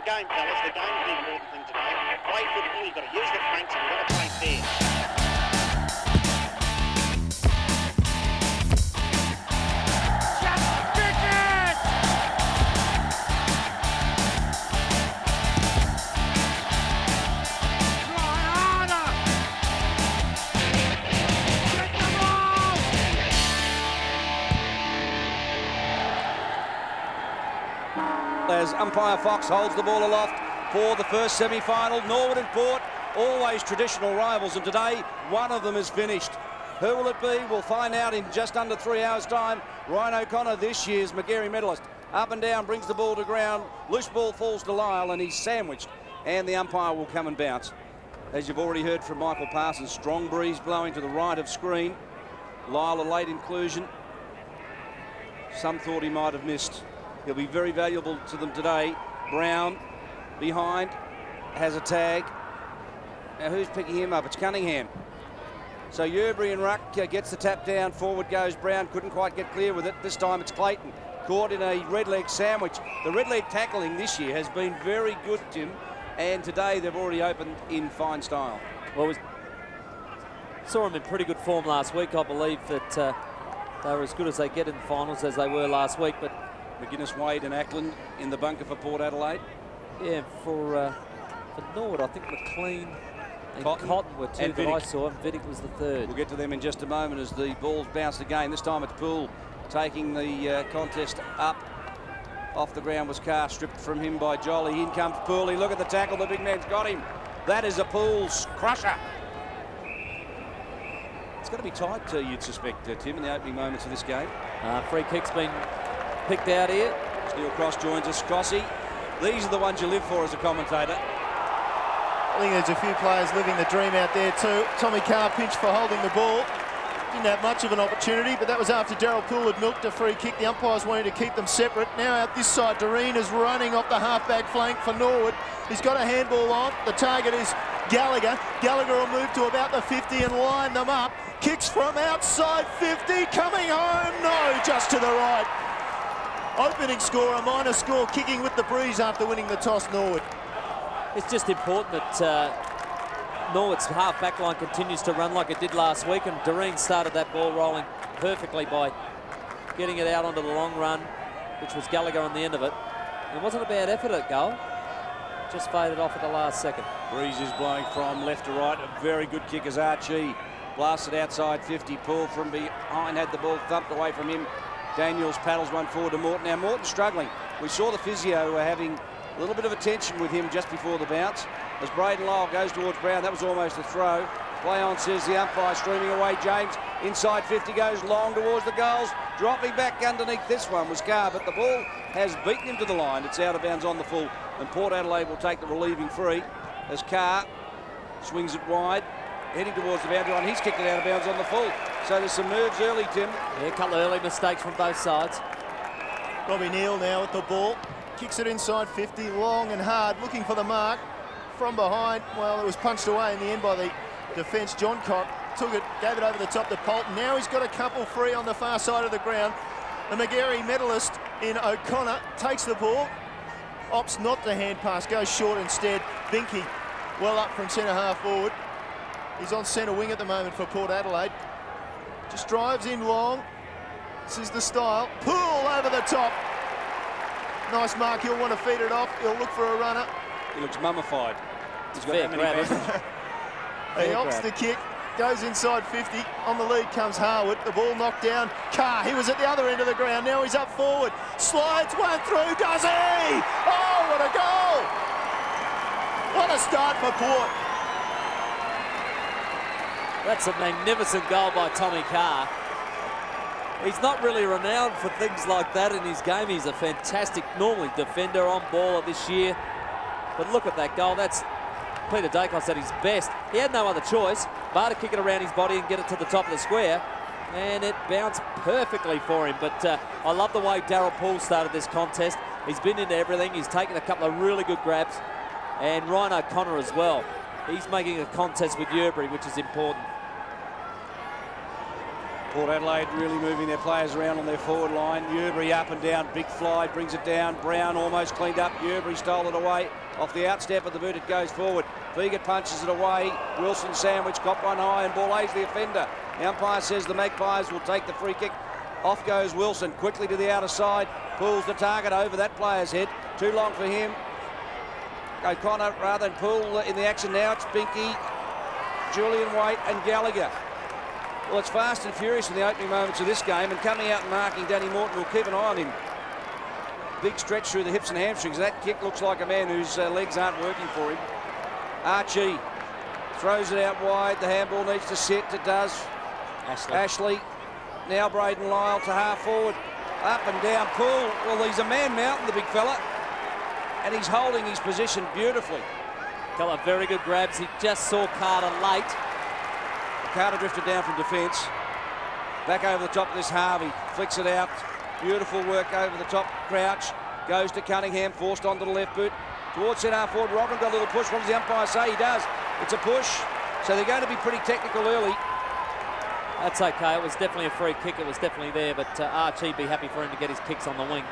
The game, fellas, the game is the important thing today. Play football, you've got to use the flanks and you've got to play fair. As umpire Fox holds the ball aloft for the first semi-final. Norwood and Port, always traditional rivals, and today one of them is finished. Who will it be? We'll find out in just under 3 hours' time. Ryan O'Connor, this year's Magarey medalist, up and down, brings the ball to ground. Loose ball falls to Lyle and he's sandwiched, and the umpire will come and bounce. As you've already heard from Michael Parsons, strong breeze blowing to the right of screen. Lyle, a late inclusion. Some thought he might have missed. He'll be very valuable to them today. Brown behind, has a tag. Now who's picking him up? It's Cunningham. So Yerbury and Ruck gets the tap down. Forward goes Brown, couldn't quite get clear with it. This time it's Clayton, caught in a red leg sandwich. The red leg tackling this year has been very good, Tim, and today they've already opened in fine style. Well, we saw them in pretty good form last week. I believe that they were as good as they get in the finals as they were last week, but McGuinness, Wade and Ackland in the bunker for Port Adelaide. Yeah, for Norwood, I think McLean and Cotton were two that I saw, and Vidic was the third. We'll get to them in just a moment as the ball's bounced again. This time it's Poole taking the contest up. Off the ground was Carr, stripped from him by Jolly. In comes Poole. Look at the tackle, the big man's got him. That is a Poole's crusher. It's going to be tight, you'd suspect, Tim, in the opening moments of this game. Free kick's been picked out here. Steele Cross joins us. Crossy, these are the ones you live for as a commentator. I think there's a few players living the dream out there too. Tommy Carr pinched for holding the ball. Didn't have much of an opportunity, but that was after Darryl Poole had milked a free kick. The umpires wanted to keep them separate. Now out this side, Doreen is running off the half-back flank for Norwood. He's got a handball on. The target is Gallagher. Gallagher will move to about the 50 and line them up. Kicks from outside 50, coming home. No, just to the right. Opening score, a minor score, kicking with the breeze after winning the toss, Norwood. It's just important that Norwood's half-back line continues to run like it did last week, and Doreen started that ball rolling perfectly by getting it out onto the long run, which was Gallagher on the end of it. And it wasn't a bad effort at goal, just faded off at the last second. Breeze is blowing from left to right. A very good kick as Archie blasted outside 50. Poole from behind had the ball thumped away from him. Daniels paddles one forward to Morton. Now Morton's struggling. We saw the physio having a little bit of attention with him just before the bounce. As Braden Lyle goes towards Brown, that was almost a throw. Play on, says the umpire, streaming away. James inside 50 goes long towards the goals. Dropping back underneath this one was Carr, but the ball has beaten him to the line. It's out of bounds on the full, and Port Adelaide will take the relieving free as Carr swings it wide, heading towards the boundary line. He's kicked it out of bounds on the full. So there's some moves early, Tim. Yeah, a couple of early mistakes from both sides. Robbie Neal now with the ball. Kicks it inside 50, long and hard, looking for the mark. From behind, well, it was punched away in the end by the defence. John Cock took it, gave it over the top to Polton. Now he's got a couple free on the far side of the ground. The Magarey medalist in O'Connor takes the ball, opts not to hand pass, goes short instead. Binky well up from centre half forward. He's on centre wing at the moment for Port Adelaide. Just drives in long. This is the style. Poole over the top. Nice mark. He'll want to feed it off. He'll look for a runner. He looks mummified. He's got fair that many grab, isn't bandages. He opts the kick. Goes inside 50. On the lead comes Harwood. The ball knocked down. Carr, he was at the other end of the ground. Now he's up forward. Slides one through. Does he? Oh, what a goal! What a start for Port. That's a magnificent goal by Tommy Carr. He's not really renowned for things like that in his game. He's a fantastic, normally defender on baller this year. But look at that goal. That's Peter Dacos at his best. He had no other choice but to kick it around his body and get it to the top of the square. And it bounced perfectly for him. But I love the way Darryl Poole started this contest. He's been into everything. He's taken a couple of really good grabs. And Ryan O'Connor as well. He's making a contest with Yerbury, which is important. Port Adelaide really moving their players around on their forward line. Yeobury up and down, big fly, brings it down. Brown almost cleaned up. Yeobury stole it away. Off the outstep of the boot, it goes forward. Fegan punches it away. Wilson sandwich, got one high, and Ball A's the offender. The umpire says the Magpies will take the free kick. Off goes Wilson, quickly to the outer side. Pulls the target over that player's head. Too long for him. O'Connor rather than Poole in the action now. It's Binky, Julian Waite and Gallagher. Well, it's fast and furious in the opening moments of this game, and coming out and marking Danny Morton will keep an eye on him. Big stretch through the hips and hamstrings. That kick looks like a man whose legs aren't working for him. Archie throws it out wide. The handball needs to sit. It does. Ashley. Now Braden Lyle to half forward. Up and down. Poole. Well, he's a man mountain, the big fella. And he's holding his position beautifully. Couple of very good grabs. He just saw Carter late. Carter drifted down from defence. Back over the top of this Harvey. Flicks it out. Beautiful work over the top. Crouch. Goes to Cunningham. Forced onto the left boot. Towards centre half forward. Robin got a little push. What does the umpire say? He does. It's a push. So they're going to be pretty technical early. That's okay. It was definitely a free kick. It was definitely there. But Archie be happy for him to get his kicks on the wing.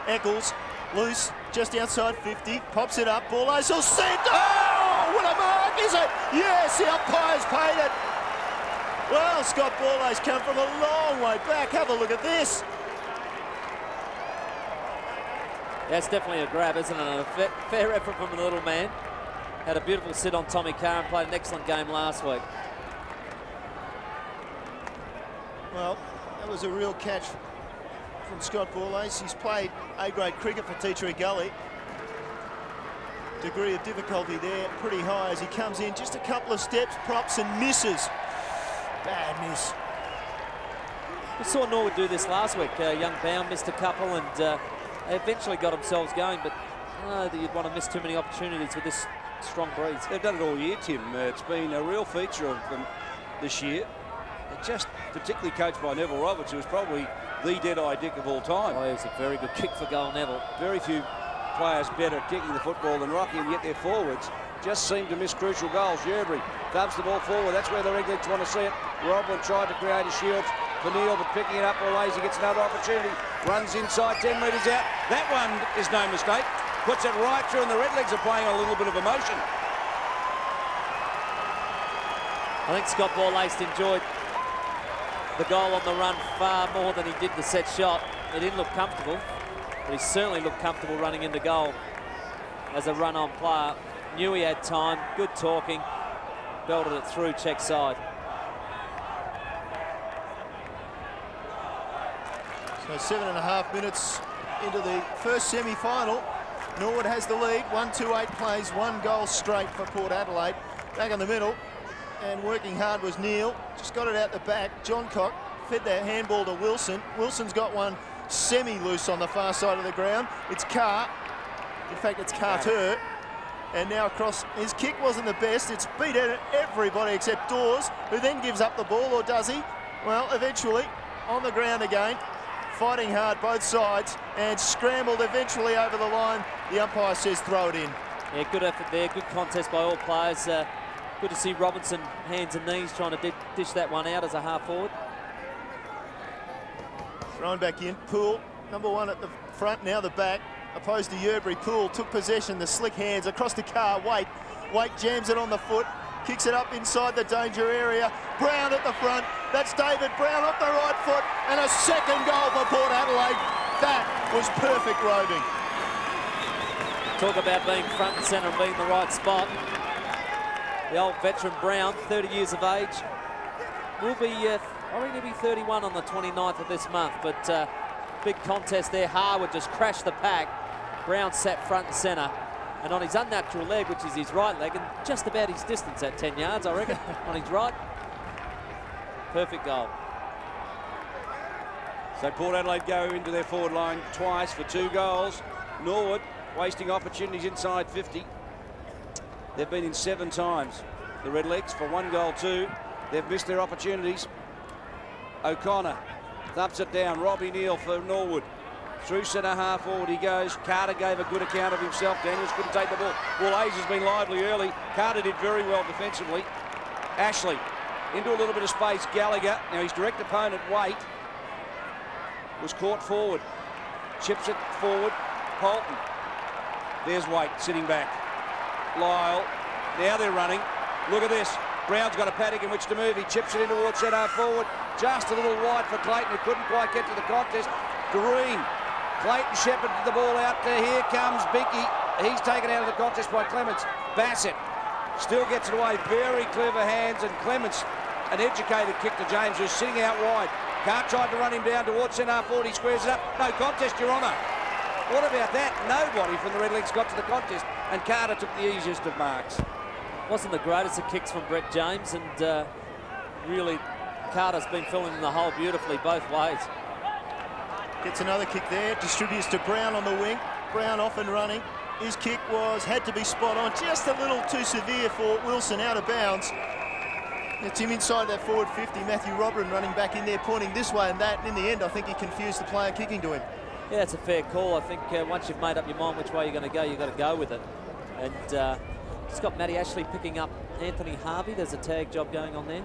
Eccles, loose, just outside 50. Pops it up. Ball is sent. Oh, what a mark, is it? Yes, the umpire's paid it. Well, Scott Borlase come from a long way back. Have a look at this. That's definitely a grab, isn't it? A fair effort from the little man. Had a beautiful sit on Tommy Carr and played an excellent game last week. Well, that was a real catch from Scott Borlase. He's played A-grade cricket for Tea Tree Gully. Degree of difficulty there, pretty high as he comes in. Just a couple of steps, props and misses. Bad miss. We saw Norwood do this last week. Young Bound missed a couple and they eventually got themselves going, but I don't know that you'd want to miss too many opportunities with this strong breeze. They've done it all year, Tim. It's been a real feature of them this year. They're just particularly coached by Neville Roberts, who is probably the dead-eye Dick of all time. Oh, it was a very good kick for goal, Neville. Very few players better at kicking the football than Rocky, and yet their forwards just seem to miss crucial goals. Yeobury dubs the ball forward. That's where the Redlegs want to see it. Robin tried to create a shield for Neil, but picking it up, Lazy gets another opportunity. Runs inside, 10 metres out. That one is no mistake. Puts it right through, and the Redlegs are playing a little bit of emotion. I think Scott Borlase enjoyed the goal on the run far more than he did the set shot. He didn't look comfortable, but he certainly looked comfortable running into goal as a run-on player. Knew he had time, good talking, belted it through, check side. So 7.5 minutes into the first semi-final. Norwood has the lead, 1-2-8 plays, 1 goal straight for Port Adelaide. Back in the middle, and working hard was Neil. Just got it out the back. John Cock fed that handball to Wilson. Wilson's got one semi-loose on the far side of the ground. It's Carr. In fact, it's Carter. And now across, his kick wasn't the best. It's beat out everybody except Dawes, who then gives up the ball, or does he? Well, eventually, on the ground again, fighting hard both sides, and scrambled eventually over the line. The umpire says throw it in. Yeah, good effort there, good contest by all players. Good to see Robinson, hands and knees, trying to dish that one out as a half forward. Thrown back in, Poole, number 1 at the front, now the back. Opposed to Yeobury. Poole took possession, the slick hands across the car. Waite jams it on the foot, kicks it up inside the danger area. Brown at the front. That's David Brown up the right foot, and a second goal for Port Adelaide. That was perfect roving. Talk about being front and centre and being in the right spot. The old veteran Brown, 30 years of age, will be, I reckon he'll be 31 on the 29th of this month, but big contest there. Harwood just crashed the pack. Brown sat front and centre, and on his unnatural leg, which is his right leg, and just about his distance at 10 yards, I reckon, on his right. Perfect goal. So Port Adelaide go into their forward line twice for 2 goals. Norwood wasting opportunities inside 50. They've been in 7 times. The Redlegs for 1 goal 2. They've missed their opportunities. O'Connor thumps it down. Robbie Neal for Norwood. Through centre half forward he goes. Carter gave a good account of himself. Daniels couldn't take the ball. Ball Hayes has been lively early. Carter did very well defensively. Ashley Into a little bit of space, Gallagher. Now his direct opponent, Waite, was caught forward. Chips it forward, Polton. There's Waite sitting back. Lyle, now they're running. Look at this. Brown's got a paddock in which to move. He chips it in towards centre forward. Just a little wide for Clayton, who couldn't quite get to the contest. Doreen. Clayton shepherded the ball out there. Here comes Binky. He's taken out of the contest by Clements. Bassett still gets it away. Very clever hands, and Clements, an educated kick to James, who's sitting out wide. Carr tried to run him down towards centre forward. He squares it up. No contest, Your Honour. What about that? Nobody from the Red Legs got to the contest, and Carter took the easiest of marks. Wasn't the greatest of kicks from Brett James, and really Carter's been filling in the hole beautifully both ways. Gets another kick there, distributes to Brown on the wing. Brown off and running. His kick had to be spot on, just a little too severe for Wilson, out of bounds. It's him inside that forward 50. Matthew Robin running back in there, pointing this way and that. And in the end, I think he confused the player kicking to him. Yeah, it's a fair call. I think once you've made up your mind which way you're going to go, you've got to go with it. And it's got Matty Ashley picking up Anthony Harvey. There's a tag job going on there.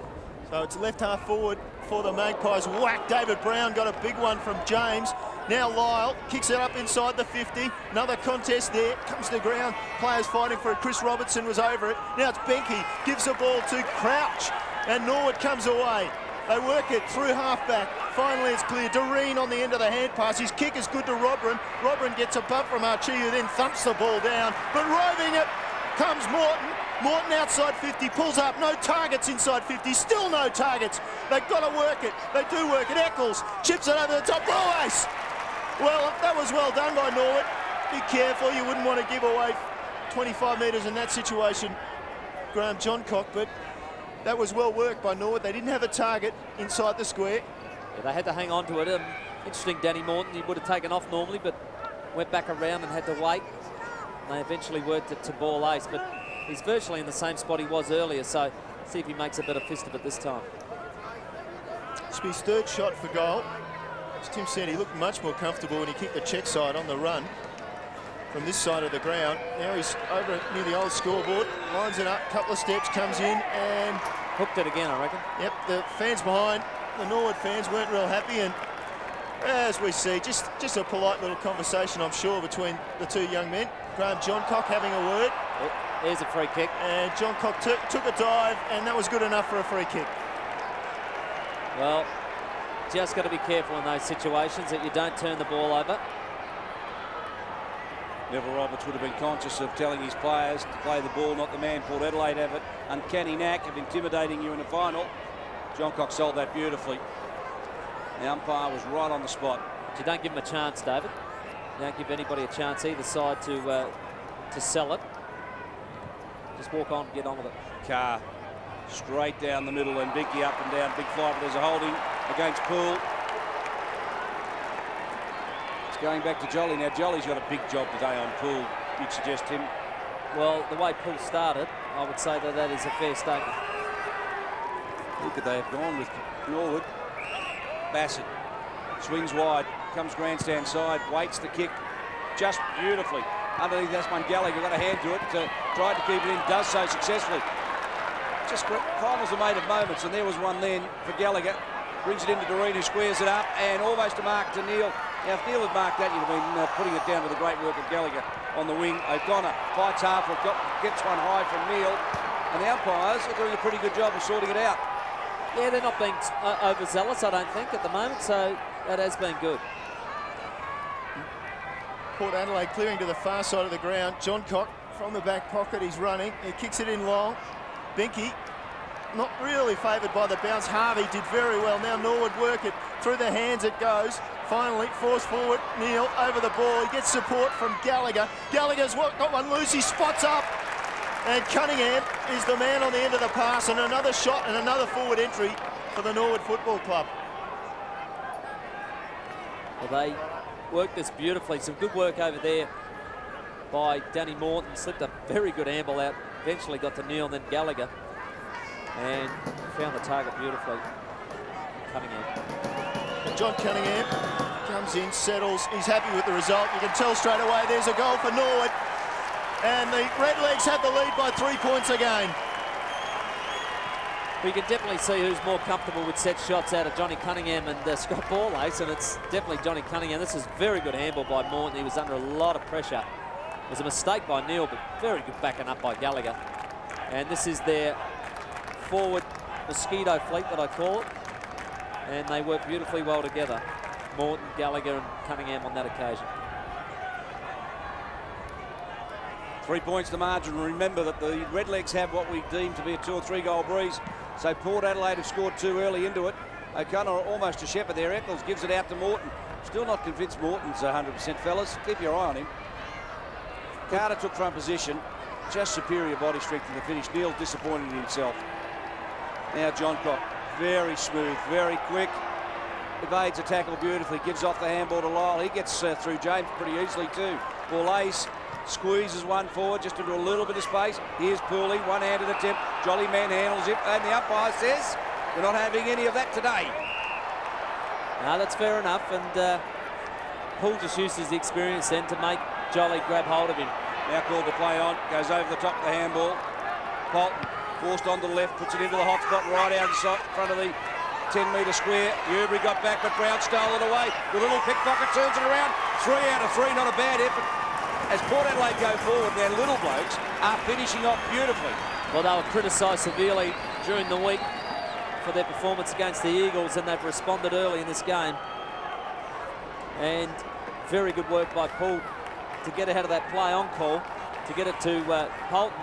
So it's left half forward for the Magpies. Whack, David Brown got a big one from James. Now Lyle kicks it up inside the 50. Another contest there, comes to the ground. Players fighting for it. Chris Robertson was over it. Now it's Benke, gives the ball to Crouch, and Norwood comes away. They work it through half-back. Finally, it's clear. Doreen on the end of the hand pass. His kick is good to Robin. Robin gets a bump from Archie, who then thumps the ball down. But roving it comes Morton. Morton outside 50, pulls up. No targets inside 50. Still no targets. They've got to work it. They do work it. Eccles chips it over the top. Ball ace. Well, that was well done by Norwood. Be careful. You wouldn't want to give away 25 metres in that situation, Graham Johncock, but that was well worked by Norwood. They didn't have a target inside the square. Yeah, they had to hang on to it. Interesting, Danny Morton, he would have taken off normally, but went back around and had to wait. And they eventually worked it to ball ace, but he's virtually in the same spot he was earlier, so see if he makes a better fist of it this time. It's his third shot for goal. As Tim said, he looked much more comfortable when he kicked the check side on the run from this side of the ground. Now he's over near the old scoreboard, lines it up, couple of steps, comes in and hooked it again, I reckon. Yep, the fans behind, the Norwood fans weren't real happy, and as we see, just a polite little conversation, I'm sure, between the two young men. Graham Johncock having a word. Here's a free kick. And Johncock took a dive, and that was good enough for a free kick. Well, just got to be careful in those situations that you don't turn the ball over. Neville Roberts would have been conscious of telling his players to play the ball, not the man. Port Adelaide have it. Uncanny knack of intimidating you in the final. Johncock sold that beautifully. The umpire was right on the spot. But you don't give him a chance, David. You don't give anybody a chance either side to sell it. Just walk on and get on with it. Carr straight down the middle and Binky up and down. Big fly, but there's a holding against Poole. It's going back to Jolly. Now Jolly's got a big job today on Poole. You'd suggest him? Well, the way Poole started, I would say that is a fair statement. Who could they have gone with? Norwood. Bassett swings wide, comes grandstand side, waits the kick just beautifully. Underneath that's one Gallagher, got a hand to it, tried to keep it in, does so successfully. Just finals are made of moments, and there was one then for Gallagher. Brings it into Doreen, who squares it up, and almost a mark to Neil. Now, if Neil had marked that, you'd have been putting it down to the great work of Gallagher on the wing. O'Connor fights half, gets one high from Neil, and the umpires are doing a pretty good job of sorting it out. Yeah, they're not being overzealous, I don't think, at the moment, so that has been good. Port Adelaide clearing to the far side of the ground. Johncock from the back pocket, he's running. He kicks it in long. Binky, not really favoured by the bounce. Harvey did very well. Now Norwood work it. Through the hands it goes. Finally, forced forward. Neil over the ball. He gets support from Gallagher. Gallagher's got one loose. He spots up. And Cunningham is the man on the end of the pass, and another shot and another forward entry for the Norwood Football Club. Well, they worked this beautifully. Some good work over there by Danny Morton. Slipped a very good amble out. Eventually got to Neil and then Gallagher. And found the target beautifully. Cunningham. John Cunningham comes in, settles. He's happy with the result. You can tell straight away there's a goal for Norwood. And the Redlegs have the lead by 3 points again. But you can definitely see who's more comfortable with set shots out of Johnny Cunningham and Scott Ball-Ace, and it's definitely Johnny Cunningham. This is very good handball by Morton. He was under a lot of pressure. It was a mistake by Neil, but very good backing up by Gallagher. And this is their forward mosquito fleet that I call it. And they work beautifully well together. Morton, Gallagher and Cunningham on that occasion. 3 points the margin. Remember that the Redlegs have what we deem to be a 2 or 3 goal breeze. So Port Adelaide have scored 2 early into it. O'Connor almost a shepherd there. Eccles gives it out to Morton. Still not convinced Morton's 100%, fellas. Keep your eye on him. Carter took front position. Just superior body strength in the finish. Neil disappointed in himself. Now John Cock, very smooth, very quick. Evades a tackle beautifully. Gives off the handball to Lyle. He gets through James pretty easily too. Ball-Ace squeezes one forward just into a little bit of space. Here's Pooley, one-handed attempt. Jolly man handles it, and the umpire says we're not having any of that today. No, that's fair enough, and Poole just uses the experience then to make Jolly grab hold of him. Now called the play on, goes over the top of the handball. Polton forced onto the left, puts it into the hot spot right outside front of the 10-metre square. Newbury got back, but Brown stole it away. The little pickpocket turns it around. 3 out of 3, not a bad effort. As Port Adelaide go forward, their little blokes are finishing off beautifully. Well, they were criticised severely during the week for their performance against the Eagles, and they've responded early in this game. And very good work by Poole to get ahead of that play on call, to get it to Polton.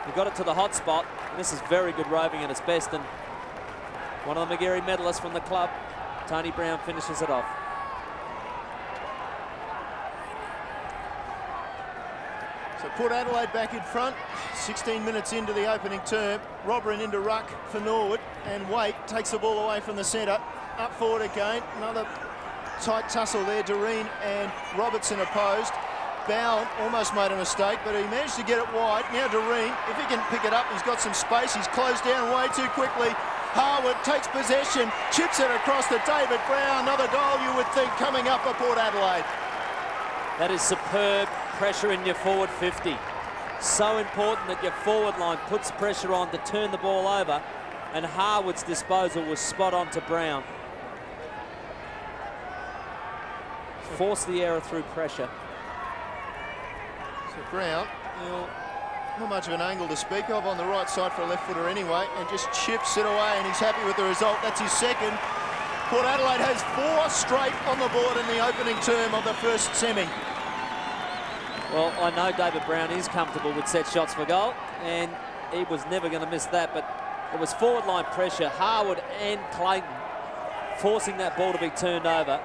He got it to the hot spot, and this is very good roving at its best. And one of the McGarry medalists from the club, Tony Brown, finishes it off. So Port Adelaide back in front, 16 minutes into the opening term. Robrin into ruck for Norwood, and Waite takes the ball away from the centre. Up forward again, another tight tussle there. Doreen and Robertson opposed. Bowen almost made a mistake, but he managed to get it wide. Now Doreen, if he can pick it up, he's got some space. He's closed down way too quickly. Harwood takes possession, chips it across to David Brown. Another goal, you would think, coming up for Port Adelaide. That is superb pressure in your forward 50. So important that your forward line puts pressure on to turn the ball over, and Harwood's disposal was spot on to Brown. Force the error through pressure. So Brown, not much of an angle to speak of on the right side for a left footer anyway, and just chips it away, and he's happy with the result. That's his second. Port Adelaide has 4 straight on the board in the opening term of the first semi. Well, I know David Brown is comfortable with set shots for goal, and he was never going to miss that, but it was forward line pressure, Harwood and Clayton forcing that ball to be turned over.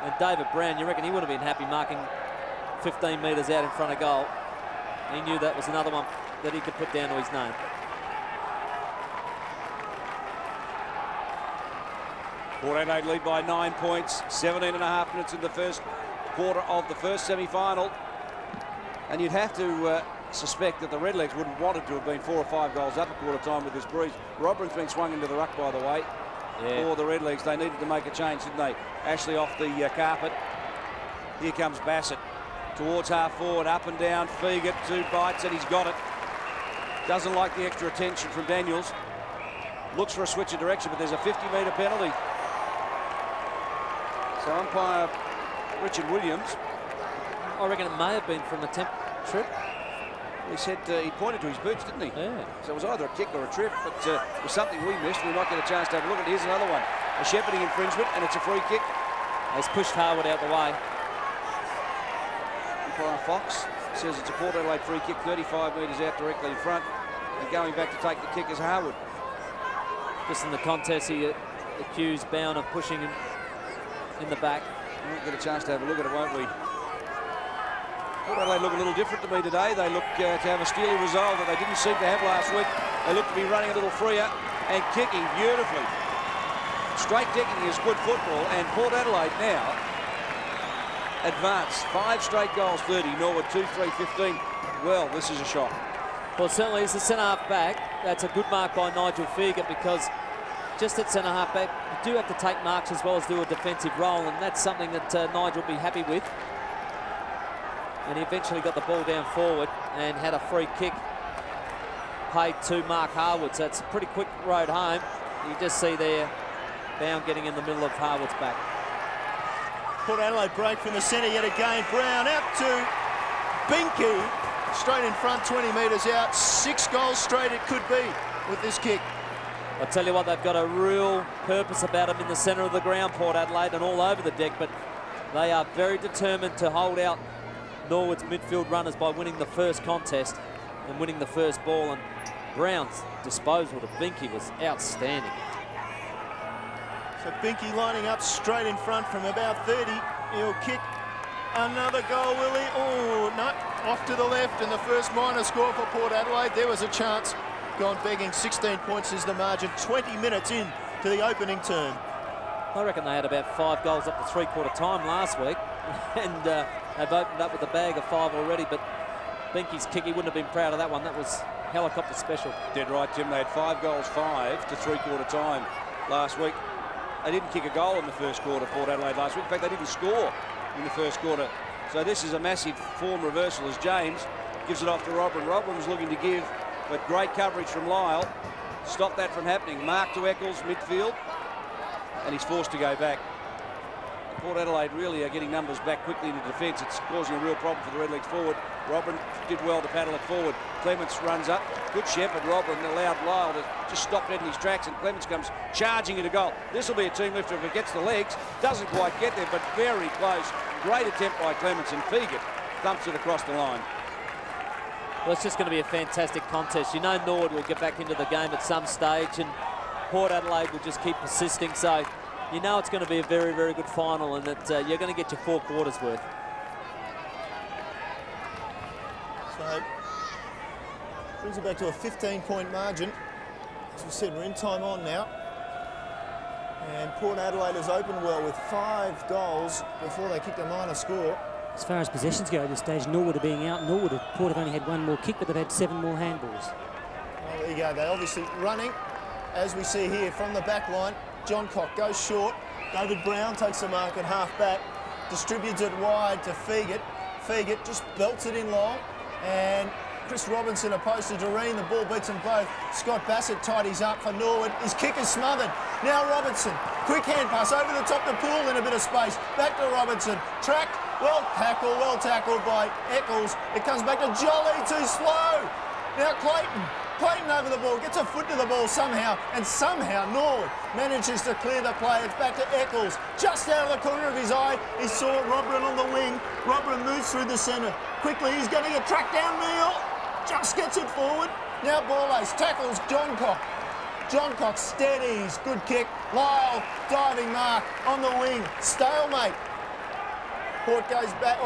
And David Brown, you reckon he would have been happy marking 15 metres out in front of goal. He knew that was another one that he could put down to his name. Port Adelaide lead by 9 points, 17.5 minutes in the first quarter of the first semi-final. And you'd have to suspect that the Redlegs would have wanted to have been 4 or 5 goals up at quarter time with this breeze. Robin's been swung into the ruck, by the way. For the Redlegs, they needed to make a change, didn't they? Ashley off the carpet. Here comes Bassett towards half forward, up and down. Feegit, 2 bites, and he's got it. Doesn't like the extra attention from Daniels. Looks for a switch of direction, but there's a 50-metre penalty. So umpire Richard Williams. I reckon it may have been from a temp trip. He said he pointed to his boots, didn't he? Yeah. So it was either a kick or a trip, but it was something we missed. We might get a chance to have a look at it. Here's another one. A shepherding infringement, and it's a free kick. He's pushed Harwood out the way. Umpire Fox says it's a Port Adelaide free kick, 35 metres out directly in front. And going back to take the kick is Harwood. Just in the contest, he accused Bowen of pushing him in the back. We'll get a chance to have a look at it, won't we? Port Adelaide look a little different to me today. They look to have a steely resolve that they didn't seem to have last week. They look to be running a little freer and kicking beautifully. Straight kicking is good football, and Port Adelaide now advance. 5 straight goals, 30. Norwood 2-3-15. Well, this is a shock. Well, certainly as the centre-half back, that's a good mark by Nigel Feegit, because just at centre-half back, you do have to take marks as well as do a defensive role, and that's something that Nigel will be happy with. And he eventually got the ball down forward and had a free kick paid to Mark Harwood, so it's a pretty quick road home. You just see there, Bound getting in the middle of Harwood's back. Port Adelaide break from the centre yet again. Brown out to Binky. Straight in front, 20 metres out. 6 goals straight it could be with this kick. I tell you what, they've got a real purpose about them in the centre of the ground, Port Adelaide, and all over the deck, but they are very determined to hold out Norwood's midfield runners by winning the first contest and winning the first ball, and Brown's disposal to Binky was outstanding. So Binky lining up straight in front from about 30. He'll kick another goal, will he? Oh, no, off to the left, and the first minor score for Port Adelaide. There was a chance. Gone begging. 16 points is the margin. 20 minutes in to the opening term. I reckon they had about 5 goals up to three-quarter time last week, and they've opened up with a bag of 5 already, but Binky's kick, he wouldn't have been proud of that one. That was helicopter special. Dead right, Jim. They had 5 goals, 5 to three-quarter time last week. They didn't kick a goal in the first quarter, Port Adelaide, last week. In fact, they didn't score in the first quarter. So this is a massive form reversal as James gives it off to Robin. Robin's looking to give, but great coverage from Lyle. Stop that from happening. Mark to Eccles, midfield, and he's forced to go back. Port Adelaide really are getting numbers back quickly into defence. It's causing a real problem for the Redlegs forward. Robin did well to paddle it forward. Clements runs up. Good shepherd. Robin allowed Lyle to just stop dead in his tracks, and Clements comes charging into goal. This will be a team lifter if it gets the legs. Doesn't quite get there, but very close. Great attempt by Clements, and Fegan thumps it across the line. Well, it's just going to be a fantastic contest. You know Norwood will get back into the game at some stage, and Port Adelaide will just keep persisting. So you know it's going to be a very, very good final, and that you're going to get your 4 quarters worth. So brings it back to a 15-point margin. As we said, we're in time on now. And Port Adelaide has opened well with 5 goals before they kicked a minor score. As far as possessions go at this stage, Norwood are being out. Port have only had 1 more kick, but they've had 7 more handballs. Well, there you go. They're obviously running, as we see here from the back line. John Cock goes short. David Brown takes the mark at half back, distributes it wide to Fegan. Fegan just belts it in long, and Chris Robinson opposed to Doreen. The ball beats them both. Scott Bassett tidies up for Norwood. His kick is smothered. Now Robinson, quick hand pass over the top to Poole in a bit of space. Back to Robinson, tracked, well tackled by Eccles. It comes back to Jolly, too slow. Now Clayton over the ball, gets a foot to the ball somehow, and somehow Norwood manages to clear the play. It's back to Eccles, just out of the corner of his eye. He saw Robrin on the wing. Robrin moves through the centre. Quickly, he's going to get tracked down. Neil just gets it forward. Now Borlace tackles John Cock. John Cock steadies, good kick. Lyle, diving mark on the wing. Stalemate. Port goes back,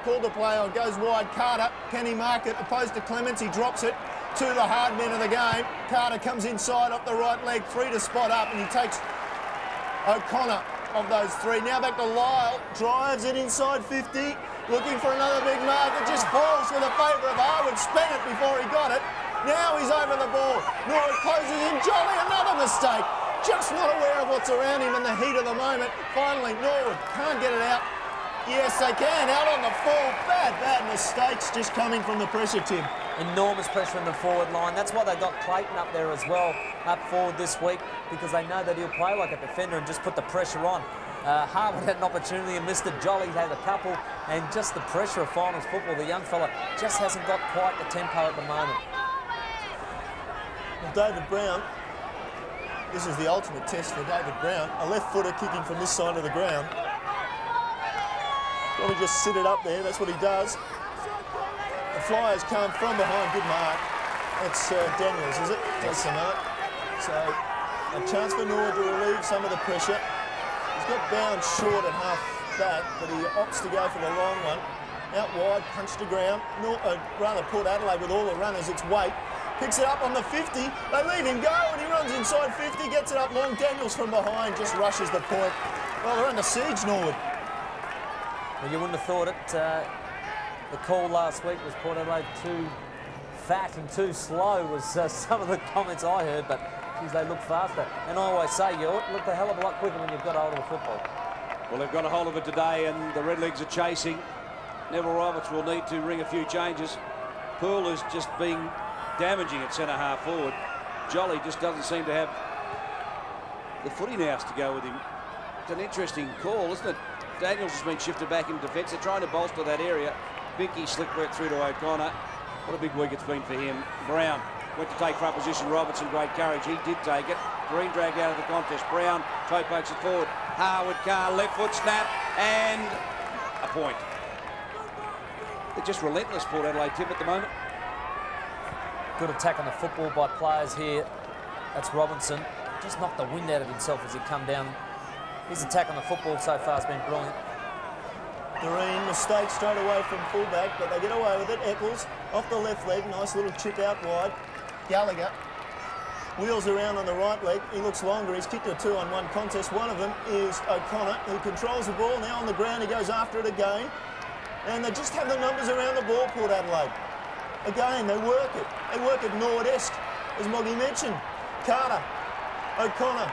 called the play on, goes wide. Carter, can he mark it? Opposed to Clements, he drops it to the hard men of the game. Carter comes inside up the right leg, 3 to spot up, and he takes O'Connor of those 3. Now back to Lyle, drives it inside 50, looking for another big mark. It just falls for the favour of Harwood. Spent it before he got it. Now he's over the ball. Norwood closes in. Jolly, another mistake. Just not aware of what's around him in the heat of the moment. Finally, Norwood can't get it out. Yes, they can. Out on the full. Bad mistakes just coming from the pressure, Tim. Enormous pressure in the forward line. That's why they got Clayton up there as well, up forward this week, because they know that he'll play like a defender and just put the pressure on. Harwood had an opportunity and missed it. Jolly had a couple, and just the pressure of finals football. The young fella just hasn't got quite the tempo at the moment. Well, David Brown, this is the ultimate test for David Brown. A left footer kicking from this side of the ground. Probably just sit it up there. That's what he does. The Flyers come from behind. Good mark. That's Daniels, is it? Takes the mark. So a chance for Norwood to relieve some of the pressure. He's got Bound short at half back, but he opts to go for the long one. Out wide, punch to ground. Rather Port Adelaide with all the runners, its weight. Picks it up on the 50. They leave him go, and he runs inside 50, gets it up long. Daniels from behind just rushes the point. Well, they're under siege, Norwood. Well, you wouldn't have thought it. The call last week was Port Adelaide too fat and too slow was some of the comments I heard, but geez, they look faster. And I always say you look a hell of a lot quicker when you've got hold of the football. Well, they've got a hold of it today, and the Redlegs are chasing. Neville Roberts will need to ring a few changes. Poole is just being damaging at centre half forward. Jolly just doesn't seem to have the footy nous to go with him. It's an interesting call, isn't it? Daniels has been shifted back into defence. They're trying to bolster that area. Binky slick work through to O'Connor. What a big week it's been for him. Brown went to take front position. Robertson, great courage. He did take it. Green dragged out of the contest. Brown toe pokes it forward. Harwood, Carr, left foot snap, and a point. They're just relentless, Port Adelaide, Tim, at the moment. Good attack on the football by players here. That's Robinson. Just knocked the wind out of himself as he come down. His attack on the football so far has been brilliant. Doreen, mistake straight away from fullback, but they get away with it. Eccles off the left leg, nice little chip out wide. Gallagher wheels around on the right leg. He looks longer. He's kicked a 2-on-1 contest. One of them is O'Connor, who controls the ball. Now on the ground, he goes after it again. And they just have the numbers around the ball, Port Adelaide. Again, they work it. They work it Norwood-esque, as Moggy mentioned. Carter, O'Connor,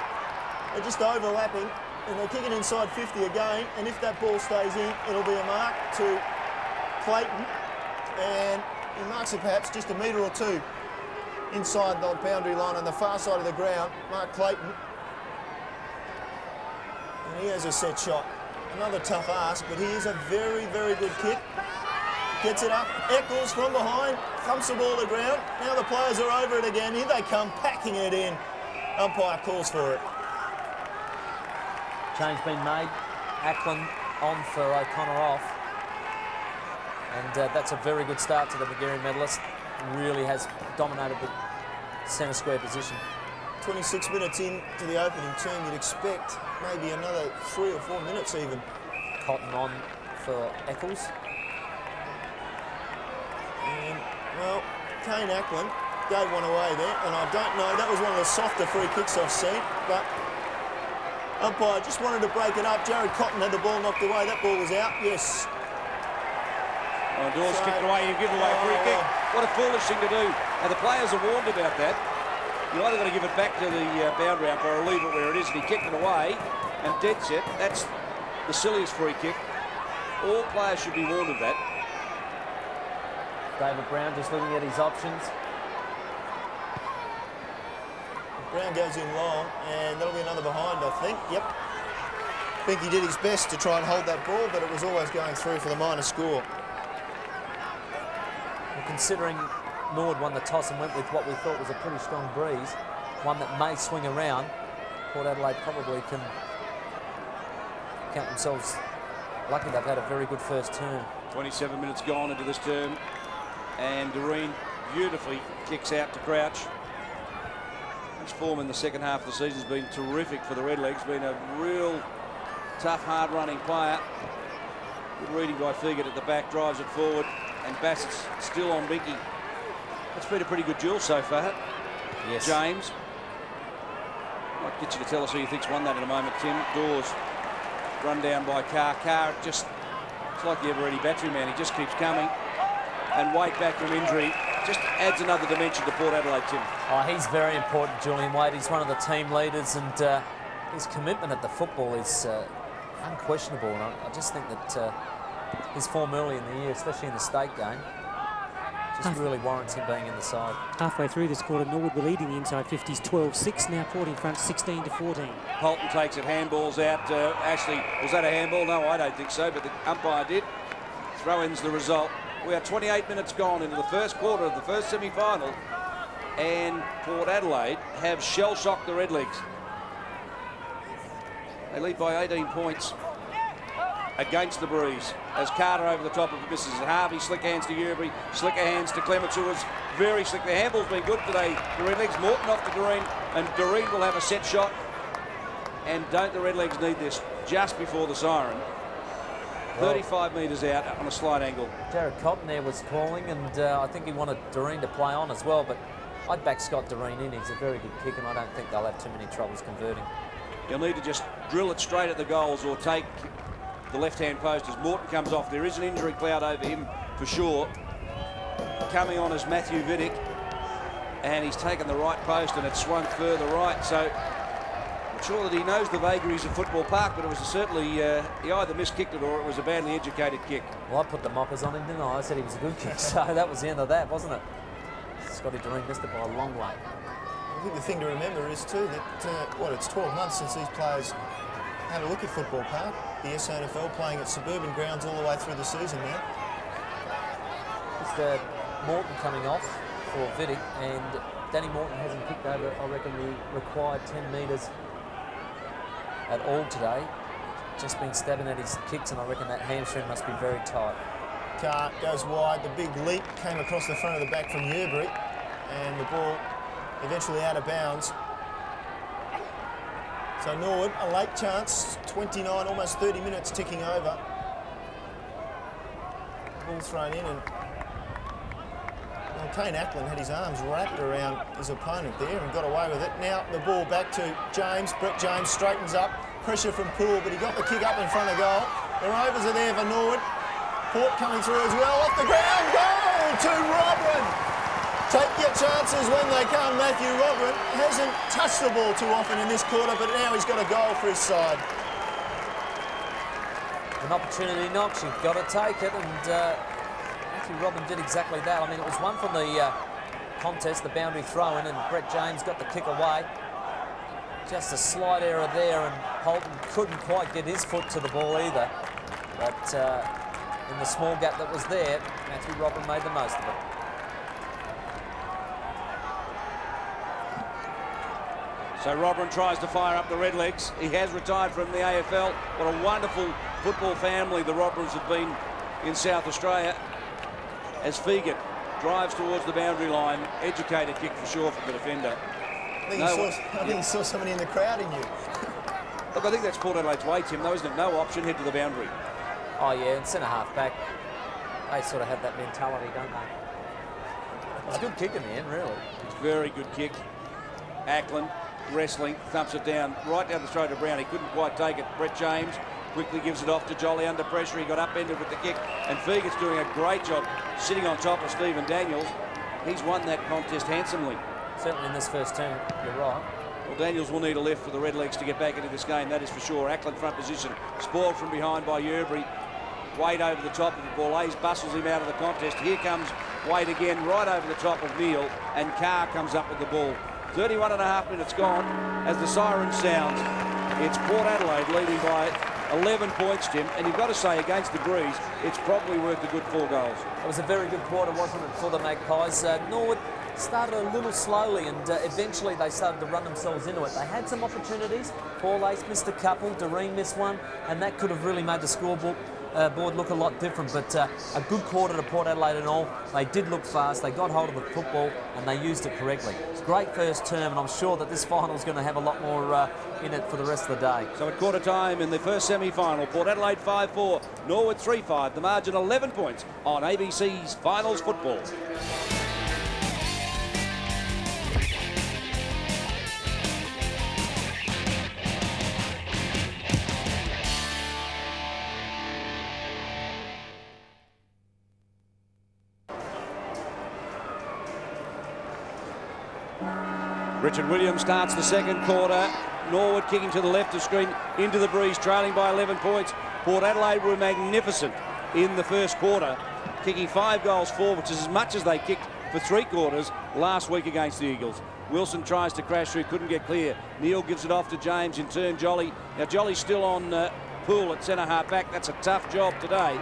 they're just overlapping. And they're kicking inside 50 again, and if that ball stays in, it'll be a mark to Clayton, and he marks it perhaps just a metre or two inside the boundary line on the far side of the ground. Mark Clayton, and he has a set shot. Another tough ask, but he is a very, very good kick. Gets it up, Eccles from behind, thumps the ball to the ground. Now the players are over it again. Here they come, packing it in. Umpire calls for it. Change been made. Ackland on for O'Connor off. And that's a very good start to the Magarey medalist. Really has dominated the centre square position. 26 minutes into the opening term, you'd expect maybe another 3 or 4 minutes even. Cotton on for Eccles. And, well, Kane Ackland gave one away there, and I don't know, that was one of the softer free kicks I've seen, but umpire just wanted to break it up. Jared Cotton had the ball knocked away. That ball was out. Yes. Oh, Dawes kicked away. You give away a free kick. What a foolish thing to do. And the players are warned about that. You either got to give it back to the boundary umpire or leave it where it is. And he kicked it away and dead set. That's the silliest free kick. All players should be warned of that. David Brown just looking at his options. Brown goes in long, and that'll be another behind, I think. Yep. I think he did his best to try and hold that ball, but it was always going through for the minor score. Well, considering Norwood won the toss and went with what we thought was a pretty strong breeze, one that may swing around, Port Adelaide probably can count themselves lucky they've had a very good first term. 27 minutes gone into this term, and Doreen beautifully kicks out to Crouch. His form in the second half of the season has been terrific for the Redlegs. Been a real tough, hard-running player. Good reading by Fegert at the back, drives it forward, and Bassett's still on Binky. It's been a pretty good duel so far. Yes. James. Might get you to tell us who you think's won that in a moment, Tim. Dawes run down by Carr. Carr just, it's like the ever-ready battery man. He just keeps coming. And Wade back from injury just adds another dimension to Port Adelaide, Tim. Oh, he's very important, Julian Wade. He's one of the team leaders, and his commitment at the football is unquestionable. And I just think that his form early in the year, especially in the state game, just really warrants him being in the side. Halfway through this quarter, Norwood were leading the inside 50s 12-6. Now Port in front 16-14. Holton takes it, handballs out. Ashley, was that a handball? No, I don't think so, but the umpire did. Throw-in's the result. We are 28 minutes gone into the first quarter of the first semi-final, and Port Adelaide have shell-shocked the Redlegs. They lead by 18 points against the breeze as Carter over the top of misses. Harvey, slick hands to Yearbury, slicker hands to Clements, who was very slick. The handball's been good today. The Redlegs, Morton off to Doreen, and Doreen will have a set shot. And don't the Redlegs need this just before the siren? 35 metres out on a slight angle. Jared Cotton there was calling, and I think he wanted Doreen to play on as well, but I'd back Scott Doreen in. He's a very good kick, and I don't think they'll have too many troubles converting. You'll need to just drill it straight at the goals or take the left-hand post as Morton comes off. There is an injury cloud over him for sure. Coming on is Matthew Vidic, and he's taken the right post and it's swung further right. So I'm sure that he knows the vagaries of Football Park, but it was certainly, he either miskicked it or it was a badly educated kick. Well, I put the moppers on him, didn't I? I said he was a good kick, so that was the end of that, wasn't it? Scotty Doreen missed it by a long way. I think the thing to remember is too that, it's 12 months since these players had a look at Football Park. The SANFL playing at suburban grounds all the way through the season now. It's Morton coming off for Vidic, and Danny Morton hasn't kicked over, I reckon, the required 10 metres at all today. Just been stabbing at his kicks, and I reckon that hamstring must be very tight. Carr goes wide. The big leap came across the front of the back from Yearbury, and the ball eventually out of bounds. So Norwood, a late chance, 29, almost 30 minutes ticking over. Ball thrown in, and well, Kane Ackland had his arms wrapped around his opponent there and got away with it. Now the ball back to James. Brett James straightens up. Pressure from Poole, but he got the kick up in front of goal. The Rovers are there for Norwood. Port coming through as well. Off the ground, goal to Robin. Take your chances when they come. Matthew Robin hasn't touched the ball too often in this quarter, but now he's got a goal for his side. An opportunity knocks, you've got to take it, and Matthew Robin did exactly that. I mean, it was one from the contest, the boundary throw-in, and Brett James got the kick away. Just a slight error there, and Holton couldn't quite get his foot to the ball either. But in the small gap that was there, Matthew Robin made the most of it. So Robin tries to fire up the Redlegs. He has retired from the AFL. What a wonderful football family the Robbers have been in South Australia. As Fegan drives towards the boundary line, educated kick for sure from the defender. I think he saw somebody in the crowd in you. Look, I think that's Port Adelaide's way, Tim, though, isn't it? No option, head to the boundary. Oh, yeah, and centre-half back, they sort of have that mentality, don't they? It's a good kick in the end, really. It's a very good kick. Ackland, wrestling, thumps it down, right down the throat of Brown. He couldn't quite take it. Brett James quickly gives it off to Jolly under pressure. He got upended with the kick, and Fegan's doing a great job sitting on top of Stephen Daniels. He's won that contest handsomely. Certainly in this first term, you're right. Well, Daniels will need a lift for the Redlegs to get back into this game, that is for sure. Ackland front position, spoiled from behind by Yearbury. Wade over the top of the ball. Hayes bustles him out of the contest. Here comes Wade again, right over the top of Neil, and Carr comes up with the ball. 31.5 minutes gone as the siren sounds. It's Port Adelaide leading by 11 points, Tim, and you've got to say, against the breeze, it's probably worth a good 4 goals. It was a very good quarter, wasn't it, for the Magpies? Norwood started a little slowly, and eventually they started to run themselves into it. They had some opportunities. Paul Ace missed a couple, Doreen missed one, and that could have really made the scoreboard look a lot different. But a good quarter to Port Adelaide and all. They did look fast, they got hold of the football, and they used it correctly. It's a great first term, and I'm sure that this final is going to have a lot more in it for the rest of the day. So at quarter time in the first semi-final, Port Adelaide 5-4, Norwood 3-5, the margin 11 points on ABC's Finals Football. Richard Williams starts the second quarter. Norwood kicking to the left of screen into the breeze, trailing by 11 points. Port Adelaide were magnificent in the first quarter, kicking 5 goals forward, which is as much as they kicked for 3 quarters last week against the Eagles. Wilson tries to crash through, couldn't get clear. Neil gives it off to James, in turn Jolly. Now Jolly's still on Poole at centre half back. That's a tough job today.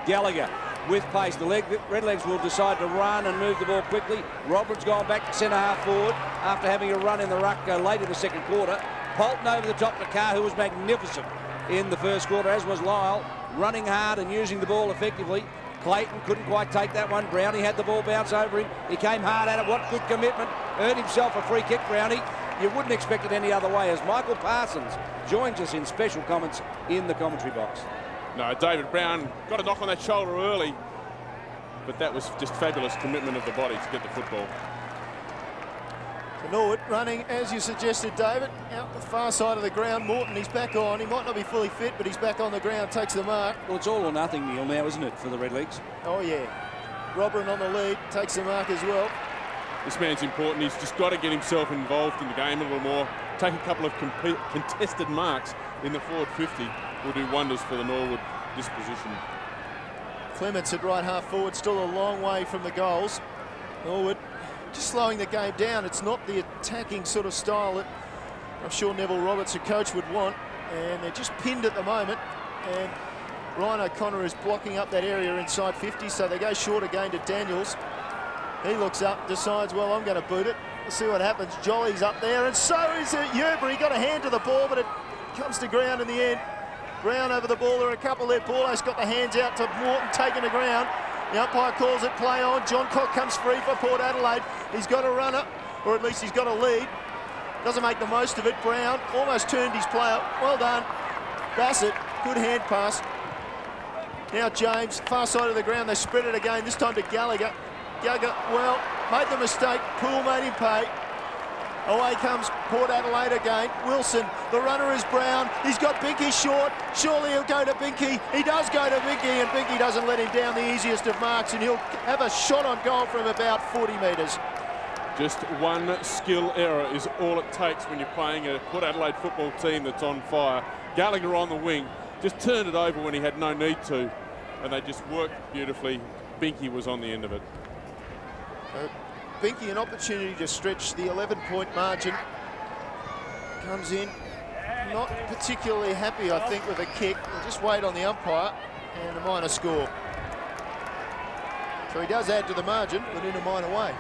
Gallagher with pace. The Redlegs will decide to run and move the ball quickly. Roberts gone back to centre half forward after having a run in the ruck late in the second quarter. Polton over the top to Carr, who was magnificent in the first quarter, as was Lyle, running hard and using the ball effectively. Clayton couldn't quite take that one. Brownie had the ball bounce over him. He came hard at it. What good commitment. Earned himself a free kick, Brownie. You wouldn't expect it any other way, as Michael Parsons joins us in special comments in the commentary box. No, David Brown got a knock on that shoulder early, but that was just fabulous commitment of the body to get the football. So Norwood running, as you suggested, David, out the far side of the ground. Morton, he's back on. He might not be fully fit, but he's back on the ground, takes the mark. Well, it's all or nothing, Neil, now, isn't it, for the Redlegs? Oh, yeah. Robin on the lead, takes the mark as well. This man's important. He's just got to get himself involved in the game a little more. Take a couple of contested marks in the forward 50 will do wonders for the Norwood disposition. Clements at right half forward, still a long way from the goals. Norwood just slowing the game down. It's not the attacking sort of style that I'm sure Neville Roberts, the coach, would want. And they're just pinned at the moment. And Ryan O'Connor is blocking up that area inside 50, so they go short again to Daniels. He looks up, decides, well, I'm going to boot it. We'll see what happens. Jolly's up there, and so is Yerbury. Got a hand to the ball, but it comes to ground in the end. Brown over the ball. There are a couple there. Paulo's got the hands out to Morton, taking the ground. The umpire calls it play on. John Cock comes free for Port Adelaide. He's got a runner, or at least he's got a lead. Doesn't make the most of it. Brown almost turned his player. Well done. Bassett, good hand pass. Now James, far side of the ground. They spread it again, this time to Gallagher. Gallagher, well, made the mistake. Poole made him pay. Away comes Port Adelaide again. Wilson, the runner is Brown. He's got Binky short. Surely he'll go to Binky. He does go to Binky, and Binky doesn't let him down the easiest of marks, and he'll have a shot on goal from about 40 metres. Just one skill error is all it takes when you're playing a Port Adelaide football team that's on fire. Gallagher on the wing just turned it over when he had no need to, and they just worked beautifully. Binky was on the end of it. Binky, an opportunity to stretch the 11-point margin. Comes in, not particularly happy, I think, with a kick. They'll just wait on the umpire, and a minor score. So he does add to the margin, but in a minor way.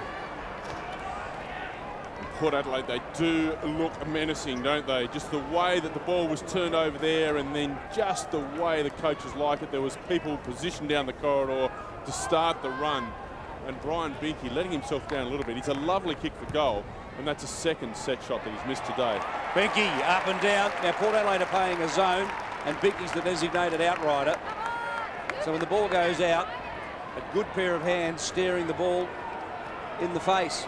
Port Adelaide, they do look menacing, don't they? Just the way that the ball was turned over there, and then just the way the coaches like it. There was people positioned down the corridor to start the run, and Brian Binky letting himself down a little bit. He's a lovely kick for goal, and that's a second set shot that he's missed today. Binky up and down. Now Port Adelaide are playing a zone, and Binky's the designated outrider. So when the ball goes out, a good pair of hands steering the ball in the face.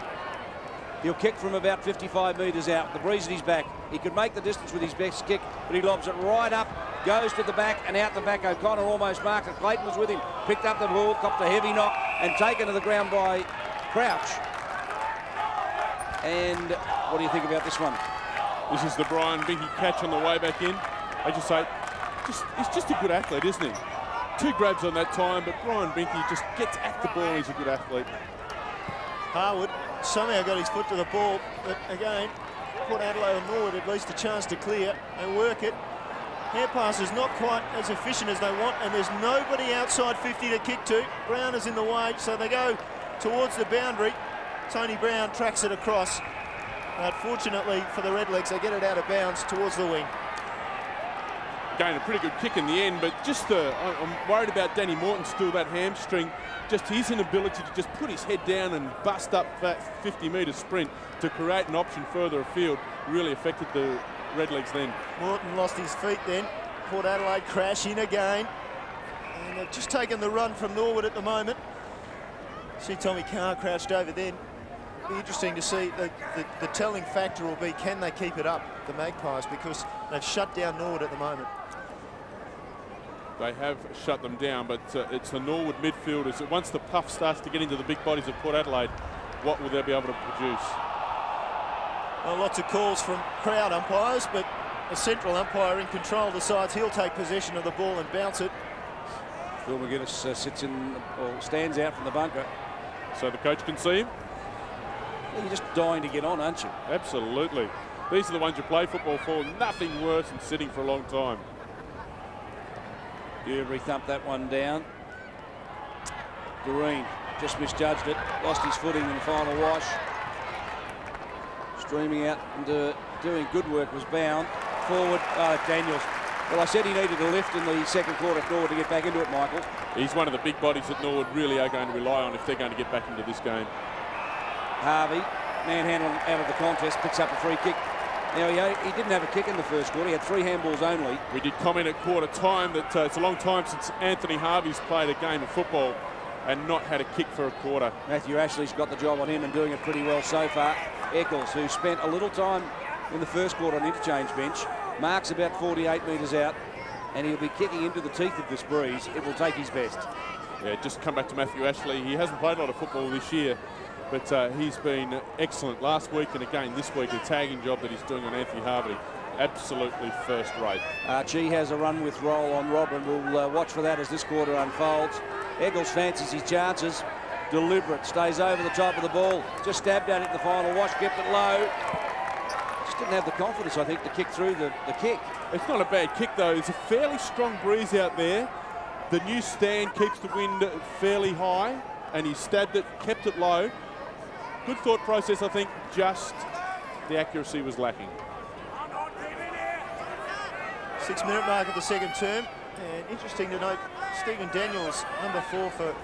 He'll kick from about 55 metres out. The breeze at his back. He could make the distance with his best kick, but he lobs it right up, goes to the back, and out the back. O'Connor almost marked it. Clayton was with him, picked up the ball, copped a heavy knock, and taken to the ground by Crouch. And what do you think about this one? This is the Brian Binky catch on the way back in. I just say, he's just a good athlete, isn't he? 2 grabs on that time, but Brian Binky just gets at the ball. He's a good athlete. Harwood somehow got his foot to the ball, but again, Port Adelaide and Norwood at least a chance to clear and work it. Hand pass is not quite as efficient as they want, and there's nobody outside 50 to kick to. Brown is in the way, so they go towards the boundary. Tony Brown tracks it across. Unfortunately for the Redlegs, they get it out of bounds towards the wing. Again, a pretty good kick in the end, but just I'm worried about Danny Morton still, that hamstring. Just his inability to just put his head down and bust up that 50-metre sprint to create an option further afield really affected the Redlegs then. Morton lost his feet then. Port Adelaide crash in again. And they've just taken the run from Norwood at the moment. See Tommy Carr crouched over then. Be interesting to see. The telling factor will be, can they keep it up, the Magpies, because they've shut down Norwood at the moment. They have shut them down, but it's the Norwood midfielders that once the puff starts to get into the big bodies of Port Adelaide, what will they be able to produce? Well, lots of calls from crowd umpires, but a central umpire in control decides he'll take possession of the ball and bounce it. Phil McGuinness sits in, or stands out from the bunker. So the coach can see him? Well, you're just dying to get on, aren't you? Absolutely. These are the ones you play football for. Nothing worse than sitting for a long time. Yerbury thumped that one down. Doreen just misjudged it, lost his footing in the final wash. Streaming out and doing good work was Bound. Forward, Daniels. Well, I said he needed a lift in the second quarter for Norwood to get back into it, Michael. He's one of the big bodies that Norwood really are going to rely on if they're going to get back into this game. Harvey, manhandled out of the contest, picks up a free kick. Now, he didn't have a kick in the first quarter. He had 3 handballs only. We did comment at quarter time that it's a long time since Anthony Harvey's played a game of football and not had a kick for a quarter. Matthew Ashley's got the job on him and doing it pretty well so far. Eccles, who spent a little time in the first quarter on interchange bench, marks about 48 metres out, and he'll be kicking into the teeth of this breeze. It will take his best. Yeah, just come back to Matthew Ashley. He hasn't played a lot of football this year, but he's been excellent last week and again this week. The tagging job that he's doing on Anthony Harvey, absolutely first rate. Archie has a run with roll on Rob, and we'll watch for that as this quarter unfolds. Eccles fancies his chances. deliberate, stays over the top of the ball, just stabbed at it in the final watch, kept it low. Just didn't have the confidence, I think, to kick through the kick. It's not a bad kick, though. It's a fairly strong breeze out there. The new stand keeps the wind fairly high, and he stabbed it, kept it low. Good thought process, I think, just the accuracy was lacking. 6-minute mark of the second term. And interesting to note, Stephen Daniels, number 4 for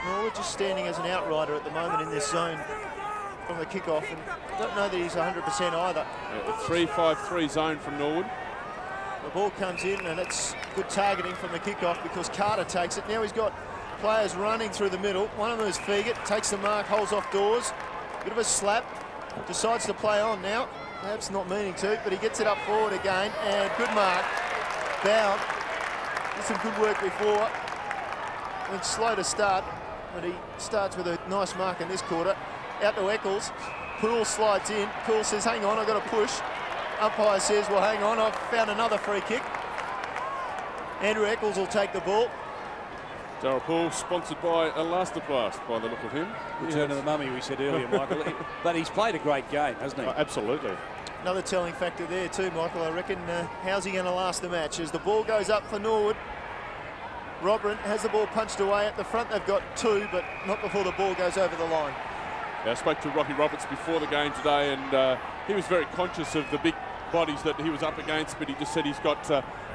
Norwood, just standing as an outrider at the moment in this zone from the kickoff. And don't know that he's 100% either. A 3-5-3 zone from Norwood. The ball comes in, and it's good targeting from the kickoff because Carter takes it. Now he's got players running through the middle. One of them is Fegit, takes the mark, holds off Dawes. Bit of a slap, decides to play on now. Perhaps not meaning to, but he gets it up forward again, and good mark. Bound. Did some good work before. Went slow to start, but he starts with a nice mark in this quarter. Out to Eccles. Poole slides in. Poole says, hang on, I've got to push. Umpire says, well, hang on, I've found another free kick. Andrew Eccles will take the ball. Darryl Poole, sponsored by Elastoplast, by the look of him. Return of the mummy, we said earlier, Michael. But he's played a great game, hasn't he? Oh, absolutely. Another telling factor there too, Michael, I reckon. How's he going to last the match? As the ball goes up for Norwood, Robert has the ball punched away. At the front they've got 2, but not before the ball goes over the line. I spoke to Rocky Roberts before the game today, and he was very conscious of the big bodies that he was up against, but he just said he's got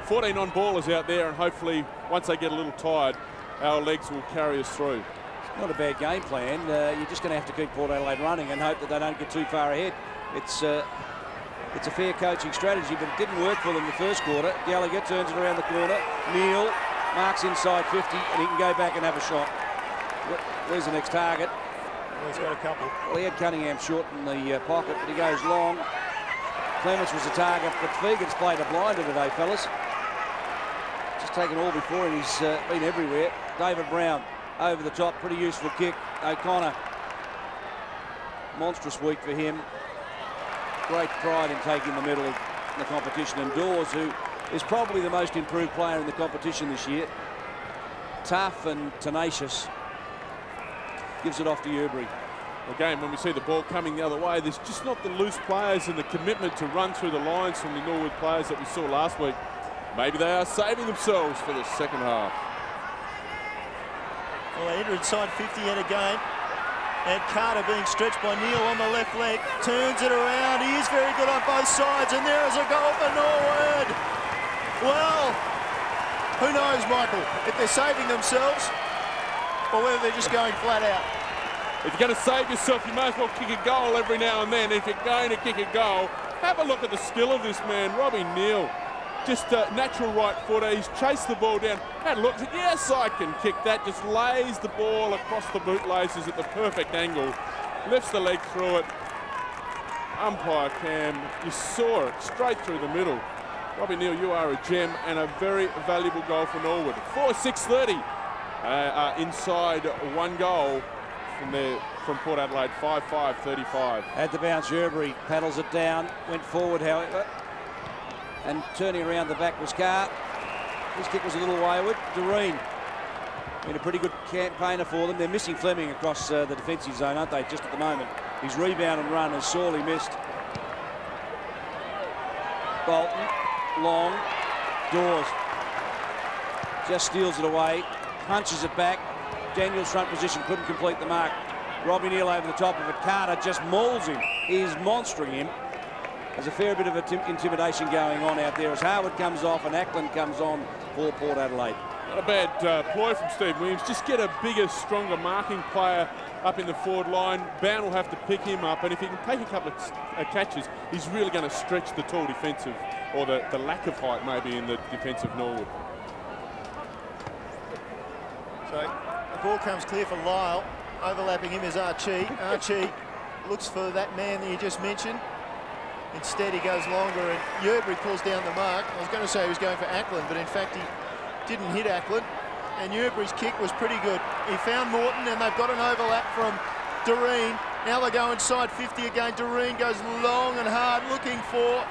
14 on-ballers out there, and hopefully once they get a little tired, our legs will carry us through. It's not a bad game plan. You're just going to have to keep Port Adelaide running and hope that they don't get too far ahead. It's a fair coaching strategy, but it didn't work for them the first quarter. Gallagher turns it around the corner. Neal marks inside 50, and he can go back and have a shot. Where's the next target? Well, he's got a couple. Well, he had Cunningham short in the pocket, but he goes long. Clements was the target, but Fegit's played a blinder today, fellas. Just taken all before, and he's been everywhere. David Brown over the top, pretty useful kick. O'Connor, monstrous week for him. Great pride in taking the middle of the competition. And Dawes, who is probably the most improved player in the competition this year. Tough and tenacious. Gives it off to Yeobury. Again, when we see the ball coming the other way, there's just not the loose players and the commitment to run through the lines from the Norwood players that we saw last week. Maybe they are saving themselves for the second half. Well, they enter inside 50 yet again. And Carter being stretched by Neal on the left leg. Turns it around. He is very good on both sides. And there is a goal for Norwood. Well, who knows, Michael, if they're saving themselves or whether they're just going flat out. If you're going to save yourself, you might as well kick a goal every now and then. If you're going to kick a goal, have a look at the skill of this man, Robbie Neal. Just a natural right footer. He's chased the ball down. Had a look. Said, yes, I can kick that. Just lays the ball across the bootlaces at the perfect angle. Lifts the leg through it. Umpire Cam, you saw it straight through the middle. Robbie Neal, you are a gem and a very valuable goal for Norwood. 4-6-30. Inside one goal from Port Adelaide. 5-5-35. Had the bounce, Yeobury paddles it down. Went forward, however. And turning around the back was Carr. His kick was a little wayward. Doreen, been a pretty good campaigner for them. They're missing Fleming across the defensive zone, aren't they, just at the moment. His rebound and run is sorely missed. Bolton, long, Dawes. Just steals it away, punches it back. Daniel's front position couldn't complete the mark. Robbie Neal over the top of it. Carter just mauls him. He's monstering him. There's a fair bit of intimidation going on out there as Harwood comes off and Ackland comes on for Port Adelaide. Not a bad ploy from Steve Williams. Just get a bigger, stronger marking player up in the forward line. Bound will have to pick him up, and if he can take a couple of catches, he's really going to stretch the tall defensive, or the lack of height maybe in the defensive Norwood. So the ball comes clear for Lyle. Overlapping him is Archie. Archie looks for that man that you just mentioned. Instead, he goes longer, and Yeobury pulls down the mark. I was going to say he was going for Ackland, but in fact, he didn't hit Ackland. And Yeobury's kick was pretty good. He found Morton, and they've got an overlap from Doreen. Now they go inside 50 again. Doreen goes long and hard, looking for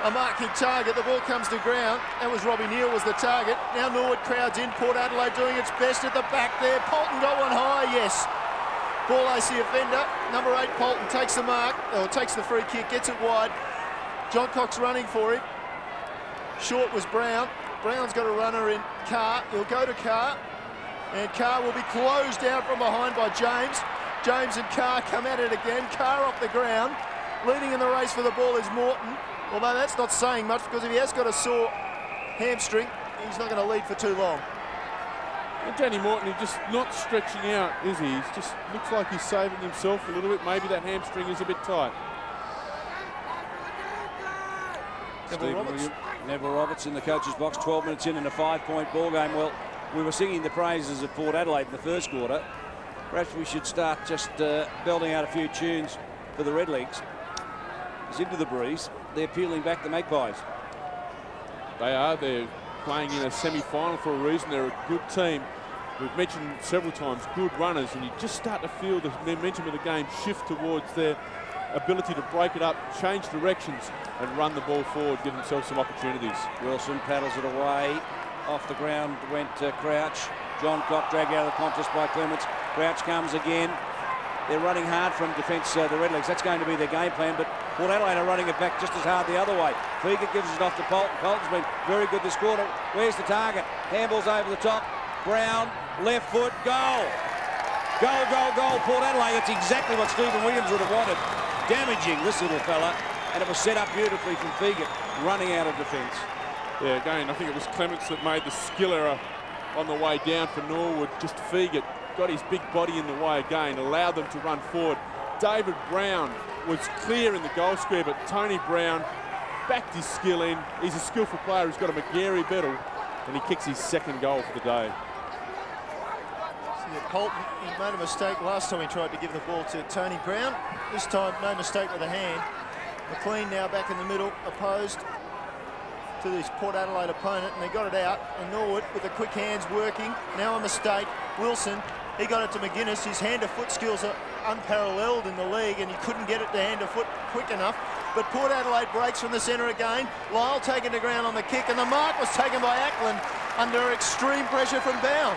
a marking target. The ball comes to ground. That was Robbie Neal was the target. Now Norwood crowds in. Port Adelaide doing its best at the back there. Polton got one high, yes. Ball AC offender. Number 8, Polton takes the mark, or takes the free kick, gets it wide. John Cox running for it. Short was Brown. Brown's got a runner in Carr. He'll go to Carr. And Carr will be closed down from behind by James. James and Carr come at it again. Carr off the ground. Leading in the race for the ball is Morton. Although that's not saying much, because if he has got a sore hamstring, he's not going to lead for too long. And Danny Morton, he's just not stretching out, is he? He just looks like he's saving himself a little bit. Maybe that hamstring is a bit tight. Neville Roberts in the coach's box, 12 minutes in a 5-point ball game. Well, we were singing the praises of Port Adelaide in the first quarter. Perhaps we should start just belting out a few tunes for the Redlegs. It's into the breeze. They're peeling back the Magpies. They are. They're playing in a semi-final for a reason. They're a good team. We've mentioned several times, good runners, and you just start to feel the momentum of the game shift towards their ability to break it up, change directions, and run the ball forward, give themselves some opportunities. Wilson paddles it away. Off the ground went Crouch. John Cock dragged out of the contest by Clements. Crouch comes again. They're running hard from defence, the Redlegs. That's going to be their game plan, but Port Adelaide are running it back just as hard the other way. Figa gives it off to Polton. Polton's been very good this quarter. Where's the target? Handball's over the top. Brown, left foot, goal. Goal, goal, goal. Port Adelaide, that's exactly what Stephen Williams would have wanted. Damaging this little fella, and it was set up beautifully from Figa, running out of defence. Yeah, again, I think it was Clements that made the skill error on the way down for Norwood. Just Figa got his big body in the way again, allowed them to run forward. David Brown was clear in the goal square, but Tony Brown backed his skill in. He's a skillful player. He's got a McGarry medal, and he kicks his second goal for the day. Polton, he made a mistake last time he tried to give the ball to Tony Brown. This time, no mistake with a hand. McLean now back in the middle, opposed to this Port Adelaide opponent, and they got it out. And Norwood with the quick hands working. Now a mistake. Wilson, he got it to McGuinness. His hand-to-foot skills are unparalleled in the league, and he couldn't get it to hand-to-foot quick enough. But Port Adelaide breaks from the centre again. Lyle taken to ground on the kick, and the mark was taken by Ackland under extreme pressure from Bound.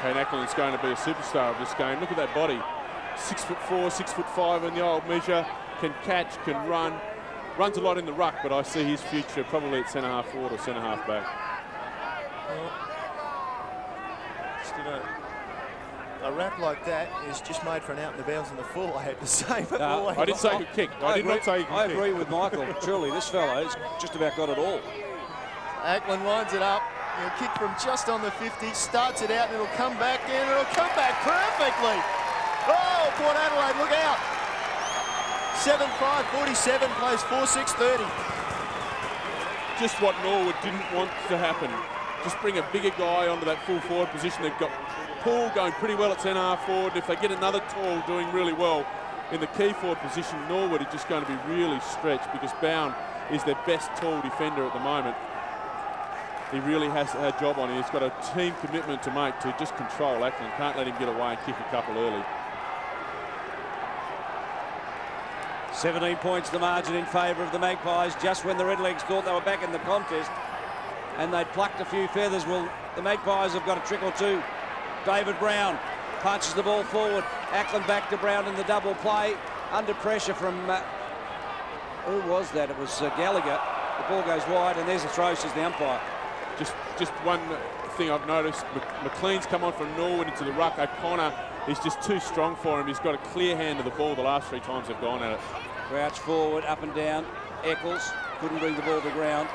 Kane Ackland's going to be a superstar of this game. Look at that body. 6'4", 6'5" in the old measure. Can catch, can run. Runs a lot in the ruck, but I see his future probably at centre-half forward or centre-half back. Well, just a wrap like that is just made for an out in the bounds in the full, I have to say. But I did say good kick. I did not say good kick. I agree with Michael. Surely this fellow has just about got it all. Ackland lines it up. He'll kick from just on the 50, starts it out, and it'll come back in, and it'll come back perfectly. Oh, Port Adelaide, look out. 7-5, 47, plays 4-6-30. Just what Norwood didn't want to happen. Just bring a bigger guy onto that full forward position. They've got Paul going pretty well at centre-half forward. If they get another tall doing really well in the key forward position, Norwood is just going to be really stretched because Bound is their best tall defender at the moment. He really has a job on him. He's got a team commitment to make to just control Ackland. Can't let him get away and kick a couple early. 17 points the margin in favour of the Magpies, just when the Redlegs thought they were back in the contest and they'd plucked a few feathers. Well, the Magpies have got a trick or two. David Brown punches the ball forward. Ackland back to Brown in the double play. Under pressure from... who was that? It was Gallagher. The ball goes wide, and there's a throw, says the umpire. Just one thing I've noticed. McLean's come on from Norwood into the ruck. O'Connor is just too strong for him. He's got a clear hand of the ball the last 3 times they've gone at it. Crouch forward, up and down. Eccles couldn't bring the ball to ground.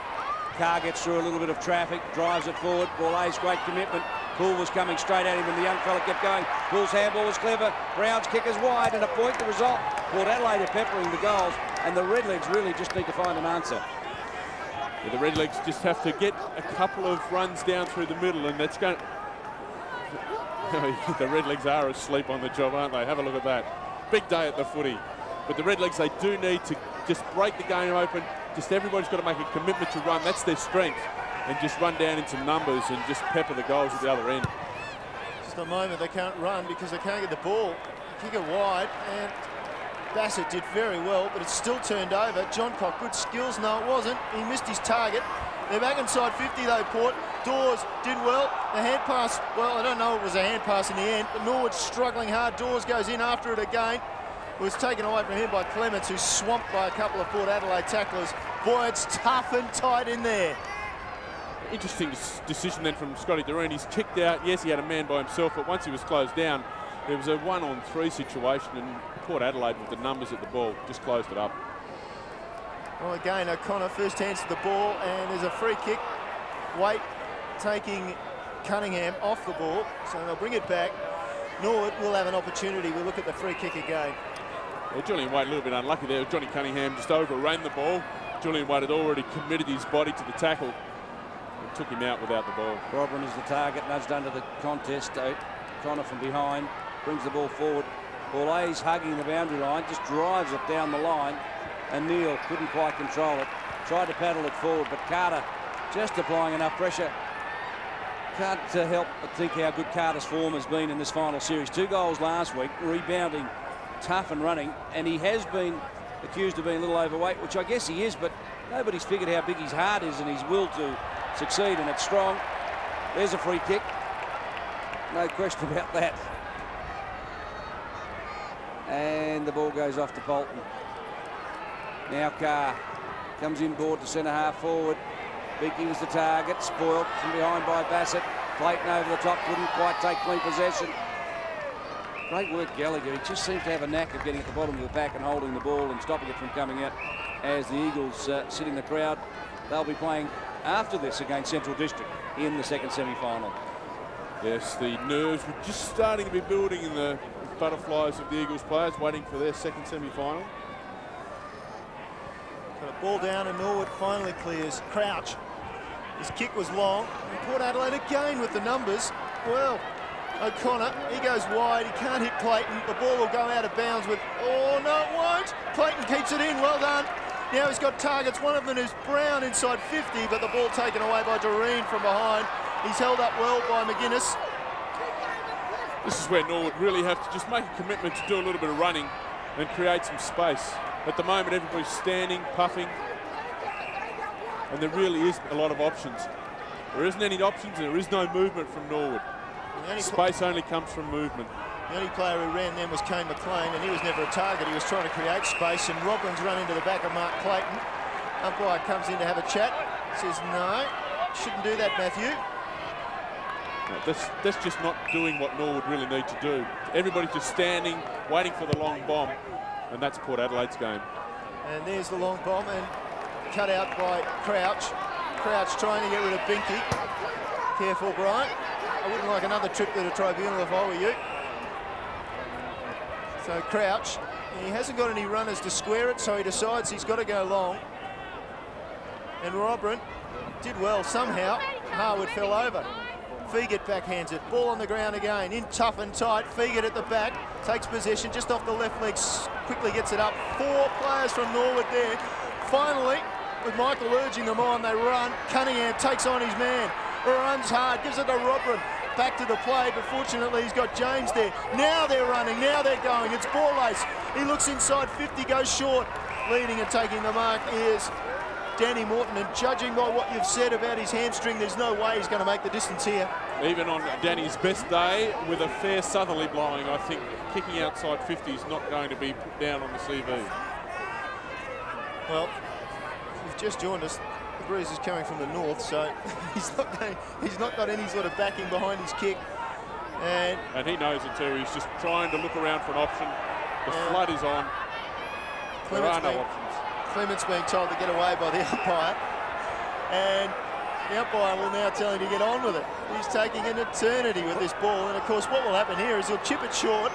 Carr gets through a little bit of traffic, drives it forward. Bourla's great commitment. Poole was coming straight at him and the young fella kept going. Poole's handball was clever. Brown's kick is wide and a point the result. Port Adelaide are peppering the goals and the Redlegs really just need to find an answer. Yeah, the Redlegs just have to get a couple of runs down through the middle, and that's going. The Redlegs are asleep on the job, aren't they? Have a look at that. Big day at the footy. But the Redlegs, they do need to just break the game open. Just everybody's got to make a commitment to run. That's their strength. And just run down into numbers and just pepper the goals at the other end. Just a moment they can't run because they can't get the ball. Kick it wide, and Bassett did very well, but it's still turned over. John Cock, good skills. No, it wasn't. He missed his target. They're back inside 50 though, Port. Dawes did well. The hand pass, well, I don't know if it was a hand pass in the end, but Norwood struggling hard. Dawes goes in after it again. It was taken away from him by Clements, who's swamped by a couple of Port Adelaide tacklers. Boy, it's tough and tight in there. Interesting decision then from Scotty Doreen. He's kicked out. Yes, he had a man by himself, but once he was closed down, there was a 1-on-3 situation, and Port Adelaide, with the numbers at the ball, just closed it up. Well, again, O'Connor first hands to the ball, and there's a free kick. Waite taking Cunningham off the ball, so they'll bring it back. Norwood will have an opportunity. We'll look at the free kick again. Yeah, Julian Waite a little bit unlucky there. Johnny Cunningham just overran the ball. Julian Waite had already committed his body to the tackle and took him out without the ball. Robin is the target, nudged under the contest. O'Connor from behind brings the ball forward. Borlay's hugging the boundary line, just drives it down the line, and Neil couldn't quite control it. Tried to paddle it forward, but Carter just applying enough pressure. Can't help but think how good Carter's form has been in this final series. 2 goals last week, rebounding, tough and running, and he has been accused of being a little overweight, which I guess he is, but nobody's figured how big his heart is and his will to succeed, and it's strong. There's a free kick. No question about that. And the ball goes off to Bolton. Now Carr comes inboard to centre half forward. Beaky was the target, spoiled from behind by Bassett. Clayton over the top, couldn't quite take clean possession. Great work, Gallagher. He just seems to have a knack of getting at the bottom of the pack and holding the ball and stopping it from coming out as the Eagles sit in the crowd. They'll be playing after this against Central District in the second semi-final. Yes, the nerves were just starting to be building in the butterflies of the Eagles players, waiting for their second semi-final. Got a ball down and Norwood finally clears. Crouch. His kick was long. And Port Adelaide again with the numbers. Well, O'Connor, he goes wide. He can't hit Clayton. The ball will go out of bounds with... Oh, no, it won't. Clayton keeps it in. Well done. Now he's got targets. One of them is Brown inside 50, but the ball taken away by Doreen from behind. He's held up well by McGuinness. This is where Norwood really have to just make a commitment to do a little bit of running and create some space. At the moment, everybody's standing, puffing, and there really isn't a lot of options. There isn't any options, and there is no movement from Norwood. Space only comes from movement. The only player who ran then was Kane McLean, and he was never a target. He was trying to create space, and Robin's run into the back of Mark Clayton. Umpire comes in to have a chat. Says, no, shouldn't do that, Matthew. No, that's just not doing what Norwood really need to do. Everybody's just standing, waiting for the long bomb, and that's Port Adelaide's game. And there's the long bomb, and cut out by Crouch. Crouch trying to get rid of Binky. Careful, Brian. I wouldn't like another trip to the tribunal if I were you. So Crouch, he hasn't got any runners to square it, so he decides he's got to go long. And Robin did well somehow. Harwood fell over. Feegit backhands it. Ball on the ground again. In tough and tight. Feegit at the back. Takes possession just off the left leg. Quickly gets it up. 4 players from Norwood there. Finally, with Michael urging them on, they run. Cunningham takes on his man. Runs hard. Gives it to Robin. Back to the play, but fortunately he's got James there. Now they're running. Now they're going. It's Borlace. He looks inside 50, goes short. Leading and taking the mark is Danny Morton, and judging by what you've said about his hamstring, there's no way he's going to make the distance here. Even on Danny's best day, with a fair southerly blowing, I think kicking outside 50 is not going to be put down on the CV. Well, if you've just joined us, the breeze is coming from the north, so he's not got any sort of backing behind his kick. And he knows it too. He's just trying to look around for an option. The flood is on. There are no options. Clement's being told to get away by the umpire, and the umpire will now tell him to get on with it. He's taking an eternity with this ball, and of course what will happen here is he'll chip it short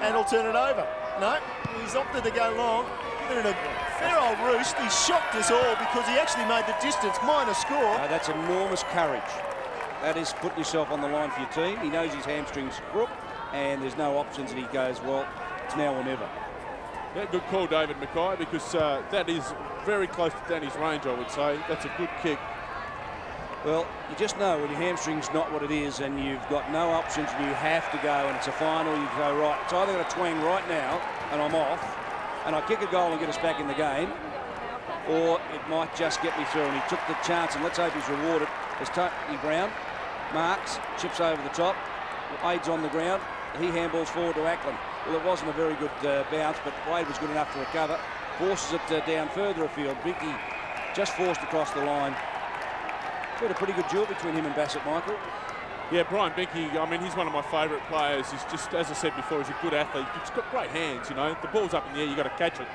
and he'll turn it over. No, he's opted to go long, given it a fair old roost. He shocked us all because he actually made the distance, minor score. That's enormous courage. That is putting yourself on the line for your team. He knows his hamstring's crook and there's no options, and he goes, well, it's now or never. Yeah, good call, David Mackay, because that is very close to Danny's range, I would say. That's a good kick. Well, you just know when your hamstring's not what it is and you've got no options and you have to go and it's a final, you go, right, it's either going to twang right now and I'm off and I kick a goal and get us back in the game, or it might just get me through. And he took the chance, and let's hope he's rewarded. As Tony Brown marks, chips over the top, Wade's on the ground, he handballs forward to Ackland. Well, it wasn't a very good bounce, but Wade was good enough to recover, forces it down further afield. Binky just forced across the line. It's been a pretty good duel between him and Bassett, Michael. Yeah, Brian Binky, I mean, he's one of my favourite players. He's just, as I said before, he's a good athlete. He's got great hands, you know. The ball's up in the air, you've got to catch it.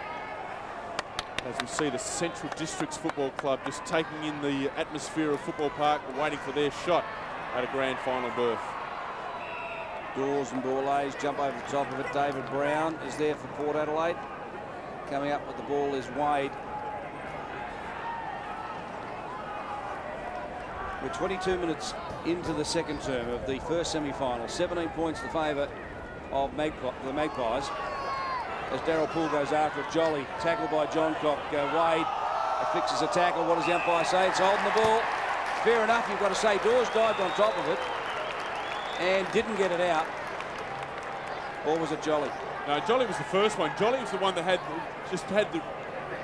As we see the Central Districts Football Club just taking in the atmosphere of Football Park, waiting for their shot at a grand final berth. Dawes and Borlays jump over the top of it. David Brown is there for Port Adelaide. Coming up with the ball is Wade. We're 22 minutes into the second term of the first semi-final. 17 points in favour of the Magpies. As Daryl Poole goes after it, Jolly, tackled by John Cock. Wade fixes a tackle. What does the umpire say? It's holding the ball. Fair enough, you've got to say Dawes dived on top of it and didn't get it out. Or was it Jolly? No, Jolly was the first one. Jolly was the one that had the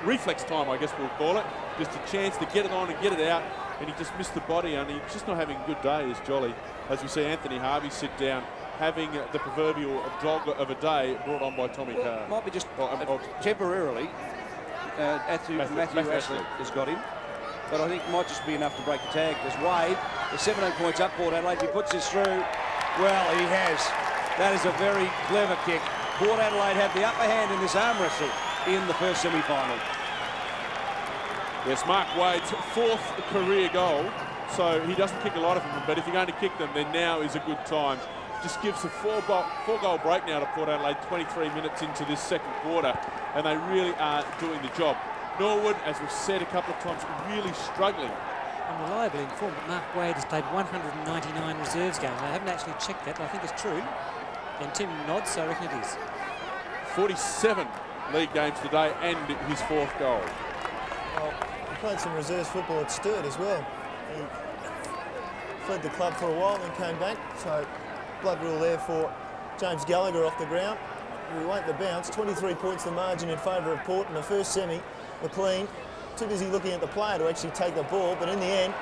reflex time, I guess we'll call it. Just a chance to get it on and get it out, and he just missed the body, and he's just not having a good day as Jolly. As we see Anthony Harvey sit down, having the proverbial dog of a day brought on by Tommy Carr. Might be just temporarily. Matthew Ashley has got him. But I think it might just be enough to break the tag. There's Wade. There's 17 points up, Port Adelaide. If he puts this through, well, he has. That is a very clever kick. Port Adelaide had the upper hand in this arm wrestle in the first semi-final. Yes, Mark Wade's fourth career goal, so he doesn't kick a lot of them, but if you're going to kick them, then now is a good time. Just gives a four-goal break now to Port Adelaide, 23 minutes into this second quarter, and they really are doing the job. Norwood, as we've said a couple of times, really struggling. I'm reliably informed that Mark Wade has played 199 reserves games. I haven't actually checked that, but I think it's true. And Tim nods, so I reckon it is. 47 league games today and his fourth goal. Well, he played some reserves football at Sturt as well. He fled the club for a while and then came back, so blood rule there for James Gallagher off the ground. We wait the bounce. 23 points the margin in favour of Port in the first semi. McLean too busy looking at the player to actually take the ball, but in the end,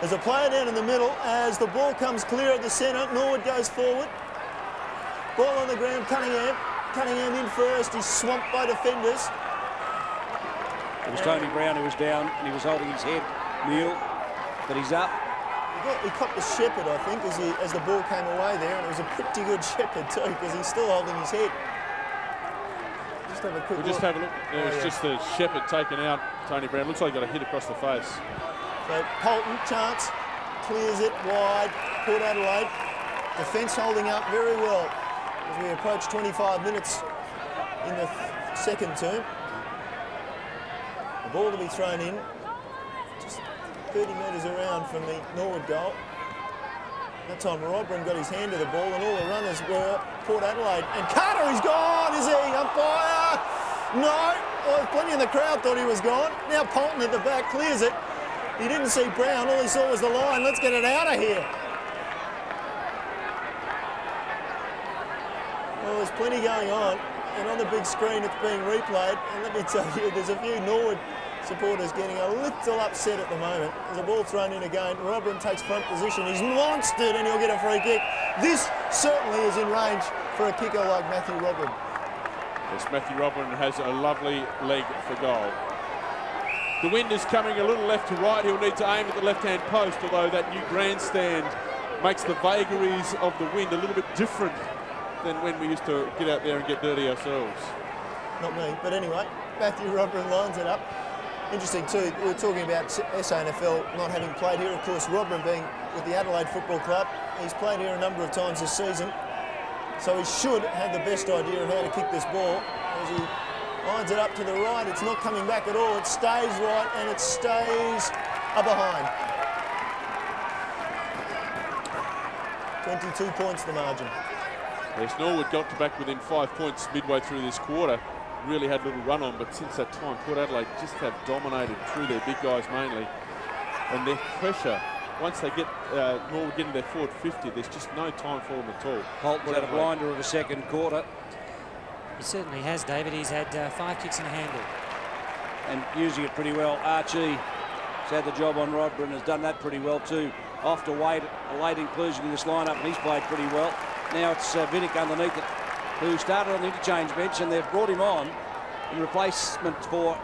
there's a player down in the middle as the ball comes clear at the centre. Norwood goes forward. Ball on the ground, Cunningham. Cunningham in first. He's swamped by defenders. It was Tony Brown who was down and he was holding his head, Neil, but he's up. He copped the shepherd, I think, as the ball came away there, and it was a pretty good shepherd too, because he's still holding his head. Just have a quick look. Just have a look. It's just the shepherd taken out, Tony Brown. Looks like he got a hit across the face. So Polton, chance, clears it wide. Port Adelaide, defence holding up very well as we approach 25 minutes in the second term. The ball to be thrown in, just 30 metres around from the Norwood goal. That time Robran got his hand to the ball and all the runners were Port Adelaide. And Carter is gone, is he? Umpire! No! Well, plenty in the crowd thought he was gone. Now Polton at the back clears it. He didn't see Brown, all he saw was the line. Let's get it out of here. Well, there's plenty going on. And on the big screen it's being replayed. And let me tell you, there's a few Norwood supporters getting a little upset at the moment. There's a ball thrown in again. Robran takes front position. He's monstered and he'll get a free kick. This certainly is in range for a kicker like Matthew Robran. Yes, Matthew Robran has a lovely leg for goal. The wind is coming a little left to right. He'll need to aim at the left-hand post, although that new grandstand makes the vagaries of the wind a little bit different than when we used to get out there and get dirty ourselves. Not me, but anyway, Matthew Robran lines it up. Interesting too, we were talking about SANFL not having played here. Of course, Robran being with the Adelaide Football Club, he's played here a number of times this season. So he should have the best idea of how to kick this ball. As he lines it up to the right, it's not coming back at all. It stays right and it stays behind. 22 points the margin. Yes, Norwood got to back within 5 points midway through this quarter. Really had a little run on, but since that time, Port Adelaide just have dominated through their big guys mainly. And their pressure once they get Norwood getting their forward 50, there's just no time for them at all. Holton's had a blinder of a second quarter. He certainly has, David. He's had 5 kicks and a handle. And using it pretty well. Archie has had the job on Rodber and has done that pretty well too. Off to Wade, a late inclusion in this lineup, and he's played pretty well. Now it's Vinnick underneath it, who started on the interchange bench, and they've brought him on in replacement for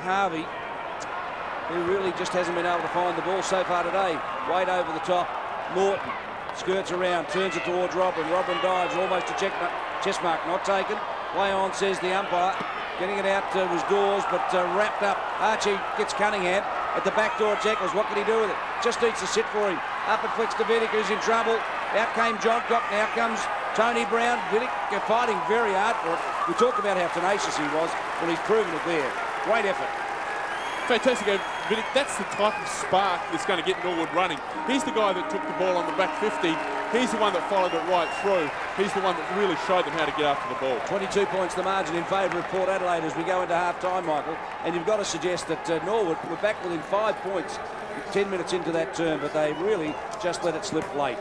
Harvey, who really just hasn't been able to find the ball so far today. Wade over the top. Morton skirts around, turns it towards Robin. Robin dives, almost a chest mark, not taken. Play on, says the umpire. Getting it out was Dawes, but wrapped up. Archie gets Cunningham at the back door. Eccles, what can he do with it? Just needs to sit for him. Up it flicks to Vinnick, who's in trouble. Out came John Cock, now comes Tony Brown. Vinnick fighting very hard for it. We talked about how tenacious he was. Well, he's proven it there. Great effort. Fantastic, Vinnick. That's the type of spark that's going to get Norwood running. He's the guy that took the ball on the back 50. He's the one that followed it right through. He's the one that really showed them how to get after the ball. 22 points the margin in favour of Port Adelaide as we go into half-time, Michael. And you've got to suggest that Norwood were back within 5 points 10 minutes into that term, but they really just let it slip late.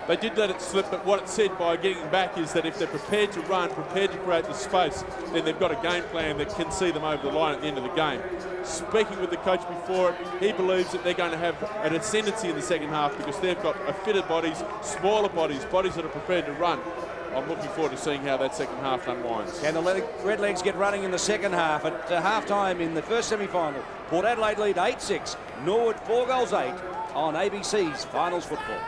They did let it slip, but what it said by getting back is that if they're prepared to run, prepared to create the space, then they've got a game plan that can see them over the line at the end of the game. Speaking with the coach before it, he believes that they're going to have an ascendancy in the second half because they've got fitter bodies, smaller bodies, bodies that are prepared to run. I'm looking forward to seeing how that second half unwinds. Can the Redlegs get running in the second half? At half-time in the first semi-final, Port Adelaide lead 8-6. Norwood 4 goals 8 on ABC's Finals Football.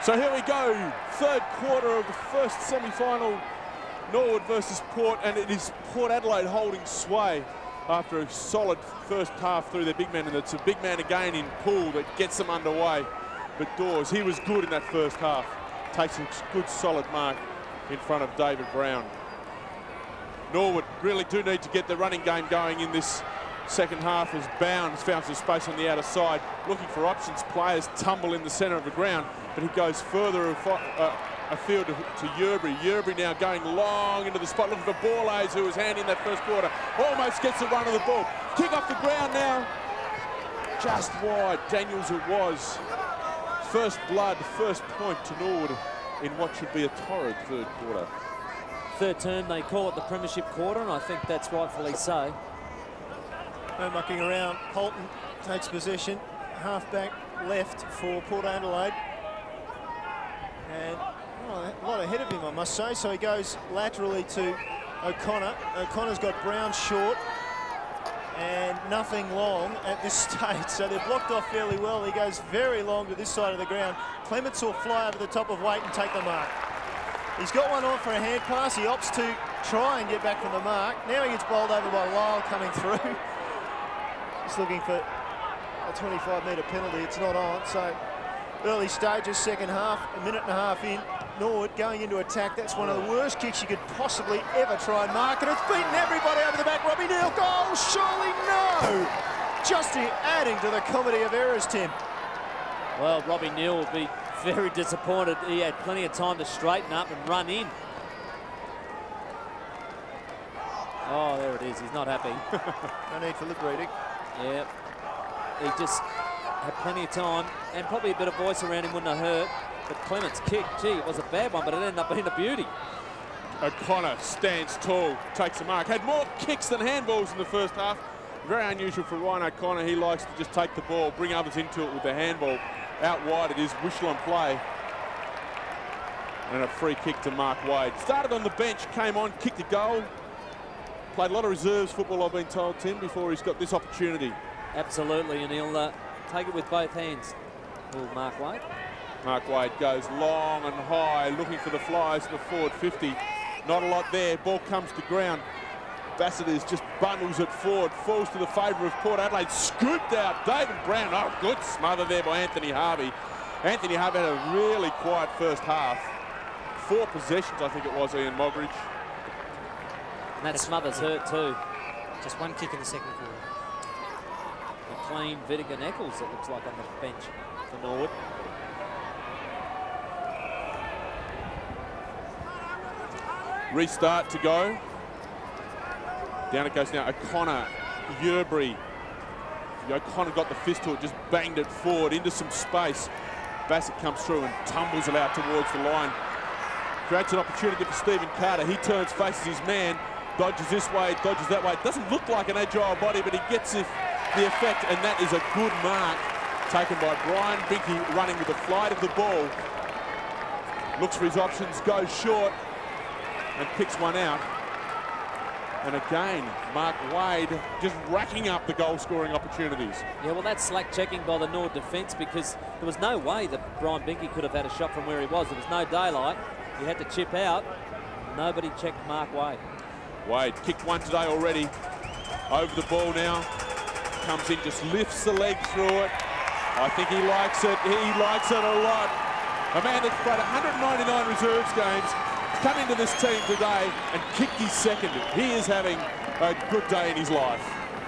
So here we go, third quarter of the first semi-final, Norwood versus Port, and it is Port Adelaide holding sway after a solid first half through their big man, and it's a big man again in Poole that gets them underway. But Dawes, he was good in that first half, takes a good solid mark in front of David Brown. Norwood really do need to get the running game going in this second half as Bounds found some space on the outer side, looking for options. Players tumble in the centre of the ground, but he goes further afield to Yerbury. Yerbury now going long into the spot, looking for Borlase, who was handing that first quarter. Almost gets the run of the ball. Kick off the ground now. Just wide. Daniels it was. First blood, first point to Norwood in what should be a torrid third quarter. Third term, they call it the premiership quarter, and I think that's rightfully so. No mucking around. Holton takes possession. Half-back left for Port Adelaide. And a lot ahead of him, I must say. So he goes laterally to O'Connor. O'Connor's got Brown short and nothing long at this stage. So they're blocked off fairly well. He goes very long to this side of the ground. Clements will fly over the top of Waite and take the mark. He's got one on for a hand pass. He opts to try and get back from the mark. Now he gets bowled over by Lyle coming through. He's looking for a 25-metre penalty. It's not on. So early stages, second half, a minute and a half in. Norwood going into attack. That's one of the worst kicks you could possibly ever try and mark. And it's beaten everybody over the back. Robbie Neal, goal, surely no! Just adding to the comedy of errors, Tim. Well, Robbie Neal will be very disappointed. He had plenty of time to straighten up and run in. Oh, there it is. He's not happy. No need for lip reading. Yeah. He just had plenty of time, and probably a bit of voice around him wouldn't have hurt. But Clements' kick, gee, it was a bad one, but it ended up being a beauty. O'Connor stands tall, takes a mark. Had more kicks than handballs in the first half. Very unusual for Ryan O'Connor. He likes to just take the ball, bring others into it with the handball. Out wide it is, whistle on play. And a free kick to Mark Wade. Started on the bench, came on, kicked a goal. Played a lot of reserves football, I've been told, Tim, before he's got this opportunity. Absolutely, and he'll take it with both hands. Oh, Mark Wade. Mark Wade goes long and high, looking for the flies to the forward 50. Not a lot there. Ball comes to ground. Bassett just bundles it forward, falls to the favour of Port Adelaide. Scooped out. David Brown. Oh, good smother there by Anthony Harvey. Anthony Harvey had a really quiet first half. 4 possessions, I think it was, Ian Mogridge. And that smother's hurt too. Just one kick in the second quarter. McLean, Vidigan, Eccles, it looks like, on the bench for Norwood. Restart to go. Down it goes now. O'Connor, Yerbury. O'Connor got the fist to it, just banged it forward into some space. Bassett comes through and tumbles it out towards the line. Creates an opportunity for Stephen Carter. He turns, faces his man, dodges this way, dodges that way. It doesn't look like an agile body, but he gets the effect, and that is a good mark taken by Brian Binky, running with the flight of the ball. Looks for his options, goes short, and picks one out. And again, Mark Wade just racking up the goal-scoring opportunities. Yeah, well, that's slack checking by the Norwood defence, because there was no way that Brian Binky could have had a shot from where he was. There was no daylight. He had to chip out. Nobody checked Mark Wade. Wade kicked one today already. Over the ball now. Comes in, just lifts the leg through it. I think he likes it. He likes it a lot. A man that's played 199 reserves games, come into this team today and kicked his second. He is having a good day in his life.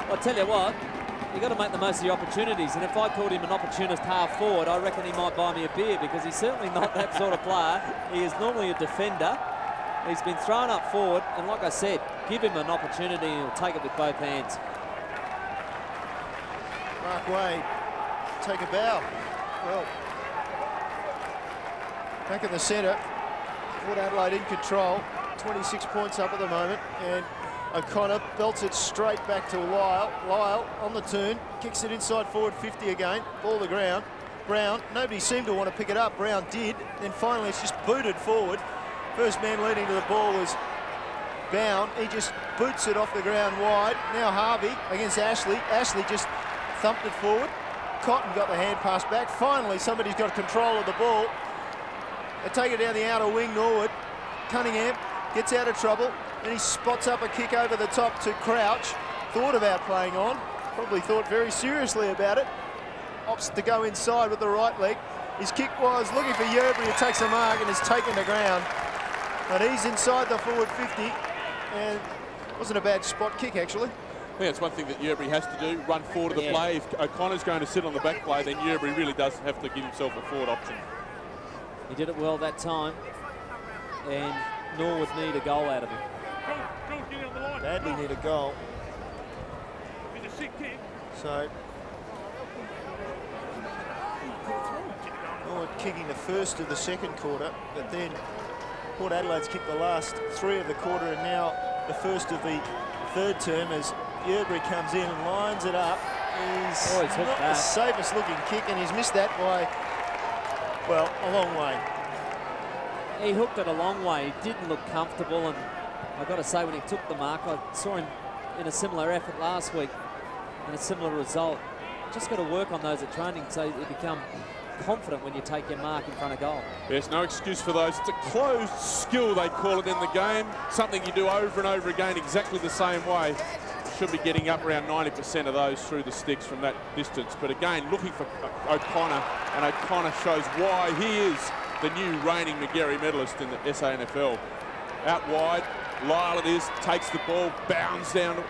I'll tell you what, you've got to make the most of the opportunities, and if I called him an opportunist half forward, I reckon he might buy me a beer, because he's certainly not that sort of player. He is normally a defender. He's been thrown up forward, and like I said, give him an opportunity and he'll take it with both hands. Mark Wade, take a bow. Well, back in the centre, Port Adelaide in control, 26 points up at the moment, and O'Connor belts it straight back to Lyle. Lyle on the turn, kicks it inside forward 50 again, ball to ground. Brown, nobody seemed to want to pick it up. Brown did, then finally it's just booted forward. First man leading to the ball was Bound. He just boots it off the ground wide. Now Harvey against Ashley. Ashley just thumped it forward. Cotton got the hand pass back. Finally, somebody's got control of the ball. They take it down the outer wing, Norwood. Cunningham gets out of trouble. Then he spots up a kick over the top to Crouch. Thought about playing on. Probably thought very seriously about it. Opts to go inside with the right leg. His kick was looking for Yerbury, who takes a mark and is taken to ground. But he's inside the forward 50, and it wasn't a bad spot kick, actually. Yeah, it's one thing that Yerbury has to do, run forward to the play. If O'Connor's going to sit on the back play, then Yerbury really does have to give himself a forward option. He did it well that time, and Norwood need a goal out of him. Badly need a goal. So, Norwood kicking the first of the second quarter, but then Port Adelaide's kicked the last three of the quarter, and now the first of the third term as Yerbury comes in and lines it up. He's not the safest looking kick, and he's missed that by, well, a long way. He hooked it a long way. He didn't look comfortable, and I've got to say, when he took the mark, I saw him in a similar effort last week and a similar result. Just got to work on those at training so you become confident when you take your mark in front of goal. There's no excuse for those. It's a closed skill, they call it in the game. Something you do over and over again exactly the same way. Should be getting up around 90% of those through the sticks from that distance. But again, looking for O'Connor, and O'Connor shows why he is the new reigning Magarey medalist in the SANFL. Out wide, Lyle it is, takes the ball, bounds down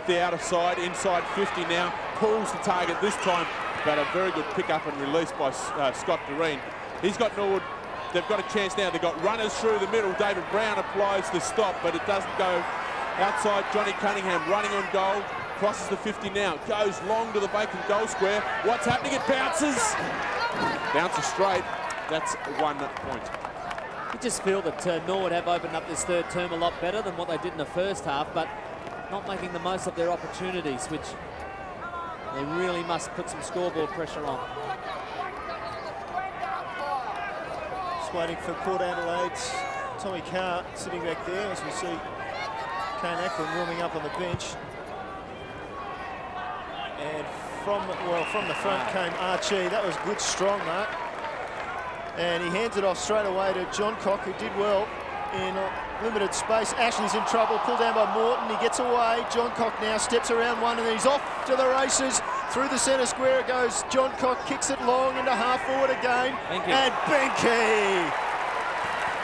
the outer side, inside 50 now, pulls the target this time, but a very good pick up and release by Scott Doreen. He's got Norwood, they've got a chance now, they've got runners through the middle. David Brown applies the stop, but it doesn't go outside. Johnny Cunningham running on goal, crosses the 50 now, goes long to the vacant goal square. What's happening? It bounces! Bounces straight, that's 1 point. You just feel that Norwood have opened up this third term a lot better than what they did in the first half, but not making the most of their opportunities, which they really must put some scoreboard pressure on. Just waiting for Port Adelaide's Tommy Carr sitting back there as we see Kane Ackland warming up on the bench. And from the front came Archie. That was good, strong mark. And he hands it off straight away to John Cock, who did well in limited space. Ashley's in trouble, pulled down by Morton. He gets away. John Cock now steps around one, and then he's off to the races. Through the centre square it goes. John Cock kicks it long into half forward again. Thank you. And Benke.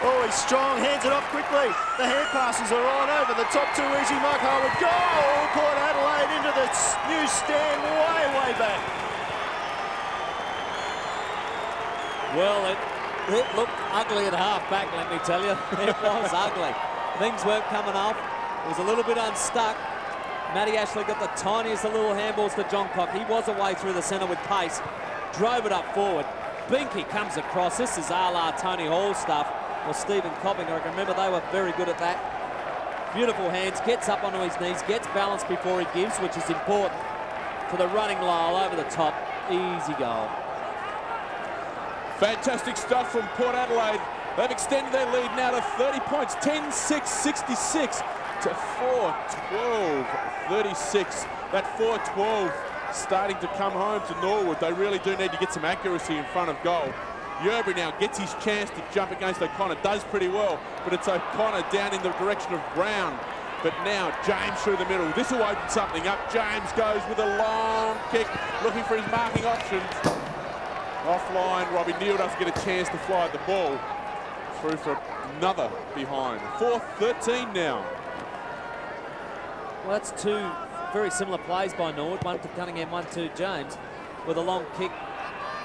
Oh, he's strong, hands it off quickly. The hand passes are on over the top, too easy. Mark Harwood, goal! Port Adelaide into the new stand way back. Well, it looked ugly at half back, let me tell you. It was ugly. Things weren't coming off. It was a little bit unstuck. Matty Ashley got the tiniest of little handballs to John Cock. He was away through the centre with pace. Drove it up forward. Binky comes across. This is a la Tony Hall stuff. Or Stephen Coppinger. I can remember they were very good at that. Beautiful hands. Gets up onto his knees. Gets balance before he gives, which is important. To the running Lyle over the top. Easy goal. Fantastic stuff from Port Adelaide. They've extended their lead now to 30 points. 10-6-66 to 4-12-36. That 4-12 starting to come home to Norwood. They really do need to get some accuracy in front of goal. Yerbury now gets his chance to jump against O'Connor. Does pretty well, but it's O'Connor down in the direction of Brown. But now James through the middle. This will open something up. James goes with a long kick, looking for his marking options. Offline, Robbie Neal doesn't get a chance to fly at the ball. Through for another behind. 4-13 now. Well, that's two very similar plays by Norwood. One to Cunningham, one to James. With a long kick.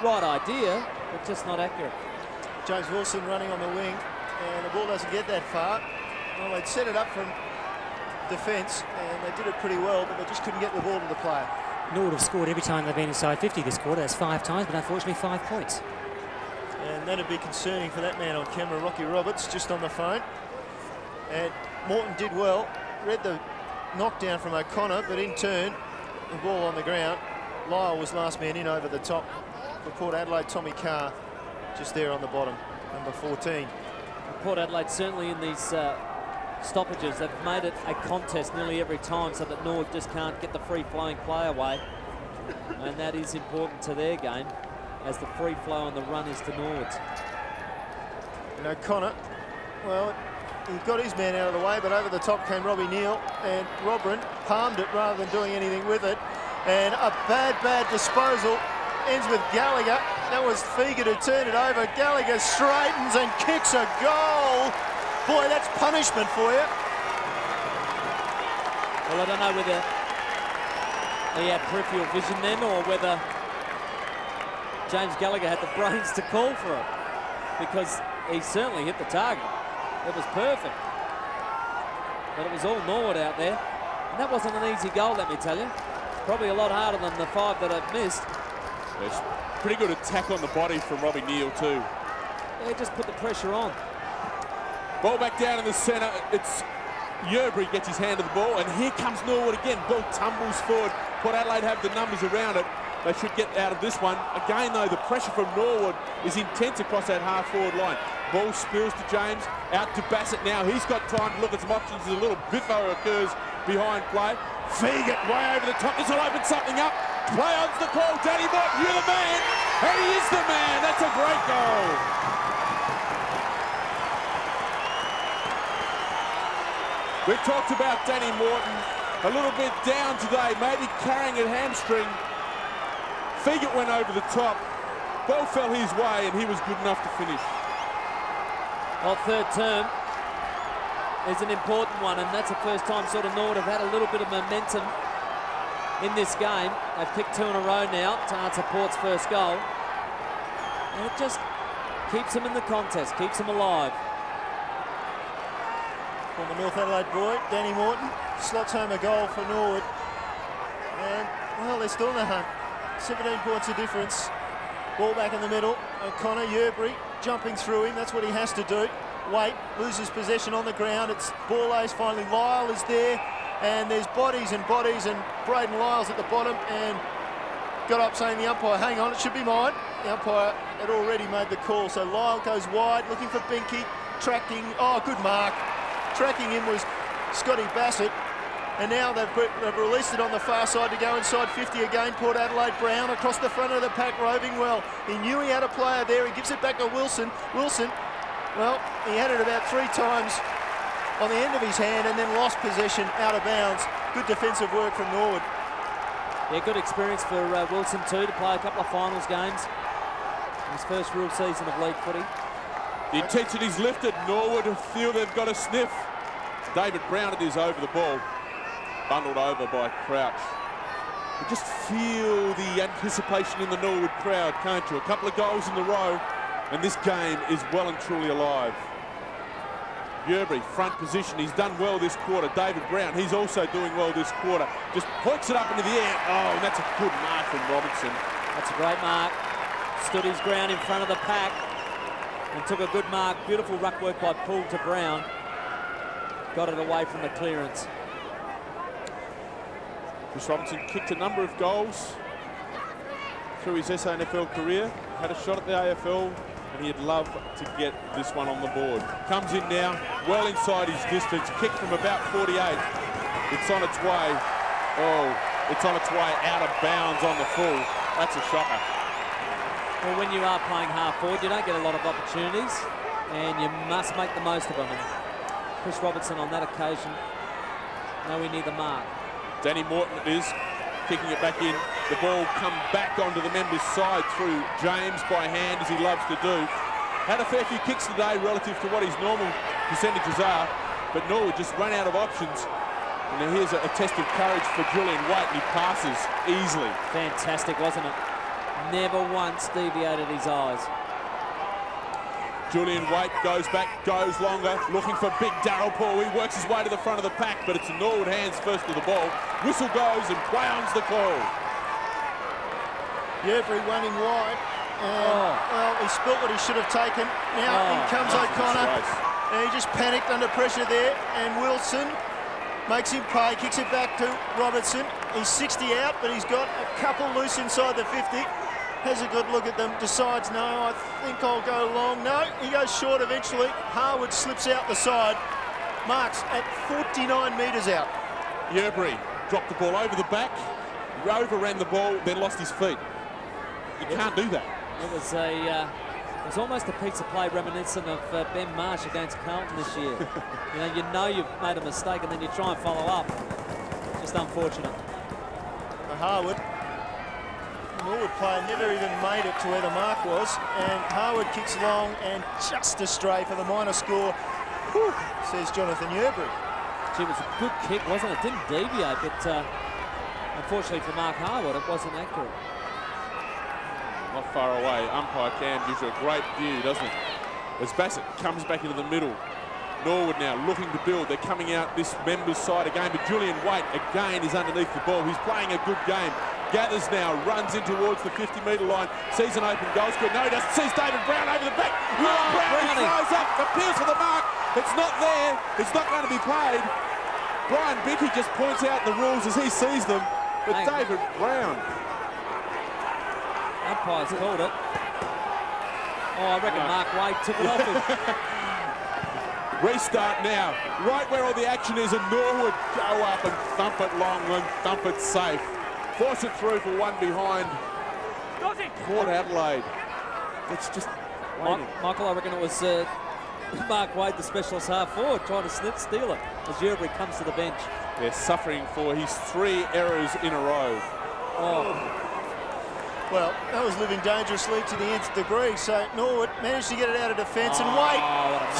Right idea, but just not accurate. James Wilson running on the wing, and the ball doesn't get that far. Well, they'd set it up from defence, and they did it pretty well, but they just couldn't get the ball to the player. Norwood have scored every time they've been inside 50 this quarter. That's 5 times, but unfortunately 5 points. And that'd be concerning for that man on camera, Rocky Roberts, just on the phone. And Morton did well, read the knockdown from O'Connor, but in turn, the ball on the ground. Lyle was last man in over the top for Port Adelaide. Tommy Carr just there on the bottom, number 14. Port Adelaide certainly in these stoppages, they've made it a contest nearly every time so that Norwood just can't get the free-flowing play away. And that is important to their game, as the free flow and the run is to Norwood's. And O'Connor, well, he got his man out of the way, but over the top came Robbie Neal, and Robrin palmed it rather than doing anything with it. And a bad disposal ends with Gallagher. That was Figa to turn it over. Gallagher straightens and kicks a goal. Boy, that's punishment for you. Well, I don't know whether he had peripheral vision then or whether James Gallagher had the brains to call for it, because he certainly hit the target. It was perfect. But it was all Norwood out there. And that wasn't an easy goal, let me tell you. Probably a lot harder than the 5 that I've missed. There's pretty good attack on the body from Robbie Neal too. Yeah, just put the pressure on. Ball back down in the centre. It's Yerbury gets his hand to the ball, and here comes Norwood again. Ball tumbles forward. Port Adelaide have the numbers around it. They should get out of this one. Again, though, the pressure from Norwood is intense across that half-forward line. Ball spills to James, out to Bassett now. He's got time to look at some options as a little biffo occurs behind play. Fegan way over the top. This will open something up. Play on's the call. Danny Morton, you're the man. And he is the man. That's a great goal. We've talked about Danny Morton a little bit down today, maybe carrying a hamstring. Fegan went over the top. Ball fell his way, and he was good enough to finish. Well, third term is an important one, and that's the first time sort of Norwood have had a little bit of momentum in this game. They've kicked 2 in a row now to answer Port's first goal. And it just keeps them in the contest, keeps them alive. Former North Adelaide boy, Danny Morton, slots home a goal for Norwood. And, well, they're still in the hunt. 17 points of difference. Ball back in the middle. O'Connor, Yerbury jumping through him. That's what he has to do. Wait, loses possession on the ground. It's ball ace finally. Lyle is there, and there's bodies, and Braden Lyle's at the bottom, and got up saying the umpire, hang on, it should be mine. The umpire had already made the call, so Lyle goes wide, looking for Binky, tracking, oh, good mark. Tracking him was Scotty Bassett, and now they've released it on the far side to go inside 50 again. Port Adelaide. Brown across the front of the pack, roving well. He knew he had a player there. He gives it back to Wilson. Wilson, well, he had it about 3 times on the end of his hand and then lost possession out of bounds. Good defensive work from Norwood. Yeah, good experience for Wilson too, to play a couple of finals games. His first real season of league footy. The intensity's lifted. Norwood feel they've got a sniff. David Brown it is over the ball. Bundled over by Crouch. You just feel the anticipation in the Norwood crowd, can't you? A couple of goals in a row, and this game is well and truly alive. Yerbury, front position. He's done well this quarter. David Brown, he's also doing well this quarter. Just points it up into the air. Oh, and that's a good mark from Robertson. That's a great mark. Stood his ground in front of the pack and took a good mark. Beautiful ruck work by Poole to Brown. Got it away from the clearance. Chris Robinson kicked a number of goals through his SANFL career. Had a shot at the AFL, and he'd love to get this one on the board. Comes in now, well inside his distance. Kick from about 48. It's on its way. Oh, it's on its way out of bounds on the full. That's a shocker. Well, when you are playing half forward, you don't get a lot of opportunities, and you must make the most of them. And Chris Robertson on that occasion, nowhere near the mark. Danny Morton is kicking it back in. The ball come back onto the members' side through James by hand, as he loves to do. Had a fair few kicks today relative to what his normal percentages are, but Norwood just ran out of options. And now here's a test of courage for Julian White, and he passes easily. Fantastic, wasn't it? Never once deviated his eyes. Julian White goes back, goes longer, looking for big Darryl Paul. He works his way to the front of the pack, but it's Norwood hands first to the ball. Whistle goes and Brown's the call. Yerbury running wide. And, well, he spilt what he should have taken. Now in comes O'Connor. And he just panicked under pressure there. And Wilson makes him pay, kicks it back to Robertson. He's 60 out, but he's got a couple loose inside the 50. Has a good look at them, decides, no, I think I'll go long. No, he goes short eventually. Harwood slips out the side. Marks at 49 metres out. Yerbury dropped the ball over the back, overran the ball, then lost his feet. You can't do that. It was almost a piece of play reminiscent of Ben Marsh against Carlton this year. you know you've made a mistake and then you try and follow up. Just unfortunate. Harwood, Norwood player, never even made it to where the mark was, and Harwood kicks long and just astray for the minor score. Whew, says Jonathan Yerbury. Gee, it was a good kick, wasn't it? Didn't deviate, but unfortunately for Mark Harwood, it wasn't accurate. Not far away. Umpire Cam gives you a great view, doesn't it? As Bassett comes back into the middle. Norwood now looking to build. They're coming out this members' side again, but Julian White again is underneath the ball. He's playing a good game. Gathers now, runs in towards the 50-metre line, sees an open goal score. No, he doesn't. Sees David Brown over the back. Brown throws up, appeals for the mark. It's not there. It's not going to be played. Brian Bickey just points out the rules as he sees them. But David Brown. Umpire's called it. Oh, I reckon Mark Wade took it off him. Restart now. Right where all the action is, and Norwood go up and thump it long and thump it safe. Force it through for one behind. Port Adelaide. It's just waiting. Michael, I reckon it was Mark Wade, the specialist half forward, trying to steal it as Yerbury comes to the bench. They're suffering for his 3 errors in a row. Oh. Well, that was living dangerously to the nth degree. So Norwood managed to get it out of defence, and Wade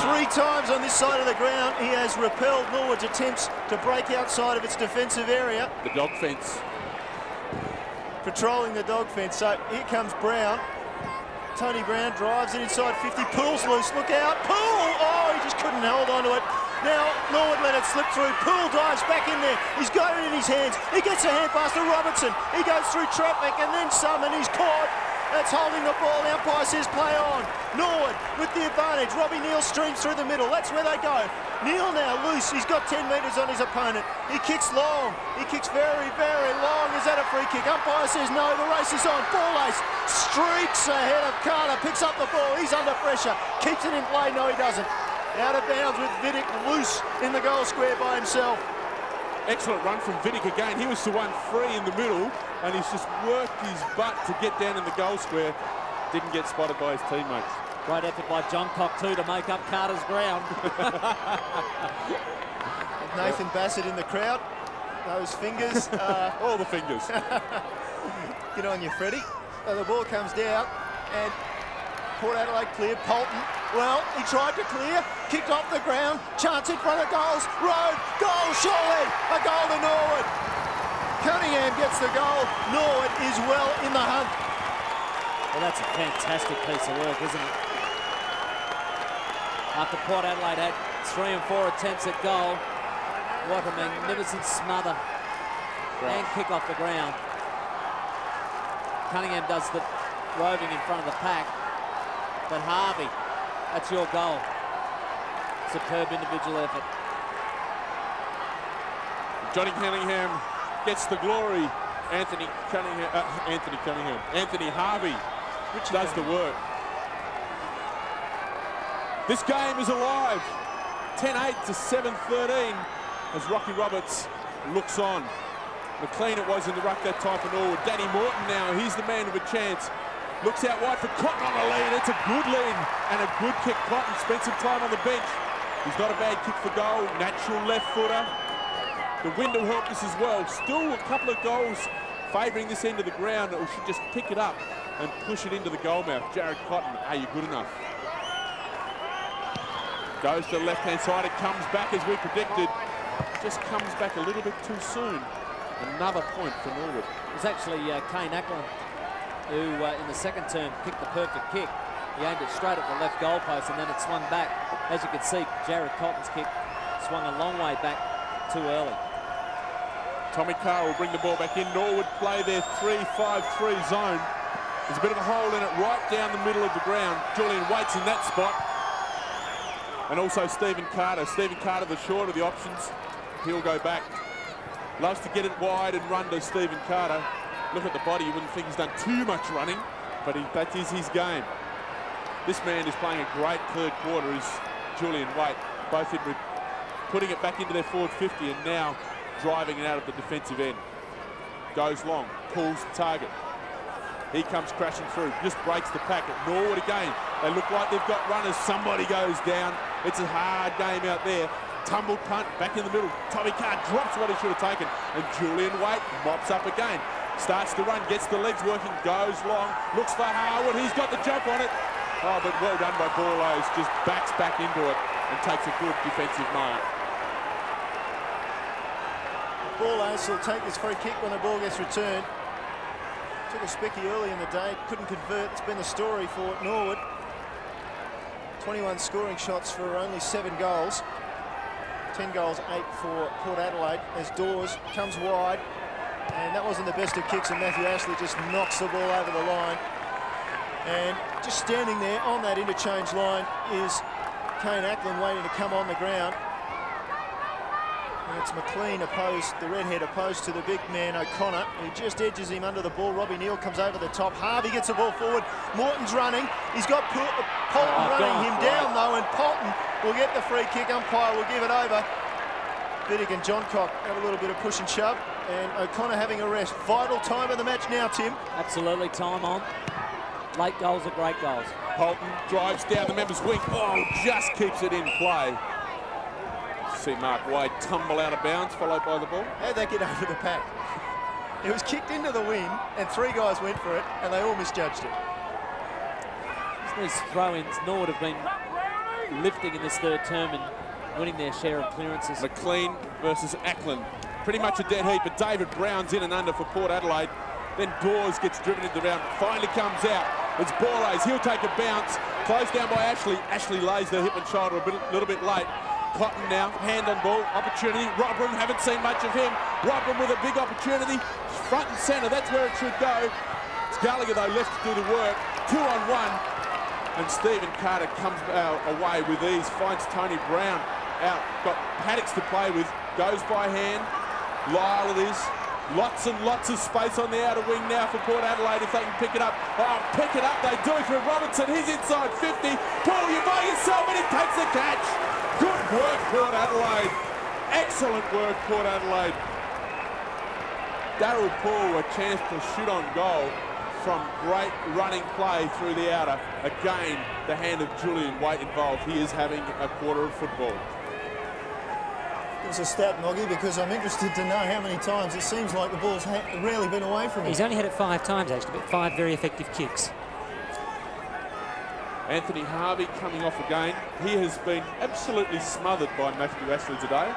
3 times on this side of the ground. He has repelled Norwood's attempts to break outside of its defensive area. The dog fence. Patrolling the dog fence. So here comes Brown. Tony Brown drives it inside 50. Poole's loose. Look out. Poole! Oh, he just couldn't hold on to it. Now Norwood let it slip through. Poole dives back in there. He's got it in his hands. He gets a hand pass to Robertson. He goes through traffic and then some, and he's caught. That's holding the ball. The umpire says play on. Norwood with the advantage. Robbie Neal streams through the middle. That's where they go. Neal now loose. He's got 10 metres on his opponent. He kicks long. He kicks very, very long. Is that a free kick? Umpire says no. The race is on. Ball ace streaks ahead of Carter. Picks up the ball. He's under pressure. Keeps it in play. No, he doesn't. Out of bounds with Vidic loose in the goal square by himself. Excellent run from Vidic again. He was the one free in the middle, and he's just worked his butt to get down in the goal square. Didn't get spotted by his teammates. Great effort by John Cock too to make up Carter's ground. Nathan Bassett in the crowd. Those fingers. All the fingers. Get on you, Freddie. So the ball comes down, and Port Adelaide clear. Polton Well, he tried to clear, kicked off the ground, chance in front of goals, Road, goal surely, a goal to Norwood. Cunningham gets the goal, Norwood is well in the hunt. Well, that's a fantastic piece of work, isn't it? After Port Adelaide had 3 and 4 attempts at goal, what a magnificent smother and kick off the ground. Cunningham does the roving in front of the pack, but Harvey, that's your goal. Superb individual effort. Johnny Cunningham gets the glory. Anthony Harvey does the work. This game is alive. 10-8 to 7-13 as Rocky Roberts looks on. McLean it was in the ruck that time for Norwood. Danny Morton now, he's the man with a chance. Looks out wide for Cotton on the lead. It's a good lead and a good kick. Cotton spent some time on the bench. He's not a bad kick for goal. Natural left footer. The wind will help this as well. Still a couple of goals favouring this end of the ground. We should just pick it up and push it into the goal mouth. Jared Cotton, are you good enough? Goes to the left-hand side. It comes back as we predicted. Just comes back a little bit too soon. Another point for Norwood. It was actually Kane Ackland who, in the second term, kicked the perfect kick. He aimed it straight at the left goal post and then it swung back. As you can see, Jared Cotton's kick swung a long way back too early. Tommy Carr will bring the ball back in. Norwood play their 3-5-3 zone. There's a bit of a hole in it right down the middle of the ground. Julian Waite's in that spot. And also Stephen Carter. Stephen Carter, the short of the options. He'll go back. Loves to get it wide and run to Stephen Carter. Look at the body, you wouldn't think he's done too much running, but that is his game. This man is playing a great third quarter, is Julian Waite. Both in putting it back into their forward 50 and now driving it out of the defensive end. Goes long, pulls the target. He comes crashing through, just breaks the pack at Norwood again. They look like they've got runners. Somebody goes down. It's a hard game out there. Tumbled punt back in the middle. Tommy Carr drops what he should have taken. And Julian Waite mops up again. Starts to run, gets the legs working, goes long, looks for Harwood. He's got the jump on it. Oh, but well done by Borlase. Just backs back into it and takes a good defensive mark. Borlase will take this free kick when the ball gets returned. Took a spicky early in the day, couldn't convert. It's been the story for Norwood. 21 scoring shots for only 7 goals. 10 goals, 8 for Port Adelaide as Dawes comes wide. And that wasn't the best of kicks, and Matthew Ashley just knocks the ball over the line. And just standing there on that interchange line is Kane Ackland waiting to come on the ground. And it's McLean opposed, the redhead opposed to the big man O'Connor, who just edges him under the ball. Robbie Neal comes over the top. Harvey gets the ball forward. Morton's running. He's got Polton running him down though, and Polton will get the free kick. Umpire will give it over. Biddick and Johncock have a little bit of push and shove, and O'Connor having a rest. Vital time of the match now, Tim. Absolutely, time on. Late goals are great goals. Polton drives down the member's wing. Oh, just keeps it in play. See Mark Wade tumble out of bounds, followed by the ball. How'd that get over the pack? It was kicked into the wind, and 3 guys went for it, and they all misjudged it. These throw-ins, Norwood have been lifting in this third term and winning their share of clearances. McLean versus Ackland. Pretty much a dead heat, but David Brown's in and under for Port Adelaide. Then Dawes gets driven into the round, finally comes out. It's Borlase, he'll take a bounce. Closed down by Ashley. Ashley lays the hip and shoulder a little bit late. Cotton now, hand on ball, opportunity. Robram, haven't seen much of him. Robram with a big opportunity. Front and centre, that's where it should go. It's Gallagher though left to do the work. 2-on-1. And Stephen Carter comes away with ease, finds Tony Brown out. Got Paddocks to play with, goes by hand. Lyle it is. Lots and lots of space on the outer wing now for Port Adelaide if they can pick it up. Oh, pick it up, they do for Robertson. He's inside 50. Paul, you're by yourself and he takes the catch. Good work, Port Adelaide. Excellent work, Port Adelaide. Darryl Paul, a chance to shoot on goal from great running play through the outer. Again, the hand of Julian Waite involved. He is having a quarter of football. It's a stat, Noggy, because I'm interested to know how many times it seems like the ball's rarely been away from him. He's only had it 5 times, actually, but 5 very effective kicks. Anthony Harvey coming off again. He has been absolutely smothered by Matthew Ashley today.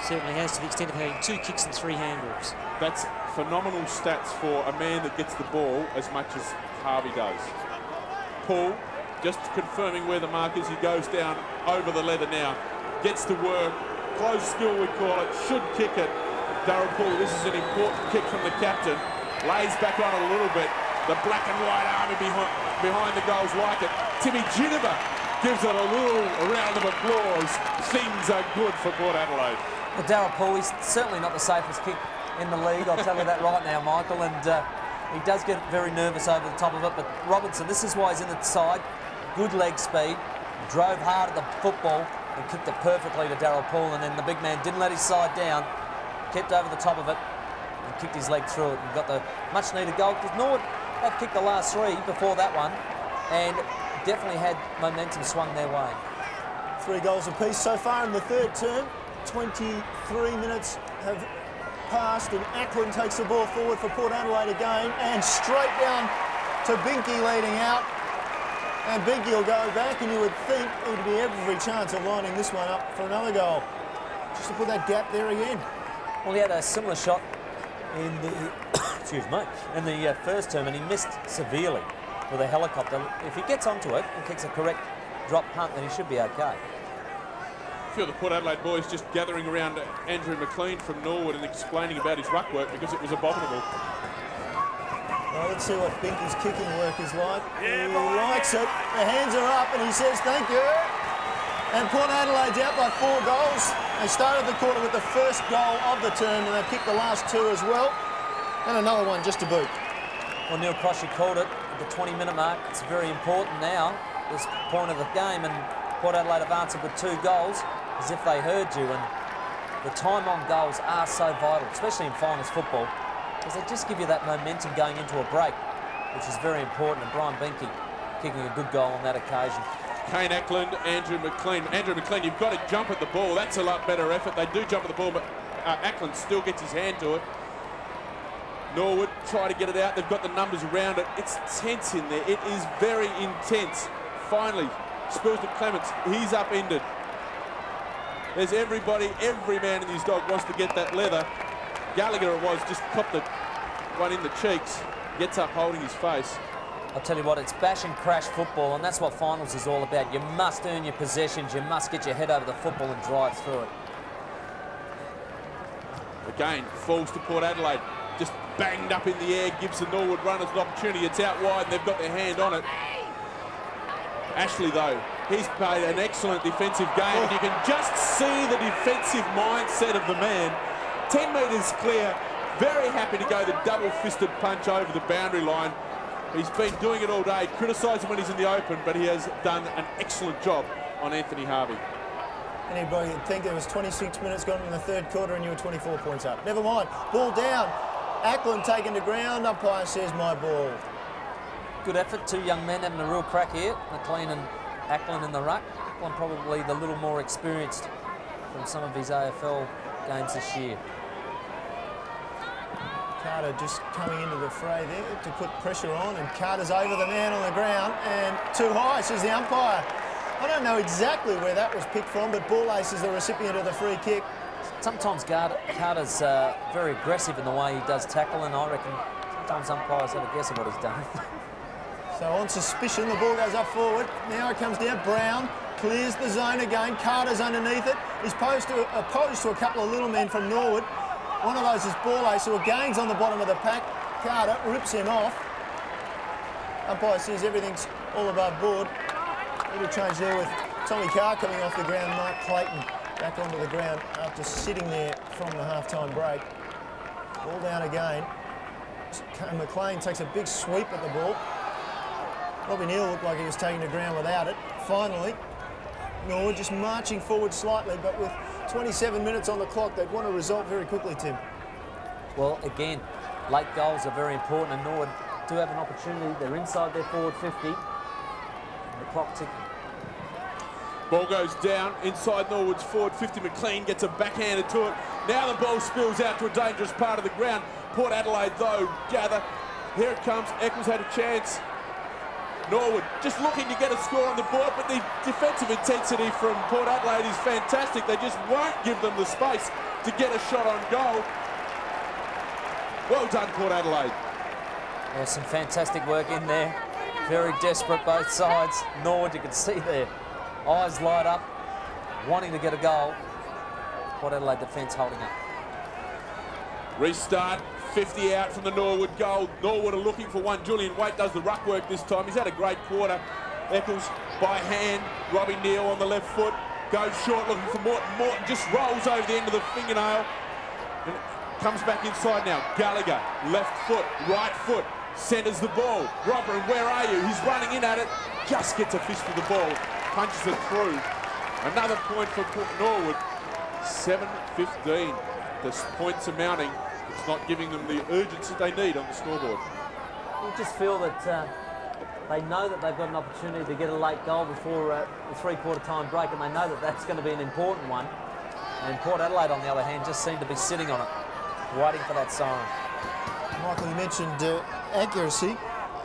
Certainly has, to the extent of having 2 kicks and 3 handballs. That's phenomenal stats for a man that gets the ball as much as Harvey does. Paul, just confirming where the mark is. He goes down over the leather now. Gets to work. Close skill, we call it. Should kick it. Darryl Paul, this is an important kick from the captain. Lays back on it a little bit. The black and white army behind the goals like it. Timmy Ginniver gives it a little round of applause. Things are good for Port Adelaide. Well, Darryl Paul, he's certainly not the safest kick in the league, I'll tell you that right now, Michael, and he does get very nervous over the top of it, but Robinson, this is why he's in the side. Good leg speed, drove hard at the football and kicked it perfectly to Darryl Paul, and then the big man didn't let his side down, kept over the top of it and kicked his leg through it and got the much needed goal, because Norwood have kicked the last 3 before that one and definitely had momentum swung their way. 3 goals apiece so far in the third term. 23 minutes have passed and Ackland takes the ball forward for Port Adelaide again and straight down to Binky leading out. And Binky will go back, and you would think he'd be every chance of lining this one up for another goal. Just to put that gap there again. Well, he had a similar shot in the excuse me, in the first term, and he missed severely with a helicopter. If he gets onto it and kicks a correct drop punt, then he should be okay. A few of the Port Adelaide boys just gathering around Andrew McLean from Norwood and explaining about his ruck work because it was abominable. Well, let's see what Binky's kicking work is like. He likes it. The hands are up and he says thank you. And Port Adelaide's out by 4 goals. They started the quarter with the first goal of the term and they've kicked the last 2 as well. And another one just to boot. Well, Neil Croshy called it at the 20-minute mark. It's very important now, this point of the game, and Port Adelaide have answered with 2 goals as if they heard you. And the time on goals are so vital, especially in finals football, because they just give you that momentum going into a break, which is very important. And Brian Binky kicking a good goal on that occasion. Kane Ackland, Andrew McLean. Andrew McLean, you've got to jump at the ball. That's a lot better effort. They do jump at the ball, but Ackland still gets his hand to it. Norwood try to get it out. They've got the numbers around it. It's tense in there. It is very intense. Finally, Spurgeon Clements, he's upended. There's everybody, every man in his dog wants to get that leather. Gallagher it was, just copped the one in the cheeks. Gets up holding his face. I'll tell you what, it's bash and crash football, and that's what finals is all about. You must earn your possessions. You must get your head over the football and drive through it. Again, falls to Port Adelaide. Just banged up in the air, gives the Norwood runners an opportunity. It's out wide and they've got their hand on it. Ashley, though, he's played an excellent defensive game. And you can just see the defensive mindset of the man. 10 metres clear, very happy to go the double-fisted punch over the boundary line. He's been doing it all day, criticised him when he's in the open, but he has done an excellent job on Anthony Harvey. Anybody would think there was 26 minutes gone in the third quarter and you were 24 points up. Never mind. Ball down. Ackland taken to ground. Umpire says my ball. Good effort. 2 young men having a real crack here. McLean and Ackland in the ruck. Ackland probably the little more experienced from some of his AFL games this year. Carter just coming into the fray there to put pressure on, and Carter's over the man on the ground and too high, says the umpire. I don't know exactly where that was picked from, but Ball Ace is the recipient of the free kick. Sometimes Carter's very aggressive in the way he does tackle, and I reckon sometimes umpires have a guess at what he's done. So on suspicion, the ball goes up forward. Now it comes down. Brown clears the zone again. Carter's underneath it. He's opposed to a couple of little men from Norwood. One of those is Ball Ace, who again's on the bottom of the pack. Carter rips him off. Umpire says everything's all above board. Little change there with Tommy Carr coming off the ground. Mark Clayton back onto the ground after sitting there from the half-time break. Ball down again. McLean takes a big sweep at the ball. Robbie Neal looked like he was taking the ground without it. Finally, Norwood just marching forward slightly, but with 27 minutes on the clock, they'd want a result very quickly, Tim. Well, again, late goals are very important, and Norwood do have an opportunity. They're inside their forward 50. The clock ticking. Ball goes down inside Norwood's forward 50. McLean gets a backhanded to it. Now the ball spills out to a dangerous part of the ground. Port Adelaide, though, gather. Here it comes. Eccles had a chance. Norwood just looking to get a score on the board, but the defensive intensity from Port Adelaide is fantastic. They just won't give them the space to get a shot on goal. Well done, Port Adelaide. Yeah, some fantastic work in there. Very desperate both sides. Norwood, you can see their eyes light up, wanting to get a goal. Port Adelaide defence holding up. Restart, 50 out from the Norwood goal. Norwood are looking for one. Julian Waite does the ruck work this time. He's had a great quarter. Eccles by hand. Robbie Neal on the left foot. Goes short looking for Morton. Morton just rolls over the end of the fingernail. And comes back inside now. Gallagher, left foot, right foot. Centres the ball. Robert, where are you? He's running in at it. Just gets a fist of the ball. Punches it through. Another point for Norwood. 7-15. The points are mounting. It's not giving them the urgency they need on the scoreboard. You just feel that they know that they've got an opportunity to get a late goal before the three-quarter time break, and they know that that's going to be an important one. And Port Adelaide, on the other hand, just seem to be sitting on it, waiting for that siren. Michael, you mentioned accuracy.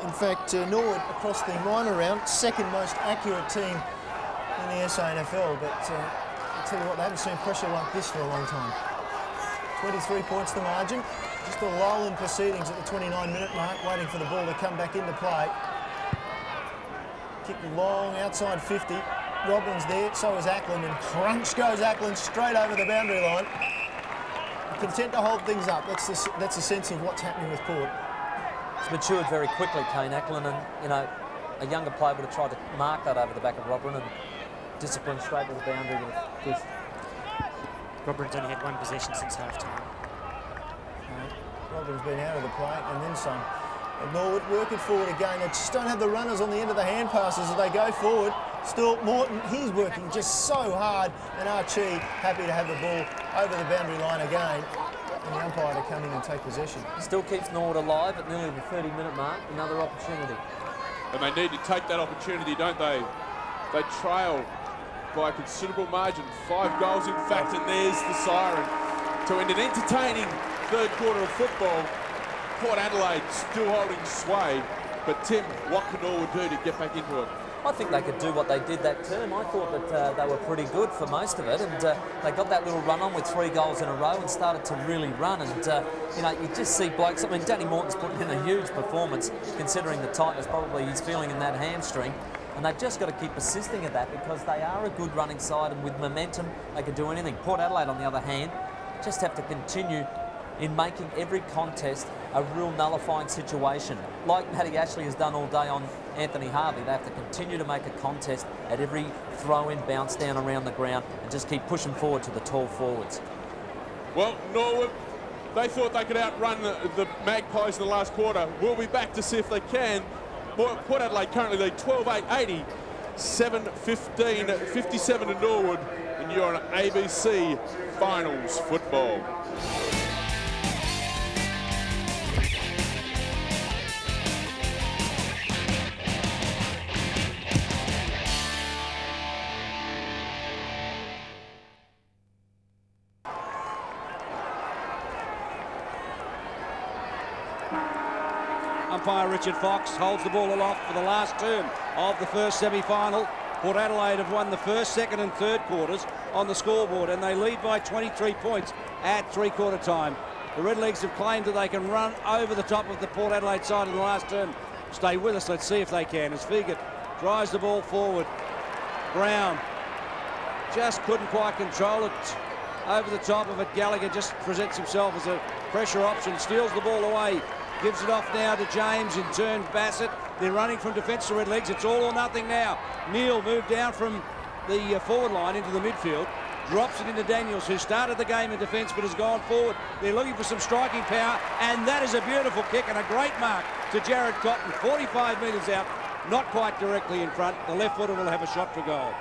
In fact, Norwood across the minor round, second most accurate team in the SANFL, but I'll tell you what, they haven't seen pressure like this for a long time. 23 points the margin. Just a lull in proceedings at the 29-minute mark, waiting for the ball to come back into play. Kick long outside 50. Robbins there, so is Ackland, and crunch goes Ackland straight over the boundary line. Content to hold things up. That's the sense of what's happening with Port. It's matured very quickly, Kane Ackland, and you know, a younger player would have tried to mark that over the back of Robin and discipline straight to the boundary with this. Robert's only had one possession since half-time. Robin's been out of the play and then some. And Norwood working forward again. They just don't have the runners on the end of the hand passes as they go forward. Still, Morton, he's working just so hard. And Archie happy to have the ball over the boundary line again. And the umpire to come in and take possession. Still keeps Norwood alive at nearly the 30-minute mark. Another opportunity. And they need to take that opportunity, don't they? They trail by a considerable margin. 5 goals, in fact, and there's the siren. To end an entertaining third quarter of football. Port Adelaide still holding sway. But Tim, what can Norwood do to get back into it? I think they could do what they did that term. I thought that they were pretty good for most of it, and they got that little run on with 3 goals in a row and started to really run. And you know, you just see blokes. I mean, Danny Morton's putting in a huge performance, considering the tightness probably he's feeling in that hamstring. And they've just got to keep persisting at that because they are a good running side, and with momentum, they could do anything. Port Adelaide, on the other hand, just have to continue in making every contest a real nullifying situation. Like Matty Ashley has done all day on Anthony Harvey, they have to continue to make a contest at every throw-in, bounce down around the ground, and just keep pushing forward to the tall forwards. Well, Norwood, they thought they could outrun the Magpies in the last quarter. We'll be back to see if they can. Port Adelaide currently lead 12-8-80, 7-15, 57 to Norwood, and you're on ABC Finals Football. Umpire Richard Fox holds the ball aloft for the last term of the first semi-final. Port Adelaide have won the first, second and third quarters on the scoreboard, and they lead by 23 points at three-quarter time. The Redlegs have claimed that they can run over the top of the Port Adelaide side in the last term. Stay with us, let's see if they can. As Figert drives the ball forward. Brown just couldn't quite control it. Over the top of it, Gallagher just presents himself as a pressure option, steals the ball away. Gives it off now to James, in turn Bassett. They're running from defence to Redlegs. It's all or nothing now. Neal moved down from the forward line into the midfield. Drops it into Daniels, who started the game in defence but has gone forward. They're looking for some striking power, and that is a beautiful kick and a great mark to Jared Cotton. 45 metres out, not quite directly in front. The left footer will have a shot for goal.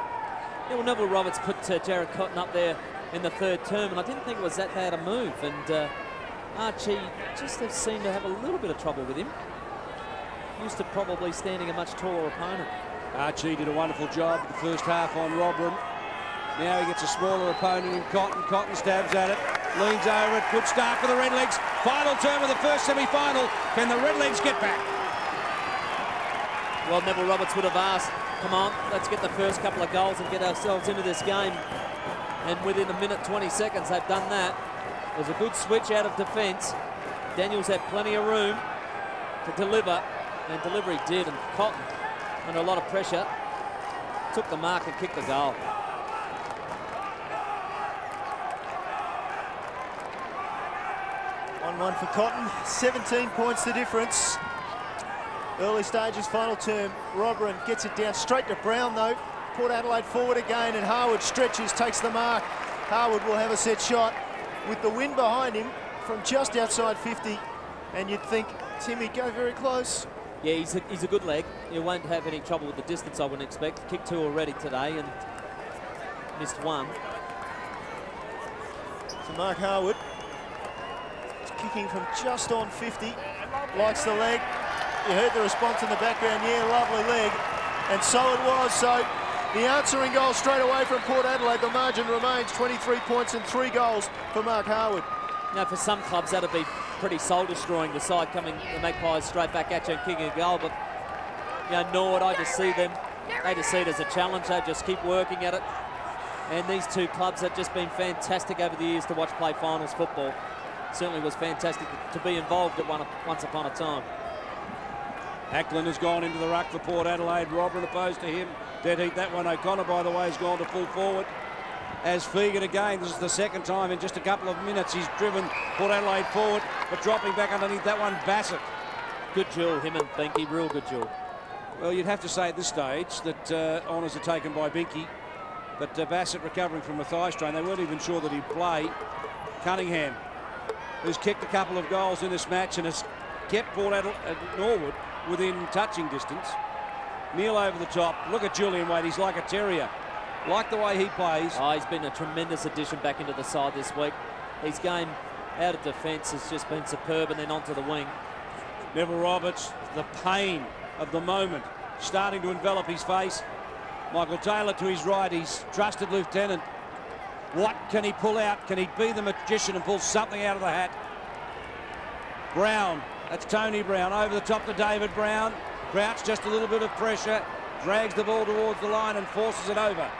Yeah, well, Neville Roberts put Jared Cotton up there in the third term, and I didn't think it was that bad a move. And Archie just seemed to have a little bit of trouble with him. Used to probably standing a much taller opponent. Archie did a wonderful job the first half on Robin. Now he gets a smaller opponent in Cotton. Cotton stabs at it, leans over it. Good start for the Redlegs. Final term of the first semi-final. Can the Redlegs get back? Well, Neville Roberts would have asked, come on, let's get the first couple of goals and get ourselves into this game. And within a minute, 20 seconds, they've done that. It was a good switch out of defence. Daniels had plenty of room to deliver, and delivery did. And Cotton, under a lot of pressure, took the mark and kicked the goal. 1-1 for Cotton, 17 points the difference. Early stages, final term. Robran gets it down straight to Brown though. Port Adelaide forward again, and Harwood stretches, takes the mark. Harwood will have a set shot with the wind behind him from just outside 50. And you'd think Timmy go very close. Yeah, he's a good leg. He won't have any trouble with the distance, I wouldn't expect. Kicked 2 already today and missed 1. So Mark Harwood is kicking from just on 50. Likes the leg. You heard the response in the background. Yeah, lovely leg. And so it was. So the answering goal straight away from Port Adelaide. The margin remains 23 points and 3 goals for Mark Harwood. Now, for some clubs, that'd be pretty soul-destroying, the side coming, the Magpies straight back at you and kicking a goal. But, you know, Norwood, I just see them, they just see it as a challenge. They just keep working at it. And these two clubs have just been fantastic over the years to watch play finals football. Certainly was fantastic to be involved at once upon a time. Ackland has gone into the ruck for Port Adelaide. Robran opposed to him. Dead heat that one. O'Connor, by the way, has gone to full forward. As Fegan again, this is the second time in just a couple of minutes he's driven Port Adelaide forward, but dropping back underneath that one, Bassett. Good duel, him and Binky, real good duel. Well, you'd have to say at this stage that honours are taken by Binky, but Bassett recovering from a thigh strain. They weren't even sure that he'd play. Cunningham, who's kicked a couple of goals in this match and has kept Port Adelaide, Norwood within touching distance. Neil over the top. Look at Julian Wade. He's like a terrier. Like the way he plays. Oh, he's been a tremendous addition back into the side this week. His game out of defence has just been superb, and then onto the wing. Neville Roberts, the pain of the moment starting to envelop his face. Michael Taylor to his right, his trusted lieutenant. What can he pull out? Can he be the magician and pull something out of the hat? Brown, that's Tony Brown, over the top to David Brown. Crouch, just a little bit of pressure, drags the ball towards the line and forces it over.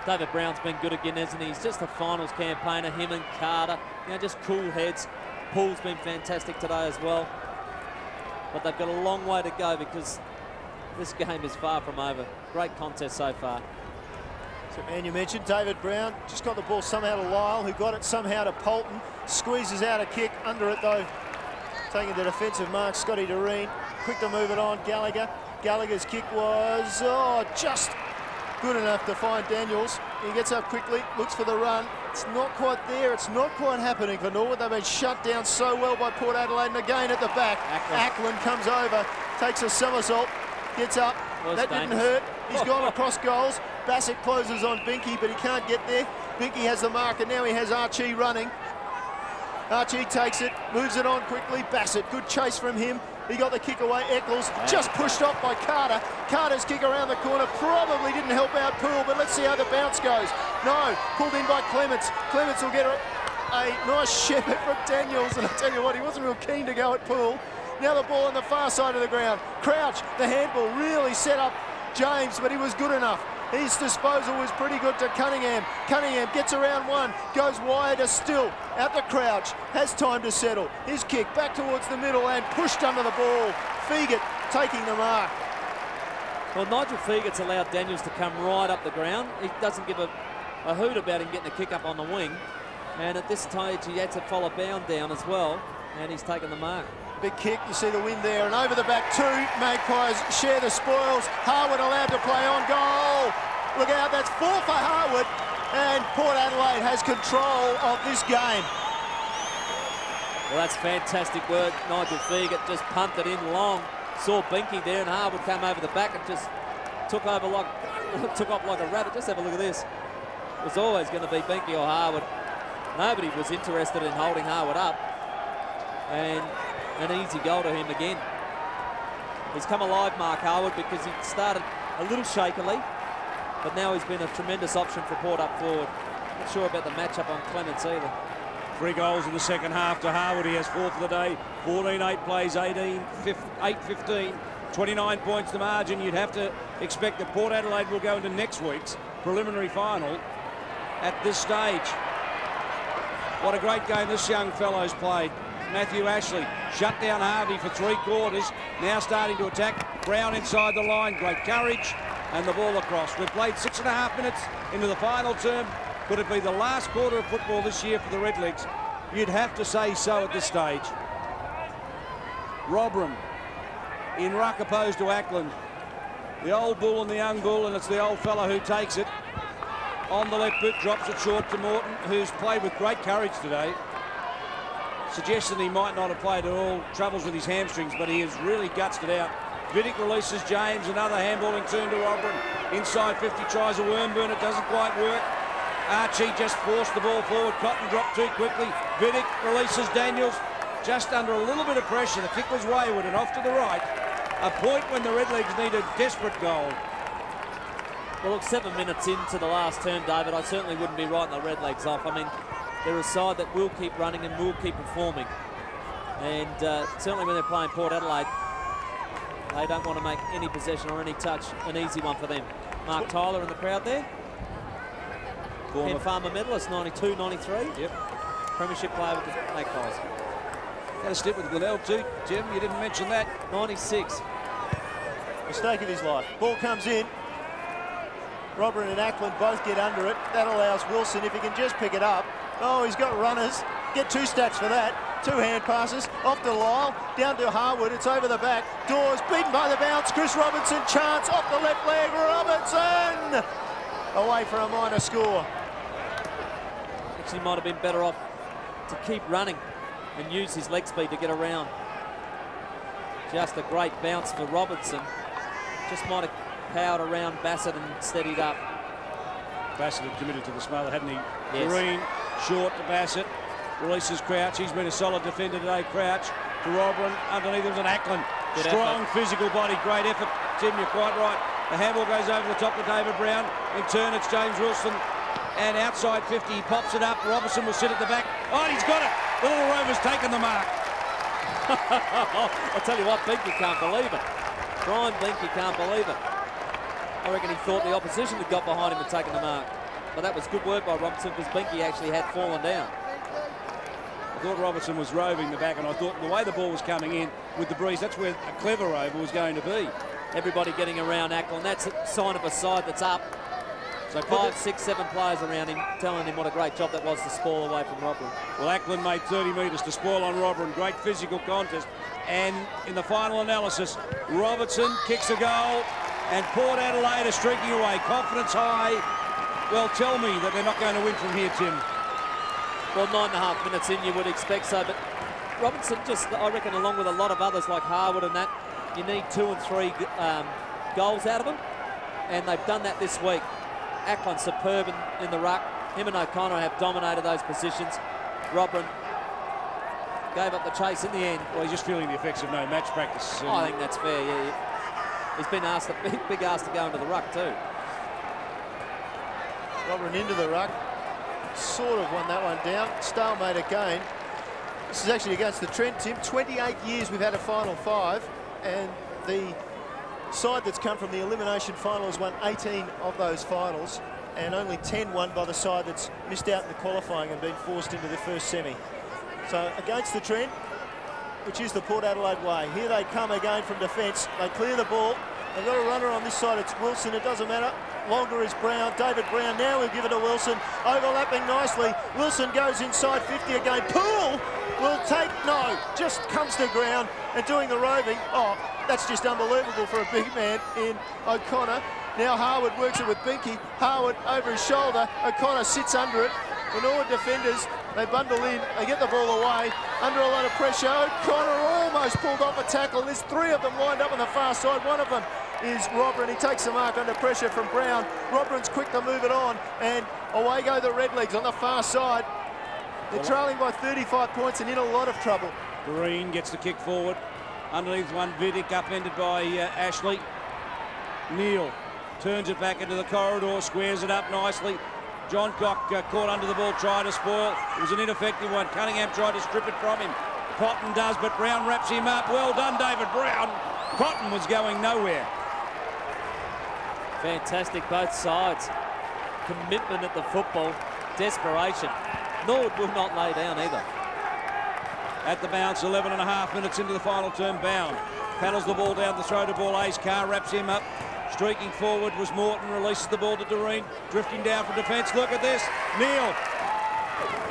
David Brown's been good again, hasn't he? He's just a finals campaigner, him and Carter. You know, just cool heads. Paul's been fantastic today as well. But they've got a long way to go because this game is far from over. Great contest so far. So, man, you mentioned David Brown. Just got the ball somehow to Lyle, who got it somehow to Polton. Squeezes out a kick. Under it, though, taking the defensive mark, Scotty Doreen. Quick to move it on, Gallagher. Gallagher's kick was, just good enough to find Daniels. He gets up quickly, looks for the run. It's not quite there. It's not quite happening for Norwood. They've been shut down so well by Port Adelaide. And again at the back, Ackland comes over, takes a somersault, gets up. That didn't hurt. He's gone across goals. Bassett closes on Binky, but he can't get there. Binky has the mark, and now he has Archie running. Archie takes it, moves it on quickly. Bassett, good chase from him. He got the kick away. Eccles just pushed off by Carter. Carter's kick around the corner probably didn't help out Poole, but let's see how the bounce goes. No, pulled in by Clements. Clements will get a nice shepherd from Daniels, and I tell you what, he wasn't real keen to go at Poole. Now the ball on the far side of the ground. Crouch, the handball, really set up James, but he was good enough. His disposal was pretty good to Cunningham. Cunningham gets around one, goes wider still. Out to Crouch, has time to settle. His kick back towards the middle and pushed under the ball. Fegat taking the mark. Well, Nigel Fegat's allowed Daniels to come right up the ground. He doesn't give a hoot about him getting a kick up on the wing. And at this stage, he had to follow Bound down as well, and he's taken the mark. Big kick, you see the wind there, and over the back two. Magpies share the spoils. Harwood allowed to play on goal. Look out, that's 4 for Harwood, and Port Adelaide has control of this game. Well, that's fantastic work. Nigel Fegat just punted in long. Saw Binky there, and Harwood came over the back and just took off like a rabbit. Just have a look at this. It was always going to be Binky or Harwood. Nobody was interested in holding Harwood up. And an easy goal to him again. He's come alive, Mark Harwood, because he started a little shakily, but now he's been a tremendous option for Port up forward. Not sure about the matchup on Clements either. 3 goals in the second half to Harwood. He has 4 for the day. 14-8 plays 8-15, 29 points the margin. You'd have to expect that Port Adelaide will go into next week's preliminary final at this stage. What a great game this young fellow's played. Matthew Ashley shut down Harvey for 3 quarters. Now starting to attack. Brown inside the line. Great courage. And the ball across. We've played 6.5 minutes into the final term. Could it be the last quarter of football this year for the Redlegs? You'd have to say so at this stage. Robram in ruck opposed to Ackland. The old bull and the young bull, and it's the old fella who takes it. On the left boot, drops it short to Morton, who's played with great courage today. Suggesting he might not have played at all, troubles with his hamstrings, but he has really gutsed it out. Vidic releases James, another handballing turn to Robran. Inside 50, tries a worm burn, it doesn't quite work. Archie just forced the ball forward, Cotton dropped too quickly. Vidic releases Daniels, just under a little bit of pressure. The kick was wayward and off to the right. A point when the Redlegs need a desperate goal. Well, look, 7 minutes into the last term, David, I certainly wouldn't be writing the Redlegs off. I mean, they're a side that will keep running and will keep performing. And certainly when they're playing Port Adelaide, they don't want to make any possession or any touch an easy one for them. Mark Tyler in the crowd there. Ken Farmer medalist, 92, 93. Yep. Premiership player with the Magpies. Got a step with Glenelg too, Jim. You didn't mention that. 96. Mistake of his life. Ball comes in. Robert and Ackland both get under it. That allows Wilson, if he can just pick it up. Oh, he's got runners. Get 2 stats for that. 2 hand passes. Off to Lyle. Down to Harwood. It's over the back. Dawes beaten by the bounce. Chris Robinson. Chance off the left leg. Robinson! Away for a minor score. Actually might have been better off to keep running and use his leg speed to get around. Just a great bounce for Robertson. Just might have powered around Bassett and steadied up. Bassett had committed to the smother, hadn't he? Yes. Green, short to Bassett. Releases Crouch. He's been a solid defender today. Crouch to Robran. Underneath was an Ackland. Good Strong effort. physical body. Great effort. Tim, you're quite right. The handball goes over the top to David Brown. In turn, it's James Wilson. And outside 50, he pops it up. Robertson will sit at the back. Oh, and he's got it. The Little Rover's taken the mark. I'll tell you what, Binky can't believe it. Brian Binky can't believe it. I reckon he thought the opposition had got behind him and taken the mark. But that was good work by Robertson because Binky actually had fallen down. I thought Robertson was roving the back, and I thought the way the ball was coming in with the breeze, that's where a clever rover was going to be. Everybody getting around Ackland. That's a sign of a side that's up. So 5, 6, 7 players around him, telling him what a great job that was to spoil away from Robran. Well, Ackland made 30 metres to spoil on Robran. Great physical contest. And in the final analysis, Robertson kicks a goal, and Port Adelaide are streaking away. Confidence high. Well, tell me that they're not going to win from here, Tim. Well, 9.5 minutes in, you would expect so, but Robertson just, I reckon, along with a lot of others like Harwood and that, you need 2 and 3 goals out of them, and they've done that this week. Ackland superb in the ruck. Him and O'Connor have dominated those positions. Robran gave up the chase in the end. Well, he's just feeling the effects of no match practice. I think that's fair, yeah. He's been asked, big asked to go into the ruck too. Robert into the ruck. Sort of won that one down. Stalemate again. This is actually against the trend, Tim. 28 years we've had a final 5, and the side that's come from the elimination final has won 18 of those finals, and only 10 won by the side that's missed out in the qualifying and been forced into the first semi. So against the trend, which is the Port Adelaide way. Here they come again from defence. They clear the ball. They've got a runner on this side. It's Wilson. It doesn't matter. Longer is Brown. David Brown now will give it to Wilson. Overlapping nicely. Wilson goes inside 50 again. Poole will take, no, just comes to ground and doing the roving. Oh, that's just unbelievable for a big man in O'Connor. Now Harwood works it with Binky. Harwood over his shoulder. O'Connor sits under it. The Norwood defenders, they bundle in, they get the ball away, under a lot of pressure. O'Connor almost pulled off a tackle. There's 3 of them lined up on the far side. One of them is Robran. He takes the mark under pressure from Brown. Robran's quick to move it on, and away go the Redlegs on the far side. They're trailing by 35 points and in a lot of trouble. Green gets the kick forward. Underneath one, Vidic, upended by Ashley. Neal turns it back into the corridor, squares it up nicely. John Cock caught under the ball, trying to spoil. It was an ineffective one. Cunningham tried to strip it from him. Cotton does, but Brown wraps him up. Well done, David Brown. Cotton was going nowhere. Fantastic, both sides. Commitment at the football, desperation. Norwood will not lay down either. At the bounce, 11.5 minutes into the final term. Bound paddles the ball down the throw to ball ace. Carr wraps him up. Streaking forward was Morton, releases the ball to Doreen, drifting down for defence. Look at this, Neil.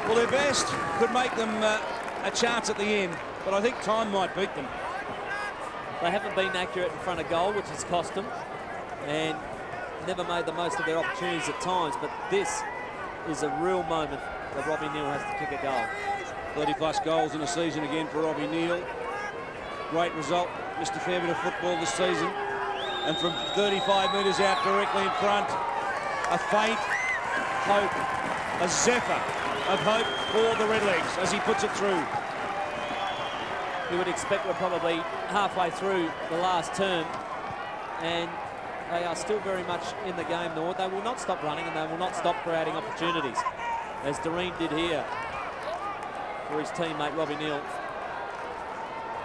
Well, their best could make them a chance at the end, but I think time might beat them. They haven't been accurate in front of goal, which has cost them, and never made the most of their opportunities at times, but this is a real moment that Robbie Neal has to kick a goal. 30-plus goals in a season again for Robbie Neal. Great result, missed a fair bit of football this season. And from 35 metres out directly in front, a faint hope, a zephyr of hope for the Redlegs as he puts it through. You would expect we're probably halfway through the last term, and they are still very much in the game, Norwood. They will not stop running and they will not stop creating opportunities, as Doreen did here for his teammate Robbie Neal.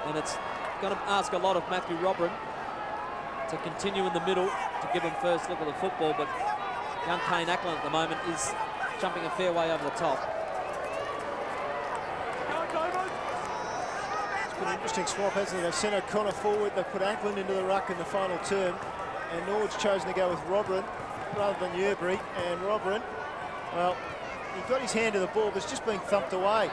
And it's going to ask a lot of Matthew Robran to continue in the middle to give him first look at the football, but young Kane Ackland at the moment is jumping a fair way over the top. It's been an interesting swap, hasn't it? They've sent O'Connor forward, they've put Ackland into the ruck in the final term, and Norwood's chosen to go with Robran rather than Yerbury, and Robran, well, he got his hand to the ball, but it's just been thumped away.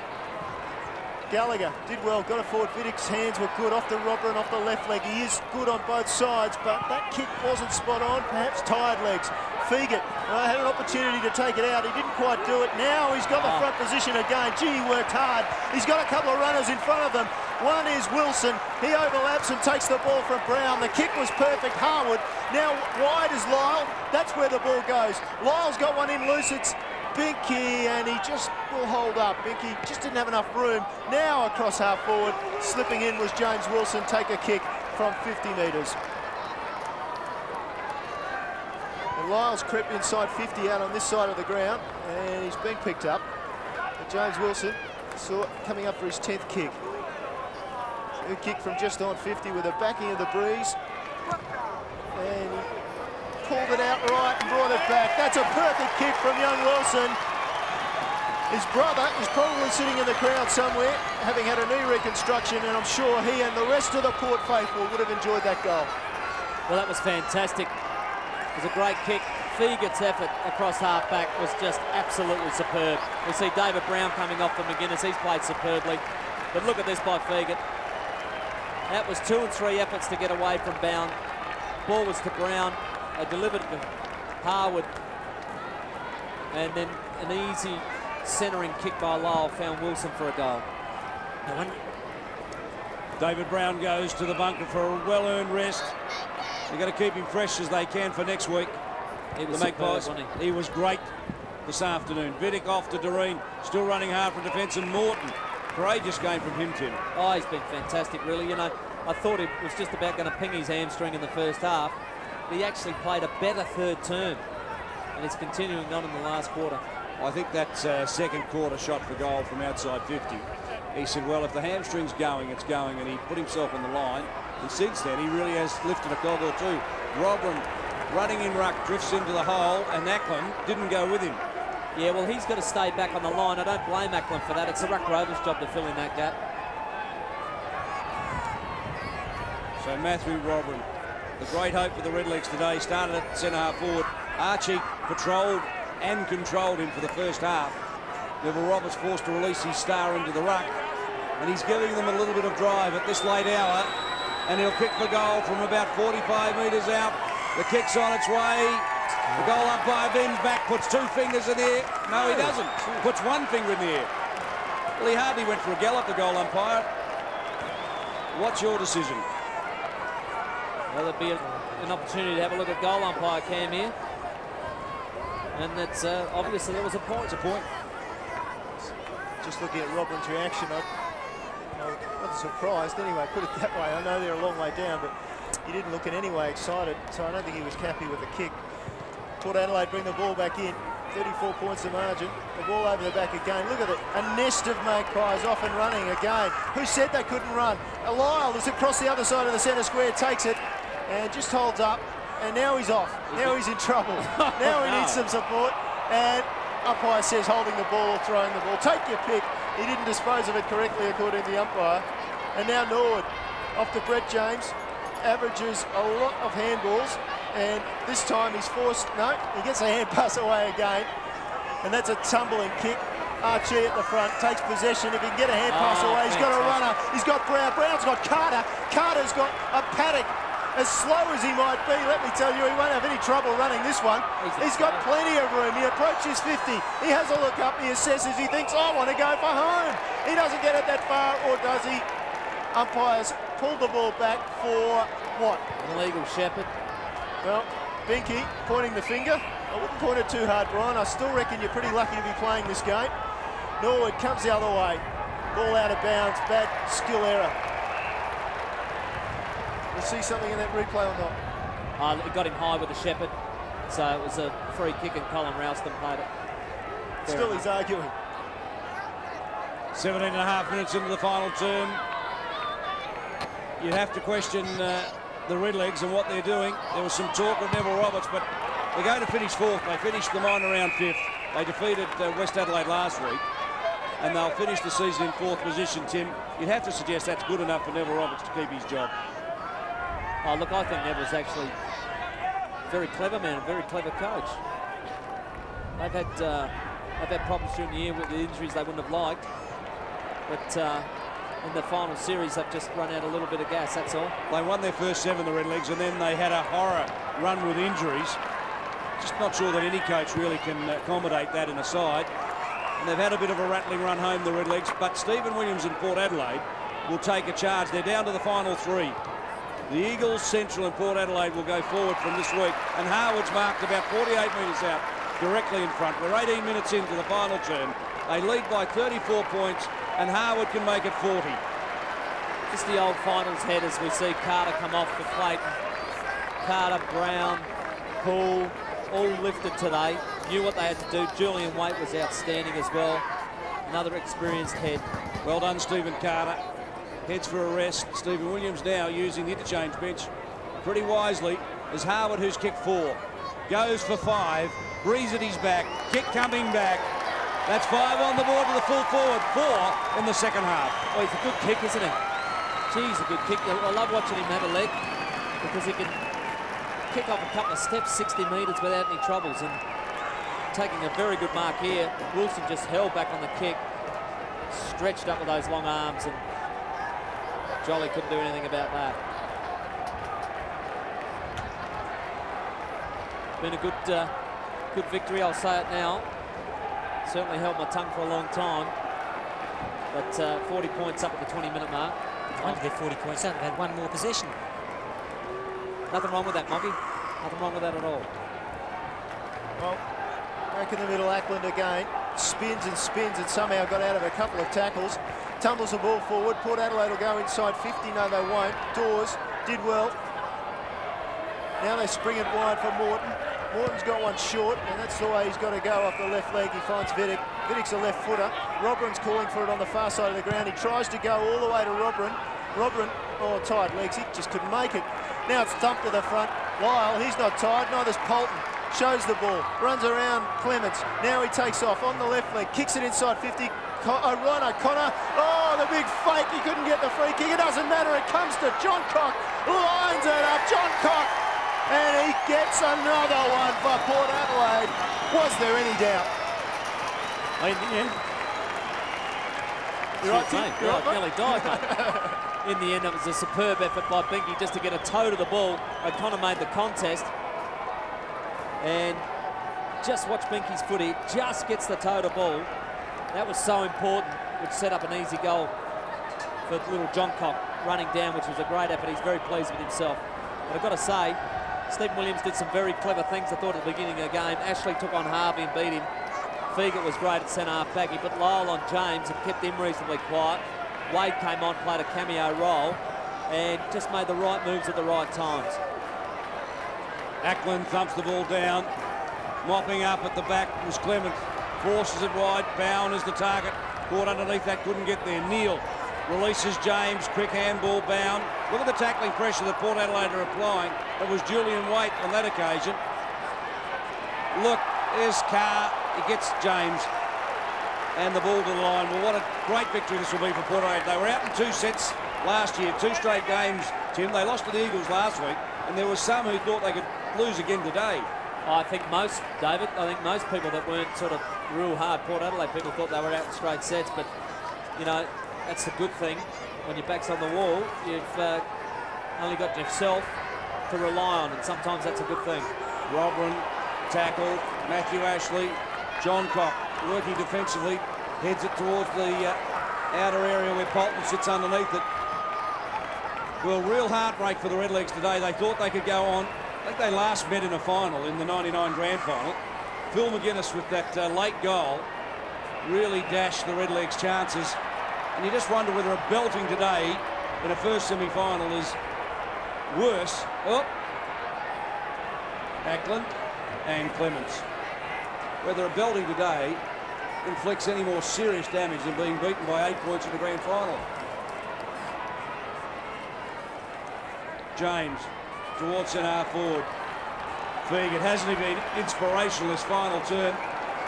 Gallagher did well, got it forward. Vidic's hands were good off the Robran, off the left leg. He is good on both sides, but that kick wasn't spot on, perhaps tired legs. Feagit had an opportunity to take it out. He didn't quite do it. Now he's got the front position again. Gee, he worked hard. He's got a couple of runners in front of them. One is Wilson. He overlaps and takes the ball from Brown. The kick was perfect. Harwood. Now wide is Lyle. That's where the ball goes. Lyle's got one in loose. It's Binky, and he just will hold up. Binky just didn't have enough room. Now across half forward, slipping in was James Wilson. Take a kick from 50 metres. And Lyle's crept inside 50 out on this side of the ground, and he's been picked up. And James Wilson saw coming up for his 10th kick. A kick from just on 50 with a backing of the breeze. And he pulled it out right and brought it back. That's a perfect kick from young Wilson. His brother is probably sitting in the crowd somewhere, having had a knee reconstruction, and I'm sure he and the rest of the Port faithful would have enjoyed that goal. Well, that was fantastic. It was a great kick. Feagit's effort across half-back was just absolutely superb. We see David Brown coming off for McGuinness. He's played superbly. But look at this by Feagit. That was 2 and 3 efforts to get away from Bound. Ball was to Brown. They delivered it to Harwood. And then an easy centering kick by Lyle found Wilson for a goal. David Brown goes to the bunker for a well-earned rest. They've got to keep him fresh as they can for next week. He was the superb, Magpies. wasn't He was great this afternoon. Vidic off to Doreen, still running hard for defence, and Morton. Courageous game from him, Tim. Oh, he's been fantastic, really. You know, I thought he was just about going to ping his hamstring in the first half. He actually played a better third term, and it's continuing on in the last quarter. I think that second quarter shot for goal from outside 50. He said, well, if the hamstring's going, it's going, and he put himself on the line. And since then, he really has lifted a cog or two. Robran running in ruck, drifts into the hole, and Ackland didn't go with him. Yeah, well, he's got to stay back on the line. I don't blame Ackland for that. It's the ruck rovers' job to fill in that gap. So Matthew Robran, the great hope for the Redlegs today, started at centre-half forward. Archie patrolled and controlled him for the first half. Neville Roberts forced to release his star into the ruck, and he's giving them a little bit of drive at this late hour, and he'll kick the goal from about 45 metres out. The kick's on its way. The goal umpire bends back, puts 2 fingers in the air. No, he doesn't. Puts 1 finger in the air. Well, he hardly went for a gallop, the goal umpire. What's your decision? Well, there'd be an opportunity to have a look at goal umpire Cam here. And that's obviously there was a point. It's a point. Just looking at Robin's reaction, I wasn't surprised anyway, put it that way. I know they're a long way down, but he didn't look in any way excited, so I don't think he was happy with the kick. Port Adelaide bring the ball back in. 34 points the margin. The ball over the back again. Look at it. A nest of magpies off and running again. Who said they couldn't run? Lyle is across the other side of the centre square, takes it and just holds up. And now he's off. Now he's in trouble. Now he needs some support. And umpire says holding the ball or throwing the ball. Take your pick. He didn't dispose of it correctly according to the umpire. And now Norwood off to Brett James. Averages a lot of handballs. And this time he's forced, no, he gets a hand pass away again. And that's a tumbling kick. Archie at the front takes possession. If he can get a hand pass away, he's got a runner. He's got Brown. Brown's got Carter. Carter's got a Paddock. As slow as he might be, let me tell you, he won't have any trouble running this one. He's got plenty of room. He approaches 50. He has a look up. He assesses. He thinks, I want to go for home. He doesn't get it that far, or does he? Umpires pulled the ball back for what? An illegal shepherd. Well, Binky pointing the finger. I wouldn't point it too hard, Brian. I still reckon you're pretty lucky to be playing this game. Norwood comes the other way. Ball out of bounds. Bad skill error. We'll see something in that replay or not. It got him high with the shepherd. So it was a free kick and Colin Ralston played it. Still he's arguing. 17 and a half minutes into the final term. You'd have to question the Redlegs and what they're doing. There was some talk of Neville Roberts, but they're going to finish fourth. They finished the minor round fifth. They defeated West Adelaide last week, and they'll finish the season in fourth position, Tim. You'd have to suggest that's good enough for Neville Roberts to keep his job. Oh, look, I think Neville's actually a very clever man, a very clever coach. They've had problems during the year with the injuries they wouldn't have liked, but in the final series, they've just run out a little bit of gas, that's all. They won their first 7, the Redlegs, and then they had a horror run with injuries. Just not sure that any coach really can accommodate that in a side. And they've had a bit of a rattling run home, the Redlegs, but Stephen Williams and Port Adelaide will take a charge. They're down to the final 3. The Eagles, Central and Port Adelaide will go forward from this week, and Harwood's marked about 48 metres out, directly in front. We're 18 minutes into the final term. They lead by 34 points, and Harwood can make it 40. Just the old finals head as we see Carter come off for Clayton. Carter, Brown, Poole, all lifted today. Knew what they had to do. Julian Waite was outstanding as well. Another experienced head. Well done, Stephen Carter. Heads for a rest. Stephen Williams now using the interchange bench pretty wisely as Harwood, who's kicked 4, goes for 5. Breeze at his back. Kick coming back. That's 5 on the board to the full forward. 4 in the second half. Oh, he's a good kick, isn't he? Geez, a good kick. I love watching him have a leg because he can kick off a couple of steps, 60 metres without any troubles. And taking a very good mark here. Wilson just held back on the kick, stretched up with those long arms, and Jolly couldn't do anything about that. Been a good victory, I'll say it now. Certainly held my tongue for a long time, but 40 points up at the 20-minute mark. Trying to get 40 points up. They've had one more possession. Nothing wrong with that, Moggy. Nothing wrong with that at all. Well, back in the middle, Ackland again. Spins and spins and somehow got out of a couple of tackles. Tumbles the ball forward. Port Adelaide will go inside 50. No, they won't. Dawes did well. Now they spring it wide for Morton. Morton's got one short, and that's the way he's got to go off the left leg. He finds Vidic. Vidic's a left footer. Robrin's calling for it on the far side of the ground. He tries to go all the way to Robrin. Robrin, oh, tight legs. He just couldn't make it. Now it's thumped to the front. Lyle, he's not tired. Neither's Polton. Shows the ball. Runs around Clements. Now he takes off on the left leg. Kicks it inside 50. Ryan O'Connor. Oh, the big fake. He couldn't get the free kick. It doesn't matter. It comes to John Cock. Lines it up. John Cock. And he gets another one for Port Adelaide. Was there any doubt? You're right, Tim? You're right, nearly died, mate. In the end, it was a superb effort by Binky just to get a toe to the ball. O'Connor made the contest. And just watch Binky's foot. He just gets the toe to ball. That was so important, which set up an easy goal for little John Cock running down, which was a great effort. He's very pleased with himself. But I've got to say, Stephen Williams did some very clever things, I thought, at the beginning of the game. Ashley took on Harvey and beat him. Fegert was great at centre-half baggy, but Lyle on James and kept him reasonably quiet. Wade came on, played a cameo role, and just made the right moves at the right times. Ackland thumps the ball down. Mopping up at the back was Clement. Forces it wide. Bowen is the target. Caught underneath that, couldn't get there. Neal releases James. Quick handball, Bowen. Look at the tackling pressure that Port Adelaide are applying. It was Julian Waite on that occasion. Look, there's Carr. He gets James. And the ball to the line. Well, what a great victory this will be for Port Adelaide. They were out in 2 sets last year, 2 straight games, Tim. They lost to the Eagles last week, and there were some who thought they could lose again today. I think most, David, I think most people that weren't sort of real hard Port Adelaide people thought they were out in straight sets, but, you know, that's the good thing. When your back's on the wall, you've only got yourself to rely on, and sometimes that's a good thing. Robran tackle, Matthew Ashley, John Cock working defensively, heads it towards the outer area where Polton sits underneath it. Well, real heartbreak for the Redlegs today. They thought they could go on. I think they last met in a final in the 99 grand final. Phil McGuinness with that late goal really dashed the Redlegs' chances. And you just wonder whether a belting today in a first semi-final is worse. Oh, Ackland and Clements. Whether a belting today inflicts any more serious damage than being beaten by 8 points in the grand final. James towards centre forward. Fegan, hasn't he been inspirational this final turn?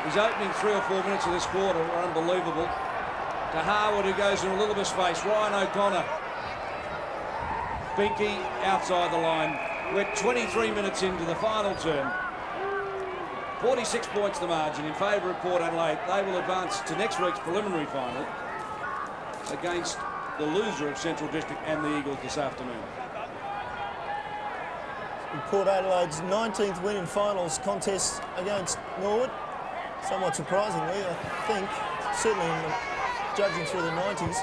His opening 3 or 4 minutes of this quarter were unbelievable. To Harwood, who goes in a little bit of space. Ryan O'Connor. Binky outside the line. We're 23 minutes into the final turn. 46 points the margin in favour of Port Adelaide. They will advance to next week's preliminary final against the loser of Central District and the Eagles this afternoon. In Port Adelaide's 19th win in finals contest against Norwood. Somewhat surprisingly, I think, certainly judging through the 90s,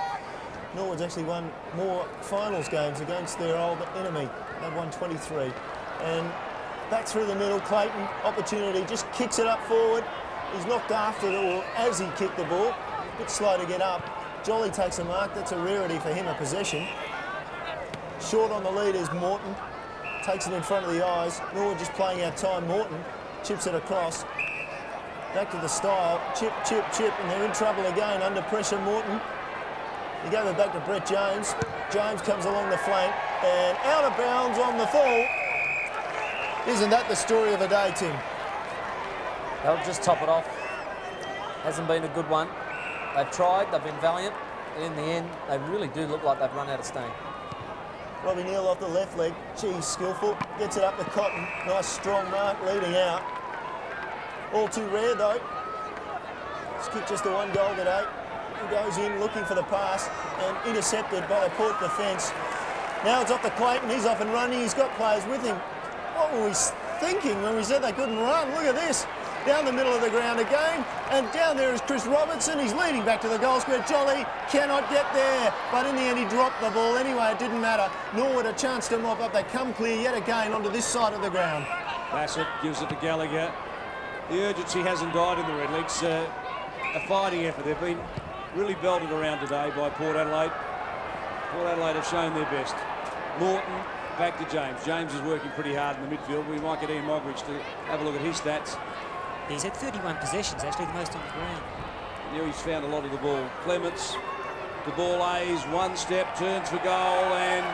Norwood's actually won more finals games against their old enemy. They've won 23. And back through the middle, Clayton, opportunity, just kicks it up forward. He's knocked after it, or as he kicked the ball, a bit slow to get up. Jolly takes a mark, that's a rarity for him, a possession. Short on the lead is Morton, takes it in front of the eyes. Norwood just playing out time. Morton chips it across. Back to the style, chip, chip, chip, and they're in trouble again, under pressure, Morton. He gave it back to Brett James. James comes along the flank, and out of bounds on the fall. Isn't that the story of the day, Tim? They'll just top it off. Hasn't been a good one. They've tried, they've been valiant, but in the end, they really do look like they've run out of steam. Robbie Neal off the left leg. Geez, skillful. Gets it up to Cotton. Nice strong mark leading out. All too rare though. He's kicked just the 1 goal today. He goes in looking for the pass and intercepted by the Port defence. Now it's off to Clayton. He's off and running. He's got players with him. What were we thinking when we said they couldn't run? Look at this. Down the middle of the ground again. And down there is Chris Robertson. He's leading back to the goal square. Jolly cannot get there. But in the end, he dropped the ball. Anyway, it didn't matter. Norwood a chance to mop up. They come clear yet again onto this side of the ground. Bassett gives it to Gallagher. The urgency hasn't died in the Redlegs. A fighting effort. They've been really belted around today by Port Adelaide. Port Adelaide have shown their best. Morton back to James. James is working pretty hard in the midfield. We might get Ian Mogridge to have a look at his stats. He's had 31 possessions, actually, the most on the ground. Now he's found a lot of the ball. Clements, the ball A's, 1 step, turns for goal, and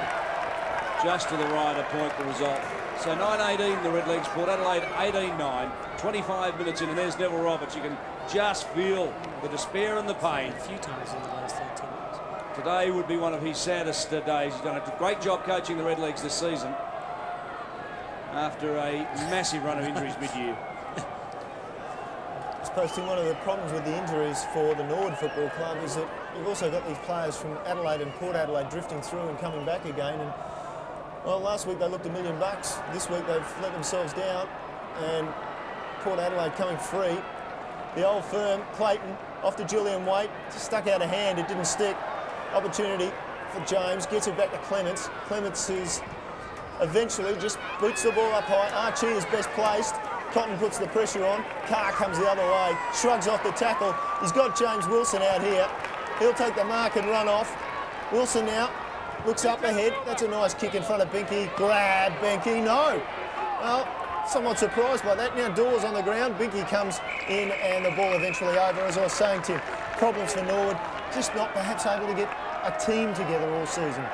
just to the right, a point the result. So 9-18 the Redlegs, Port Adelaide 18-9, 25 minutes in, and there's Neville Roberts. You can just feel the despair and the pain. A few times in the last 13 minutes. Today would be one of his saddest days. He's done a great job coaching the Redlegs this season after a massive run of injuries mid-year. I suppose, Tim, one of the problems with the injuries for the Norwood Football Club is that you've also got these players from Adelaide and Port Adelaide drifting through and coming back again. And well, last week they looked $1 million. This week they've let themselves down, and Port Adelaide coming free. The old firm, Clayton, off to Julian Waite, stuck out a hand, it didn't stick. Opportunity for James, gets it back to Clements. Clements is eventually just boots the ball up high. Archie is best placed. Cotton puts the pressure on. Carr comes the other way, shrugs off the tackle. He's got James Wilson out here. He'll take the mark and run off. Wilson now looks up ahead. That's a nice kick in front of Binky. Grab Binky. No. Well, somewhat surprised by that. Now Dawes on the ground, Binky comes in and the ball eventually over. As I was saying, Tim, problems for Norwood, just not perhaps able to get a team together all season.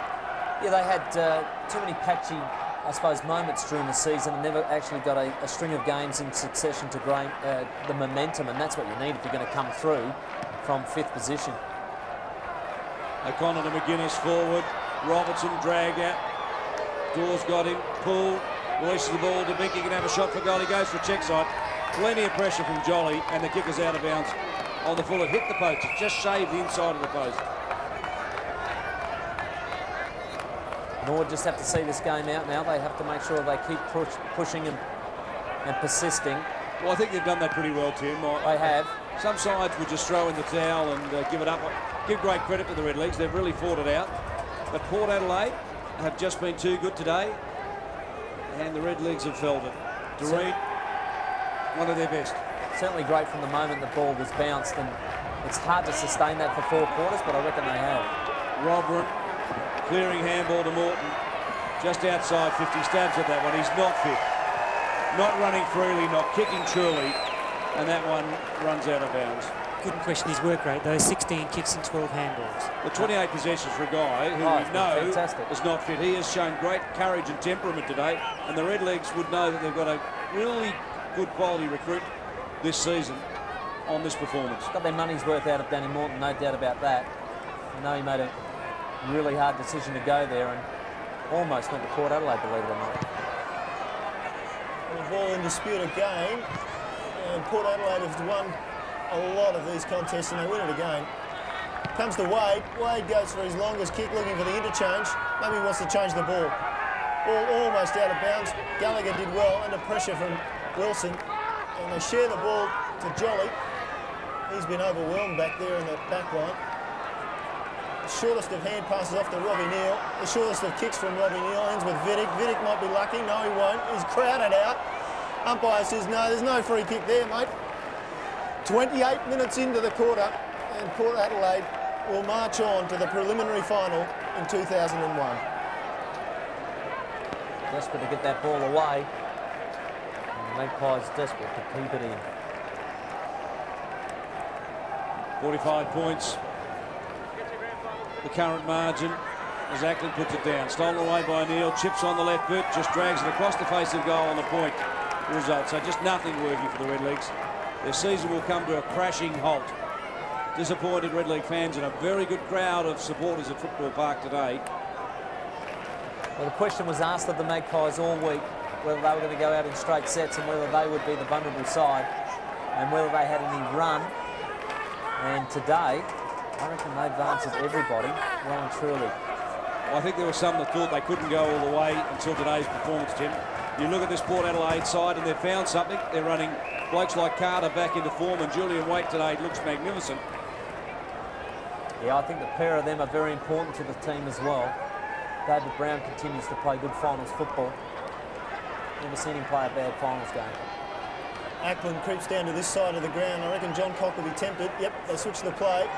Yeah, they had too many patchy, I suppose, moments during the season and never actually got a string of games in succession to gain the momentum, and that's what you need if you're going to come through from 5th position. O'Connor to McGuinness forward. Robertson dragged out. Dawes got him. Pull. Releases the ball to Binky. Can have a shot for goal. He goes for a check side. Plenty of pressure from Jolly, and the kick is out of bounds on the full. It hit the post. It just shaved the inside of the post. Norwood just have to see this game out now. They have to make sure they keep pushing and persisting. Well, I think they've done that pretty well, Tim. They have. Some sides would just throw in the towel and give it up. Give great credit to the Red Legs. They've really fought it out. But Port Adelaide have just been too good today, and the Red Legs have felt it. Doreen, one of their best. Certainly great from the moment the ball was bounced, and it's hard to sustain that for 4 quarters, but I reckon they have. Robert clearing handball to Morton, just outside 50, stabs at that one. He's not fit, not running freely, not kicking truly, and that one runs out of bounds. Couldn't question his work rate, though. 16 kicks and 12 handballs. The 28 possessions for a guy who we know is not fit. He has shown great courage and temperament today, and the Red Legs would know that they've got a really good quality recruit this season on this performance. Got their money's worth out of Danny Morton, no doubt about that. I know he made a really hard decision to go there and almost went to Port Adelaide, believe it or not. The ball in dispute again, and Port Adelaide have won a lot of these contests and they win it again. Comes to Wade. Wade goes for his longest kick, looking for the interchange. Maybe he wants to change the ball. Ball almost out of bounds. Gallagher did well under pressure from Wilson, and they share the ball to Jolly. He's been overwhelmed back there in the back line. The shortest of hand passes off to Robbie Neal. The shortest of kicks from Robbie Neal ends with Vidic. Vidic might be lucky. No, he won't. He's crowded out. Umpire says, no, there's no free kick there, mate. 28 minutes into the quarter, and Port Adelaide will march on to the preliminary final in 2001. Desperate to get that ball away. And the Magpies desperate to keep it in. 45 points. The current margin as Ackland puts it down. Stolen away by Neal. Chips on the left boot. Just drags it across the face of goal on the point. Result. So just nothing working for the Red Legs. Their season will come to a crashing halt. Disappointed Red League fans and a very good crowd of supporters at Football Park today. Well, the question was asked of the Magpies all week whether they were going to go out in straight sets and whether they would be the vulnerable side and whether they had any run. And today, I reckon they've answered everybody well and truly. Well, I think there were some that thought they couldn't go all the way until today's performance, Tim. You look at this Port Adelaide side and they've found something. They're running blokes like Carter back into form, and Julian Waite today looks magnificent. Yeah, I think the pair of them are very important to the team as well. David Brown continues to play good finals football. Never seen him play a bad finals game. Ackland creeps down to this side of the ground. I reckon John Cock will be tempted. Yep, they switch the play.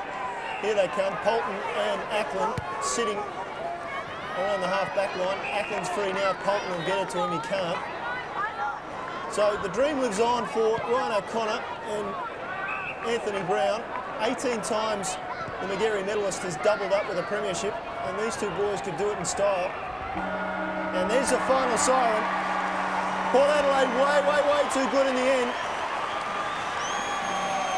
Here they come. Polton and Ackland sitting around the half-back line. Ackland's free now. Polton will get it to him. He can't. So the dream lives on for Ryan O'Connor and Anthony Brown. 18 times the Magarey medalist has doubled up with a premiership, and these two boys could do it in style. And there's the final siren. Port Adelaide way too good in the end.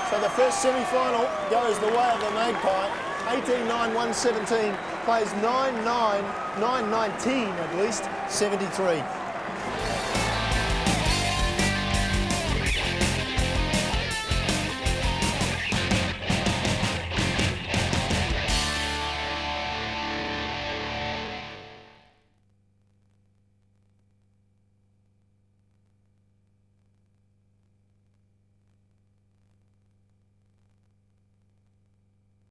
So the first semi-final goes the way of the Magpie. 18-9, 117, plays 9-9, 9-19 at least, 73.